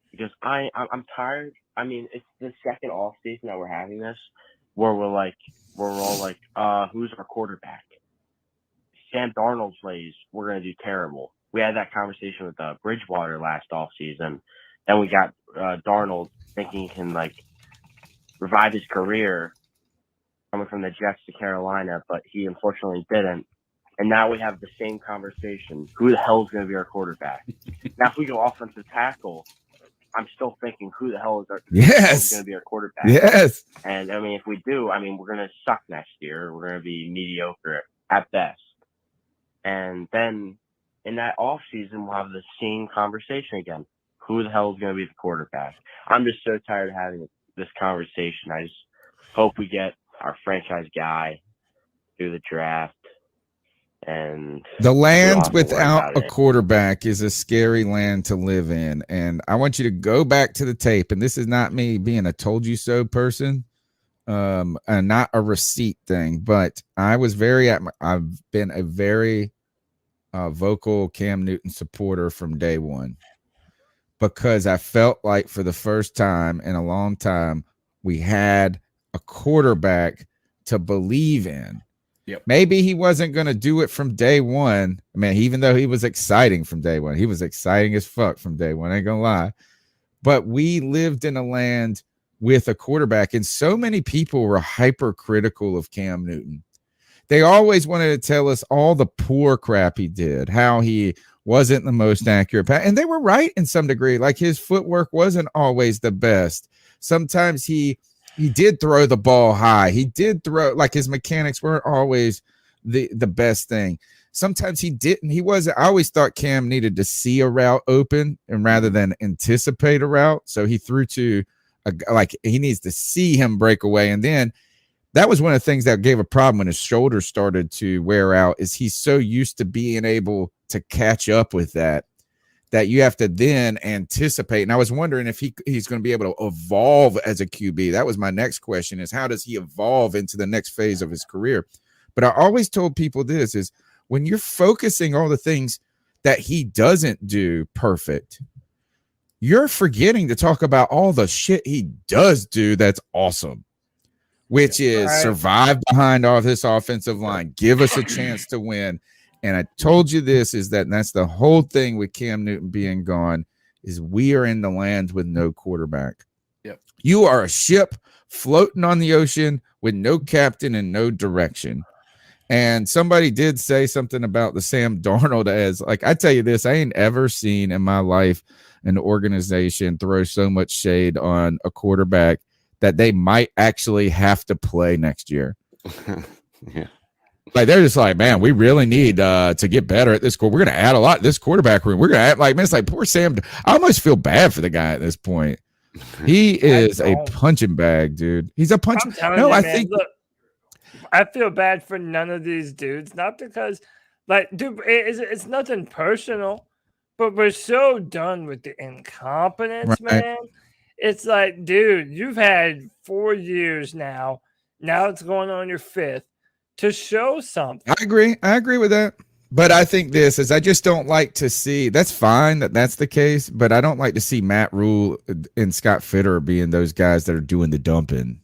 because I'm tired. I mean, it's the second off season that we're having this, where we're all like, who's our quarterback? Sam Darnold plays, we're gonna do terrible. We had that conversation with Bridgewater last off season. Then we got Darnold thinking he can like revive his career coming from the Jets to Carolina, but he unfortunately didn't. And now we have the same conversation. Who the hell is going to be our quarterback? Now, if we go offensive tackle, I'm still thinking, who the hell is going to be our quarterback? Yes. And, I mean, if we do, I mean, we're going to suck next year. We're going to be mediocre at best. And then in that offseason, we'll have the same conversation again. Who the hell is going to be the quarterback? I'm just so tired of having this conversation. I just hope we get our franchise guy through the draft. And the land without a quarterback is a scary land to live in. And I want you to go back to the tape. And this is not me being a told you so person. and not a receipt thing, but I've been a very vocal Cam Newton supporter from day one, because I felt like for the first time in a long time, we had a quarterback to believe in. Yep. Maybe he wasn't going to do it from day one. I mean, even though he was exciting from day one, he was exciting as fuck from day one. I ain't going to lie. But we lived in a land with a quarterback, and so many people were hypercritical of Cam Newton. They always wanted to tell us all the poor crap he did, how he wasn't the most accurate. And they were right in some degree. Like, his footwork wasn't always the best. Sometimes he did throw the ball high. He did throw, like, his mechanics weren't always the best thing. Sometimes he didn't. He wasn't. I always thought Cam needed to see a route open and rather than anticipate a route. So he threw to he needs to see him break away. And then that was one of the things that gave a problem when his shoulders started to wear out, is he's so used to being able to catch up with that you have to then anticipate. And I was wondering if he's going to be able to evolve as a QB. That was my next question, is how does he evolve into the next phase of his career? But I always told people this is, when you're focusing on the things that he doesn't do perfect, you're forgetting to talk about all the shit he does do that's awesome, which is survive behind all this offensive line, give us a chance to win. And I told you this, is that's the whole thing with Cam Newton being gone, is we are in the land with no quarterback. Yep. You are a ship floating on the ocean with no captain and no direction. And somebody did say something about the Sam Darnold as, like, I tell you this, I ain't ever seen in my life an organization throw so much shade on a quarterback that they might actually have to play next year. Yeah. Like, they're just like, man, we really need to get better at this. We're going to add a lot to this quarterback room. We're going to add, like, man, it's like poor Sam. I almost feel bad for the guy at this point. He is a punching bag, dude. He's a punching. No, I think. Look, I feel bad for none of these dudes, not because, like, dude, it's nothing personal, but we're so done with the incompetence, man. It's like, dude, you've had 4 years now. Now it's going on your 5th to show something. I agree with that. But I think this is, I just don't like to see, that's fine that's the case, but I don't like to see Matt Rhule and Scott Fitterer being those guys that are doing the dumping.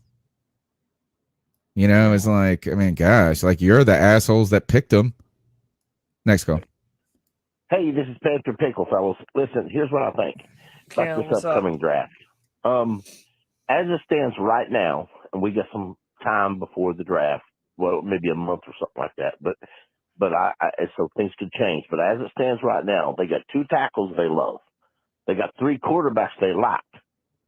You know, it's like, I mean, gosh, like, you're the assholes that picked them. Next call. Hey, this is Panther Pickle, fellas. Listen, here's what I think about this upcoming draft. As it stands right now, and we got some time before the draft, well, maybe a month or something like that, but so things could change. But as it stands right now, they got 2 tackles they love. They got 3 quarterbacks they like.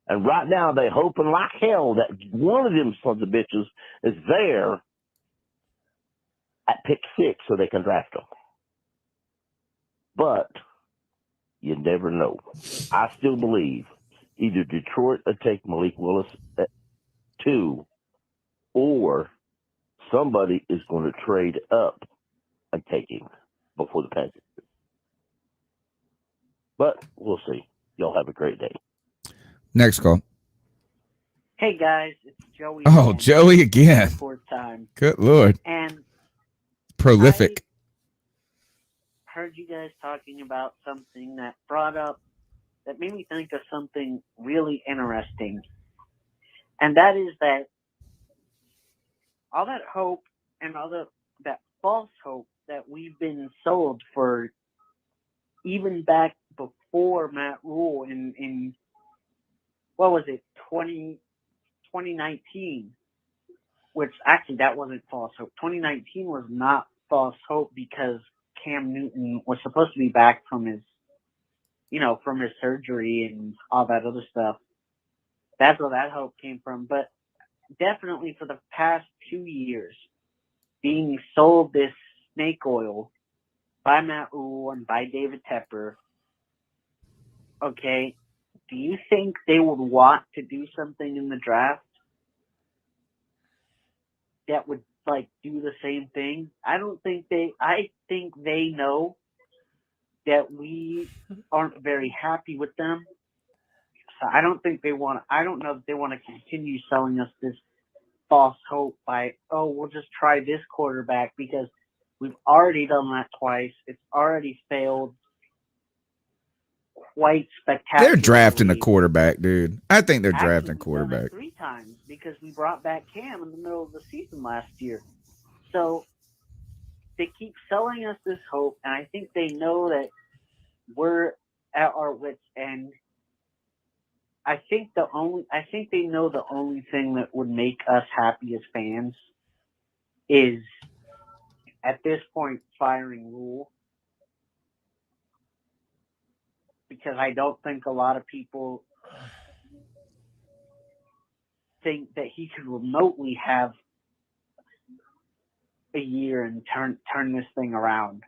And right now, they hoping like hell that one of them sons of bitches is there at pick 6 so they can draft them. But you never know. I still believe either Detroit will take Malik Willis at 2, or somebody is going to trade up and take him before the Panthers. But we'll see. Y'all have a great day. Next call. Hey guys, it's Joey. Oh, again. Joey again. 4th time. Good Lord. And prolific. I heard you guys talking about something that made me think of something really interesting. And that is that all that hope and all that false hope that we've been sold for, even back before Matt Rhule in what was it, 2019, which actually that wasn't false hope. 2019 was not false hope because Cam Newton was supposed to be back from his surgery and all that other stuff. That's where that hope came from. But definitely for the past 2 years, being sold this snake oil by Matt Rhule and by David Tepper, okay, do you think they would want to do something in the draft that would, like, do the same thing? I think they know that we aren't very happy with them. So I don't know if they want to continue selling us this false hope by, oh, we'll just try this quarterback because we've already done that twice. It's already failed quite spectacularly. They're drafting a quarterback, dude. I think they're drafting a quarterback. 3 times because we brought back Cam in the middle of the season last year. So they keep selling us this hope, and I think they know that we're at our wits' end. I think they know the only thing that would make us happy as fans is, at this point, firing Rhule. Because I don't think a lot of people think that he could remotely have a year and turn this thing around.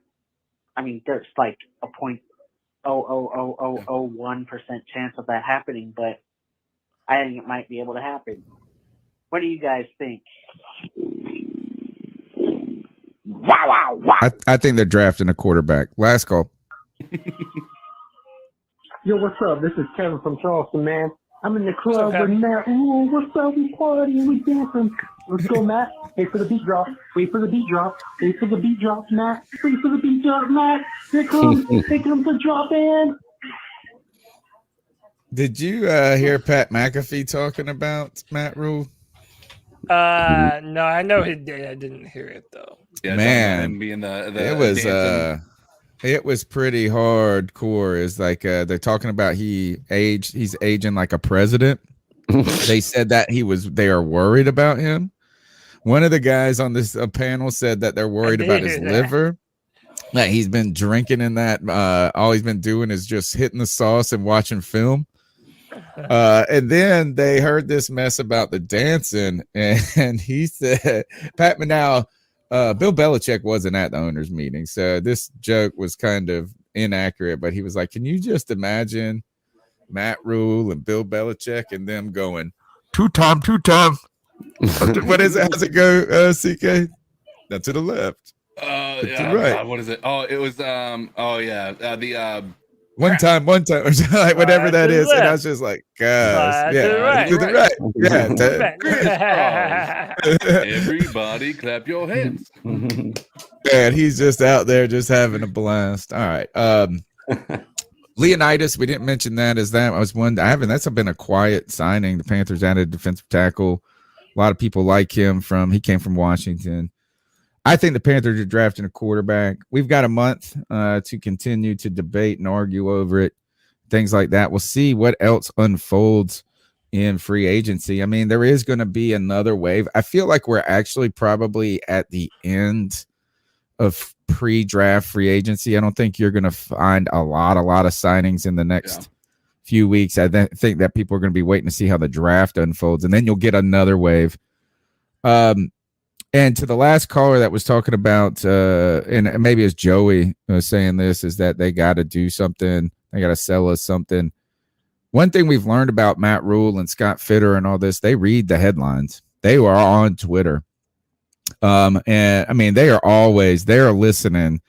I mean, there's like a 0.00001% chance of that happening, but I think it might be able to happen. What do you guys think? Wow. I think they're drafting a quarterback. Last call. Yo, what's up? This is Kevin from Charleston, man. I'm in the club What's up, with Matt. Ooh, what's up? We partying, we dancing. Let's go, Matt. Wait for the beat drop. Wait for the beat drop. Wait for the beat drop, Matt. Wait for the beat drop, Matt. Here comes the drop in. Did you hear Pat McAfee talking about Matt Rhule? No, I know he did. I didn't hear it though. Yeah, Man, being it was pretty hardcore. It's like they're talking about he's aging like a president. They said that they are worried about him. One of the guys on this panel said that they're worried about his liver. That he's been drinking in that. All he's been doing is just hitting the sauce and watching film. And then they heard this mess about the dancing, and he said, Pat, now Bill Belichick wasn't at the owners' meeting, so this joke was kind of inaccurate, but he was like, can you just imagine Matt Rhule and Bill Belichick and them going, two-time. What is it? How's it go, CK? Now to the left. Yeah, to the right. God, what is it? Oh, it was one time, or like whatever that is. And I was just like, gosh, yeah, to the right. Yeah. Everybody clap your hands. Man, he's just out there just having a blast. All right. Leonidas, we didn't mention that. That's been a quiet signing. The Panthers added defensive tackle. A lot of people like him he came from Washington. I think the Panthers are drafting a quarterback. We've got a month to continue to debate and argue over it, things like that. We'll see what else unfolds in free agency. I mean, there is going to be another wave. I feel like we're actually probably at the end of pre-draft free agency. I don't think you're going to find a lot of signings in the next few weeks. I think that people are going to be waiting to see how the draft unfolds, and then you'll get another wave. And to the last caller that was talking about, and maybe it's Joey saying this, is that they got to do something. They got to sell us something. One thing we've learned about Matt Rhule and Scott Fitterer and all this, they read the headlines. They are on Twitter. And I mean, they are listening,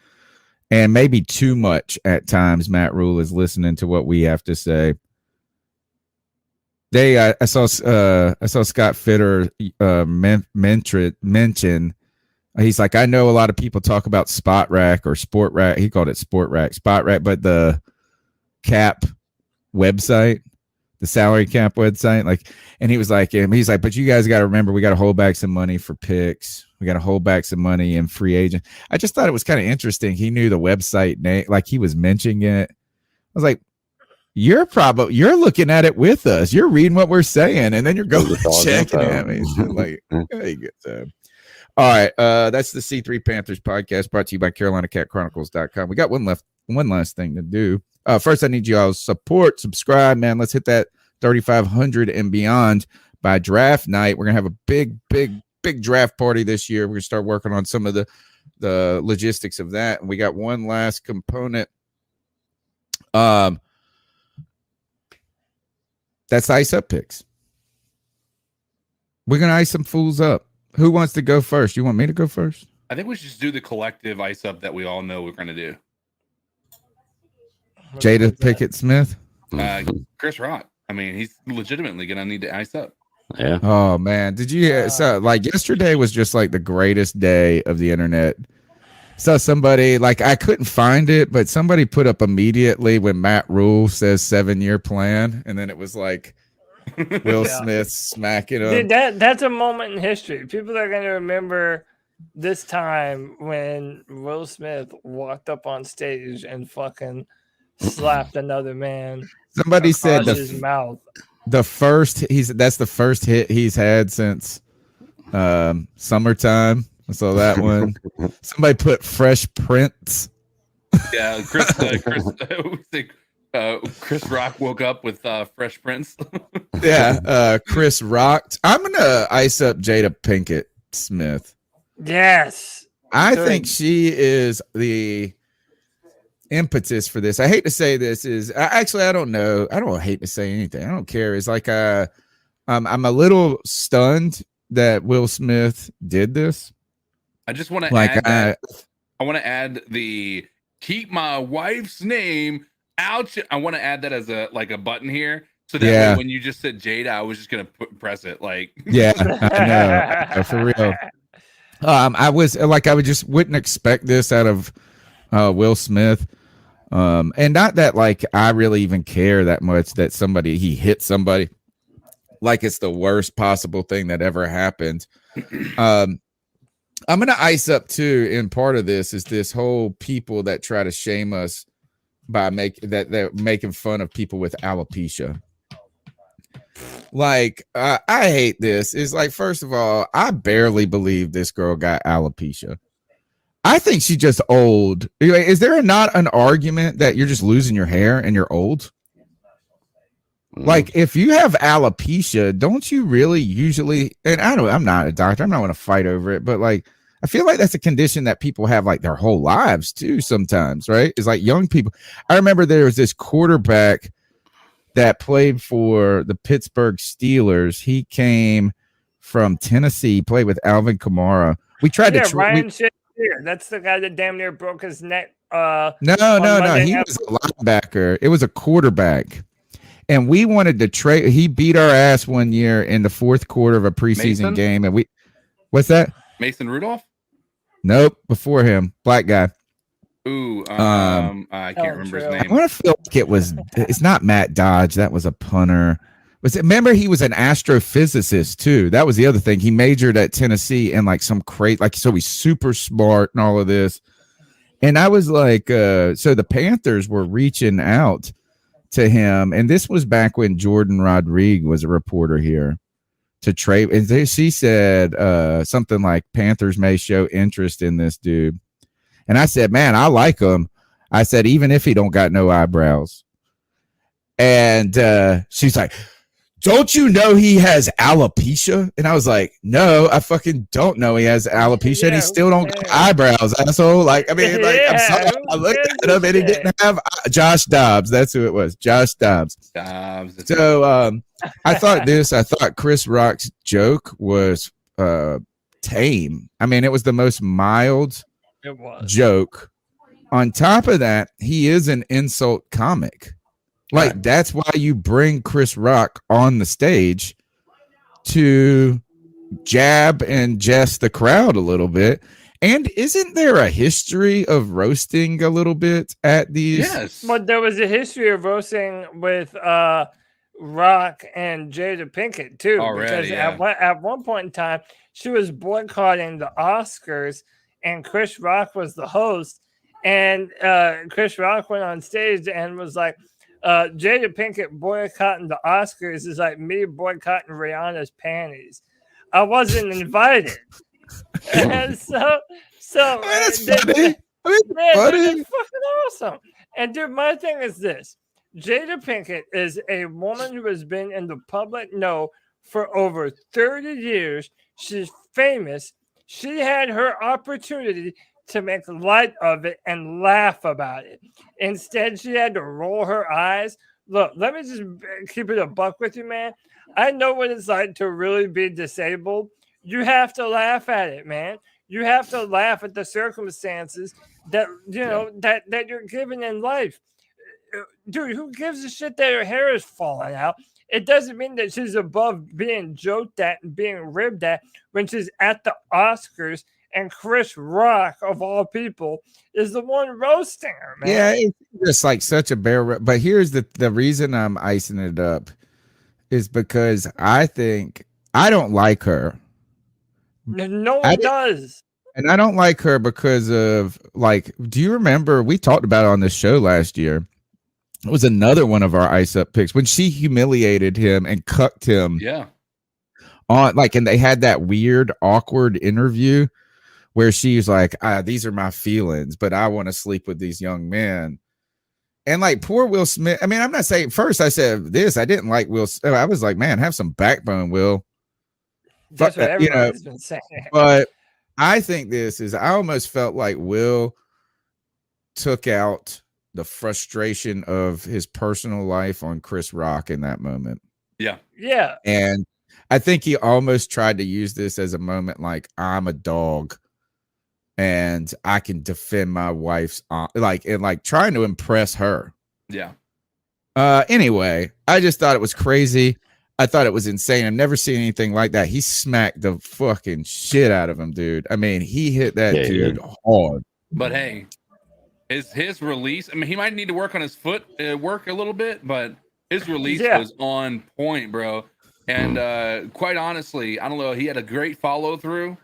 and maybe too much at times. Matt Rhule is listening to what we have to say. I saw Scott Fitterer mention. He's like, I know a lot of people talk about Spot Rack or Sport Rack. He called it Sport Rack, Spot Rack, but the cap website, the salary cap website, and he was like, but you guys got to remember, we got to hold back some money for picks. We got to hold back some money in free agent. I just thought it was kind of interesting. He knew the website name, like he was mentioning it. I was like, you're looking at it with us. You're reading what we're saying, and then you're going checking it. I mean, like, hey, good time. All right, that's the C3 Panthers podcast brought to you by CarolinaCatChronicles.com. We got one last thing to do. First, I need y'all's support. Subscribe, man. Let's hit that 3,500 and beyond by draft night. We're gonna have a big draft party this year. We're gonna start working on some of the logistics of that, and we got one last component. That's ice up picks. We're going to ice some fools up. Who wants to go first? You want me to go first? I think we should just do the collective ice up that we all know we're going to do. Jada Pickett Smith? Chris Rock. I mean, he's legitimately going to need to ice up. Yeah. Oh man, did you? So like yesterday was just like the greatest day of the internet. So somebody like I couldn't find it, but somebody put up immediately when Matt Rhule says 7-year plan, and then it was like Will Yeah. Smith smacking him. Dude, that's a moment in history. People are going to remember this time when Will Smith walked up on stage and fucking slapped another man. Somebody said across his mouth. that's the first hit he's had since Summertime. So that one. Somebody put Fresh Prince. Yeah, Chris Rock woke up with Fresh Prince. Yeah, Chris rocked. I'm gonna ice up Jada Pinkett Smith. Yes. I think she is the impetus for this. I hate to say this is actually I don't know. I don't hate to say anything. I don't care. It's like I'm a little stunned that Will Smith did this. I just want to add I want to add the keep my wife's name out. I want to add that as a button here. So that way when you just said Jada, I was just gonna press it like yeah, I know for real. I was like I just wouldn't expect this out of Will Smith. And not that like I really even care that much that he hit somebody like it's the worst possible thing that ever happened. I'm gonna ice up too. And part of this is this whole people that try to shame us by they're making fun of people with alopecia. Like I hate this. It's like, first of all, I barely believe this girl got alopecia. I think she's just old. Is there not an argument that you're just losing your hair and you're old? Like if you have alopecia, don't you really usually, and I'm not a doctor, I'm not going to fight over it, but like I feel like that's a condition that people have like their whole lives too sometimes, right? It's like young people. I remember there was this quarterback that played for the Pittsburgh Steelers. He came from Tennessee, played with Alvin Kamara. We tried to Ryan Shazier. That's the guy that damn near broke his neck. No. He was a linebacker. It was a quarterback. And we wanted to trade. He beat our ass one year in the fourth quarter of a preseason game. And what's that? Mason Rudolph? Nope. Before him, black guy. Ooh, I can't remember his name. I want to feel like it's not Matt Dodge. That was a punter. Remember he was an astrophysicist too. That was the other thing. He majored at Tennessee and like some so he's super smart and all of this. And I was like, so the Panthers were reaching out to him, and this was back when Jordan Rodriguez was a reporter here to trade. And she said something like Panthers may show interest in this dude. And I said, man, I like him. I said, even if he don't got no eyebrows. And she's like, don't you know he has alopecia? And I was like, no, I fucking don't know he has alopecia, and he still don't got eyebrows, asshole. Like, I mean, like, I'm sorry. I looked at him and he didn't have Josh Dobbs. That's who it was. Josh Dobbs. So I thought Chris Rock's joke was tame. I mean, it was the most mild joke. On top of that, he is an insult comic. Like, that's why you bring Chris Rock on the stage to jab and jest the crowd a little bit. And isn't there a history of roasting a little bit at these? Yes. But there was a history of roasting with Rock and Jada Pinkett too. Already, because at one point in time, she was boycotting the Oscars, and Chris Rock was the host. And Chris Rock went on stage and was like, Jada Pinkett boycotting the Oscars is like me boycotting Rihanna's panties. I wasn't invited. And so that's funny. It's fucking awesome. And dude, my thing is this. Jada Pinkett is a woman who has been in the public know for over 30 years. She's famous. She had her opportunity to make light of it and laugh about it. Instead, she had to roll her eyes. Look, let me just keep it a buck with you, man. I know what it's like to really be disabled. You have to laugh at it, man. You have to laugh at the circumstances that that you're given in life. Dude, who gives a shit that her hair is falling out? it doesn't mean that she's above being joked at and being ribbed at when she's at the Oscars and Chris Rock, of all people, is the one roasting her, man. Yeah, it's just like such a bear. But here's the reason I'm icing it up is because I think I don't like her. No one does. And I don't like her because of, like, do you remember we talked about it on this show last year? It was another one of our ice up picks when she humiliated him and cucked him. Yeah. On like, and they had that weird, awkward interview where she's like, these are my feelings, but I want to sleep with these young men. And like poor Will Smith. I mean, I'm not saying first I said this. I didn't like Will. I was like, man, have some backbone, Will. That's what everybody's been saying. But I think I almost felt like Will took out the frustration of his personal life on Chris Rock in that moment. Yeah. Yeah. And I think he almost tried to use this as a moment like, I'm a dog and I can defend my wife's trying to impress her. Yeah. Anyway, I just thought it was crazy. I thought it was insane. I've never seen anything like that. He smacked the fucking shit out of him, dude. I mean, he hit that dude hard. But hey, his release, I mean, he might need to work on his foot work a little bit, but his release was on point, bro. And quite honestly, I don't know, he had a great follow through.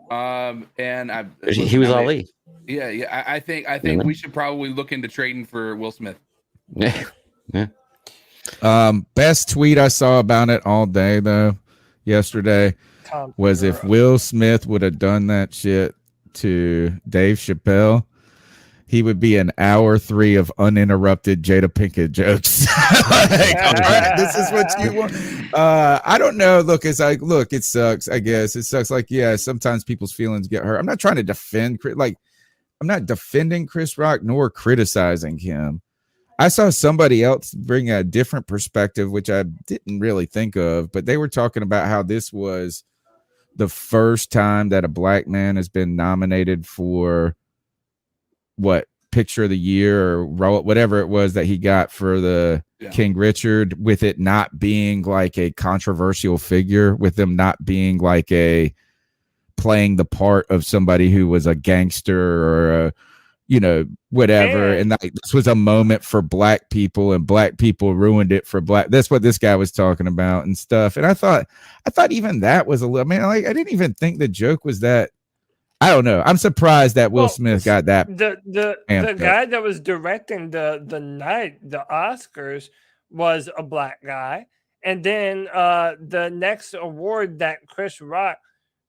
He was Ali. Yeah. I think we should probably look into trading for Will Smith. Yeah. Best tweet I saw about it all day though yesterday was if Will Smith would have done that shit to Dave Chappelle, he would be an hour 3 of uninterrupted Jada Pinkett jokes. Like, all right, this is what you want. I don't know. Look, it's like, it sucks. I guess it sucks. Like, yeah, sometimes people's feelings get hurt. I'm not trying to defend, I'm not defending Chris Rock nor criticizing him. I saw somebody else bring a different perspective, which I didn't really think of, but they were talking about how this was the first time that a black man has been nominated for picture of the year or whatever it was that he got for the King Richard, with it not being like a controversial figure, with them not being like playing the part of somebody who was a gangster or whatever. And like, this was a moment for black people, and black people ruined it for black. That's what this guy was talking about and stuff. And I thought even that was a little, I didn't even think the joke was that. I don't know. I'm surprised that Will Smith got that. The guy that was directing the Oscars was a black guy. And then the next award that Chris Rock,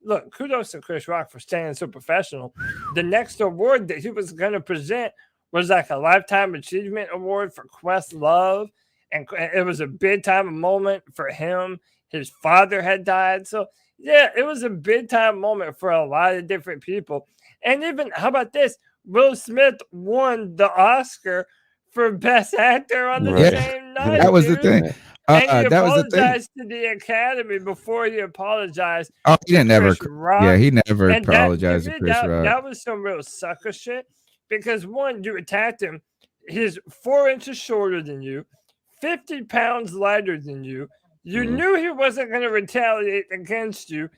look, kudos to Chris Rock for staying so professional. The next award that he was going to present was like a Lifetime Achievement Award for Questlove. And it was a big time moment for him. His father had died. So, yeah, it was a big time moment for a lot of different people. And even, how about this? Will Smith won the Oscar for Best Actor on the same night. That was the thing. And he that was the thing. apologized to the Academy before he apologized. Oh, he didn't never. Rock. Yeah, he never And apologized to Chris Rock. That was some real sucker shit. Because one, you attacked him. He's 4 inches shorter than you, 50 pounds lighter than you. You knew he wasn't going to retaliate against you,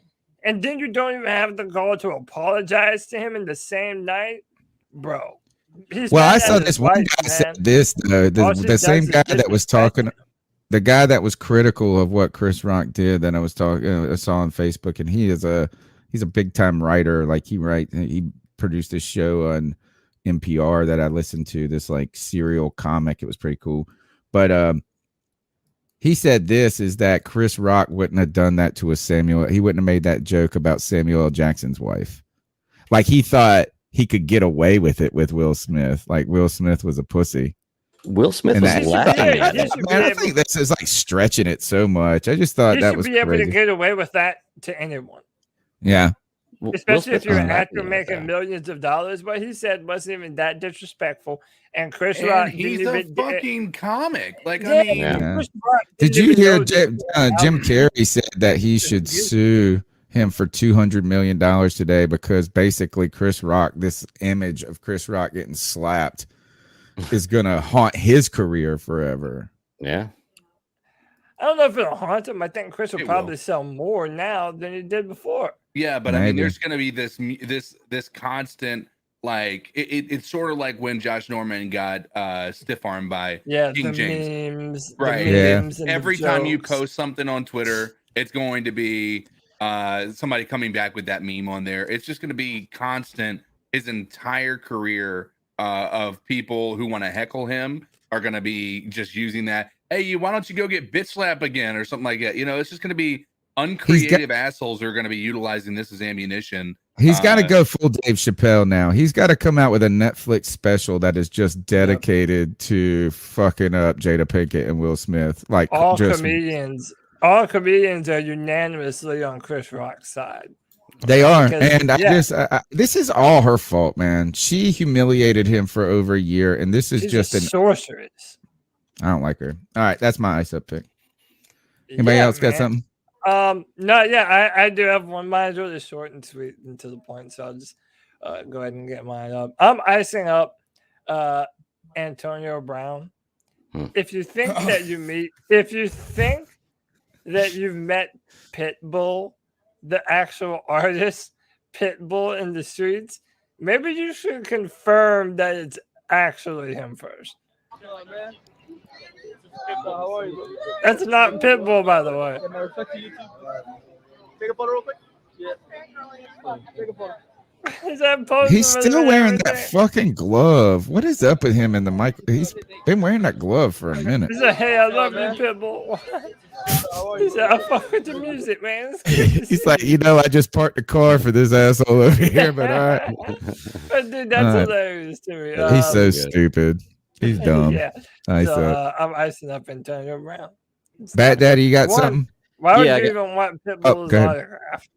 and then you don't even have the gall to apologize to him in the same night, bro. I saw this one guy said this. The same guy that was talking, the guy that was critical of what Chris Rock did. That I saw on Facebook, and he's a big time writer. Like he produced this show on NPR that I listened to. This like serial comic. It was pretty cool, but he said this is that Chris Rock wouldn't have done that to he wouldn't have made that joke about Samuel L. Jackson's wife. Like he thought he could get away with it with Will Smith. Like Will Smith was a pussy. Will Smith was laughing at it. I think this is like stretching it so much. I just thought that was crazy. You should be able to crazy. get away with that to anyone. Yeah. Especially if you're an actor making millions of dollars. What he said wasn't even that disrespectful. And Chris Rock, he's a fucking comic. Like, Yeah, I mean, Chris Rock Did didn't you even hear know Jim Carrey said that he should sue him for $200 million today because basically Chris Rock, this image of Chris Rock getting slapped is going to haunt his career forever. Yeah. I don't know if it'll haunt him. I think Chris will It probably will. sell more now than he did before. Yeah, but I mean, Maybe. there's going to be this constant, like it's sort of like when Josh Norman got stiff armed by Yeah, King the James. memes, Right. the memes, and Every the time you jokes. post something on Twitter, it's going to be somebody coming back with that meme on there. It's just going to be constant. His entire career of people who want to heckle him are going to be just using that. Hey, why don't you go get bitch slap again or something like that? You know, it's just going to be uncreative assholes who are going to be utilizing this as ammunition. He's got to go full Dave Chappelle now. He's got to come out with a Netflix special that is just dedicated to fucking up Jada Pinkett and Will Smith. Like all just comedians are unanimously on Chris Rock's side. they are, Because, and this is all her fault, man. She humiliated him for over a year, and this is she's just a an sorceress. I don't like her. All right, that's my ice up pick. Anybody else got something? No, yeah, I do have one. Mine's really short and sweet and to the point, so I'll just go ahead and get mine up. I'm icing up Antonio Brown. If you think that you've met Pitbull, the actual artist Pitbull in the streets, maybe you should confirm that it's actually him first. How are you? That's not Pitbull, by the way. Take a photo real quick. Yeah. Take a photo. Is that Post He's still wearing that fucking glove. What is up with him in the mic? He's been wearing that glove for a minute. He said, "Hey, I love you, Pitbull." He said, "I fuck with the music, man." He's like, I just parked the car for this asshole over here, but all right. But dude, that's hilarious to me. He's so stupid. He's dumb. Yeah. Ice up. I'm icing up Antonio Brown. Bat Daddy, you got something? Why would you even want Pitbull's go ahead. autograph?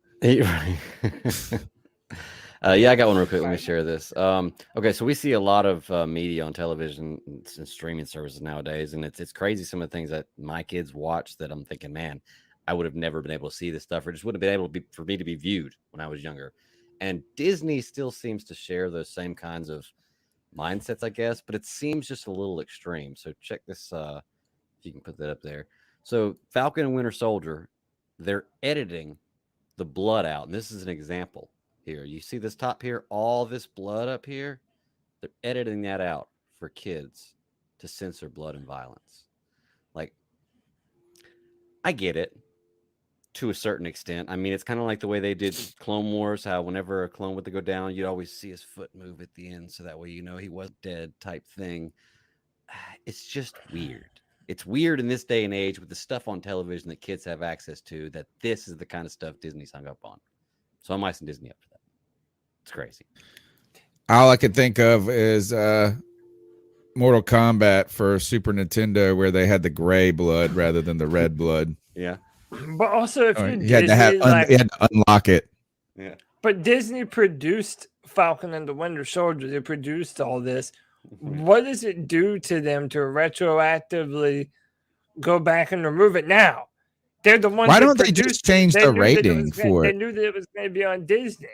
Yeah, I got one real quick. Let me share this. Okay, so we see a lot of media on television and streaming services nowadays, and it's crazy some of the things that my kids watch that I'm thinking, man, I would have never been able to see this stuff, or just wouldn't have been able for me to be viewed when I was younger. And Disney still seems to share those same kinds of mindsets, I guess, but it seems just a little extreme. So check this. If you can put that up there. So Falcon and Winter Soldier, they're editing the blood out, and this is an example. Here, you see this top here, all this blood up here, they're editing that out for kids to censor blood and violence. Like, I get it to a certain extent. I mean, it's kind of like the way they did Clone Wars, how whenever a clone would go down, you'd always see his foot move at the end, so that way he was dead type thing. It's just weird. It's weird in this day and age with the stuff on television that kids have access to, that this is the kind of stuff Disney's hung up on. So I'm icing Disney up for that. It's crazy. All I could think of is Mortal Kombat for Super Nintendo, where they had the gray blood rather than the red blood. Yeah. But also, if You had to unlock it. Yeah. But Disney produced Falcon and the Winter Soldier. They produced all this. What does it do to them to retroactively go back and remove it now? They're the ones. Why don't they just change the rating for They it? knew that it was going to be on Disney.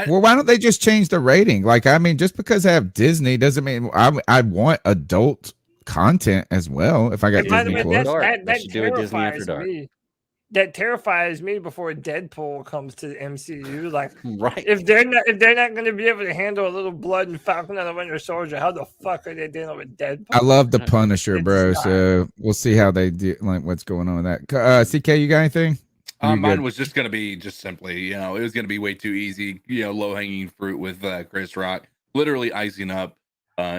Well, why don't they just change the rating? Like, I mean, just because I have Disney doesn't mean I want adult content as well. If I got Disney Plus, that terrifies me. That terrifies me before Deadpool comes to the MCU. Like, right? If they're not going to be able to handle a little blood and Falcon and the Winter Soldier, how the fuck are they dealing with Deadpool? I love the Punisher, bro. So we'll see how they do. Like, what's going on with that? CK, you got anything? Mine was just going to be just simply, it was going to be way too easy, low hanging fruit with Chris Rock, literally icing up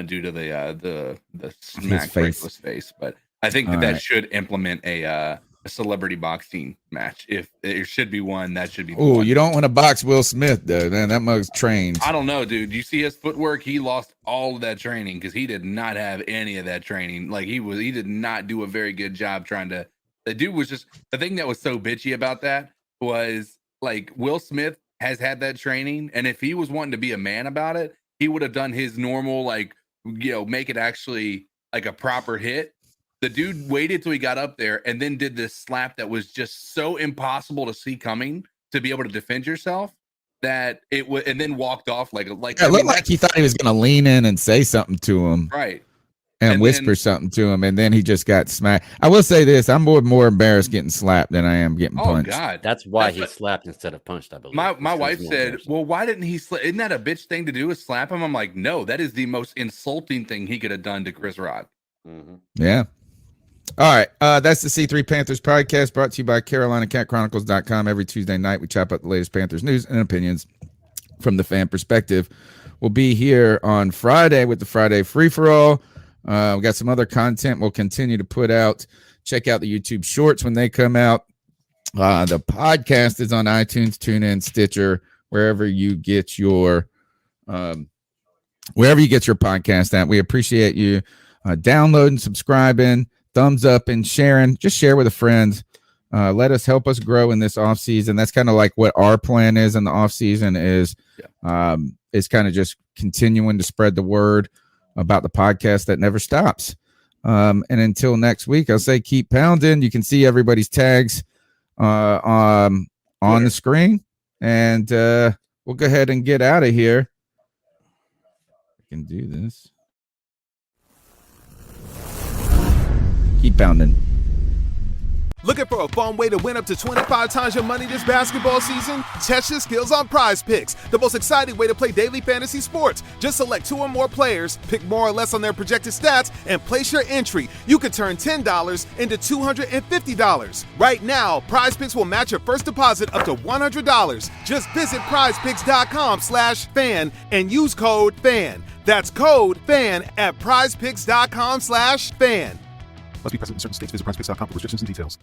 due to the smack breakless face. But I think that should implement a celebrity boxing match. If there should be one, that should be. Oh, you don't want to box Will Smith though, man. That mug's trained. I don't know, dude. You see his footwork? He lost all of that training because he did not have any of that training. Like he did not do a very good job trying to. The dude was just, the thing that was so bitchy about that was like Will Smith has had that training, and if he was wanting to be a man about it, he would have done his normal, like, make it actually like a proper hit. The dude waited till he got up there and then did this slap that was just so impossible to see coming to be able to defend yourself that it would, and then walked off like it looked like he thought he was going to lean in and say something to him. Right. and whisper something to him, and then he just got smacked. I will say this: I'm more embarrassed getting slapped than I am getting punched. God, that's why he slapped instead of punched. I believe. My wife said, "Well, why didn't he? Isn't that a bitch thing to do? Is slap him?" I'm like, "No, that is the most insulting thing he could have done to Chris Rod." Mm-hmm. Yeah. All right. That's the C3 Panthers podcast, brought to you by CarolinaCatChronicles.com. Every Tuesday night, we chop up the latest Panthers news and opinions from the fan perspective. We'll be here on Friday with the Friday free-for-all. We got some other content we'll continue to put out. Check out the YouTube shorts when they come out. The podcast is on iTunes, TuneIn, Stitcher, wherever you get your podcast at. We appreciate you downloading, subscribing, thumbs up, and sharing. Just share with a friend. Let us help us grow in this off season. That's kind of like what our plan is in the off season is kind of just continuing to spread the word about the podcast that never stops. And until next week, I'll say keep pounding. You can see everybody's tags on the screen, and we'll go ahead and get out of here. I can do this. Keep pounding. Looking for a fun way to win up to 25 times your money this basketball season? Test your skills on Prize Picks, the most exciting way to play daily fantasy sports. Just select 2 or more players, pick more or less on their projected stats, and place your entry. You could turn $10 into $250. Right now, Prize Picks will match your first deposit up to $100. Just visit prizepicks.com/fan and use code FAN. That's code FAN at prizepicks.com/fan. Must be present in certain states. Visit prizepicks.com for restrictions and details.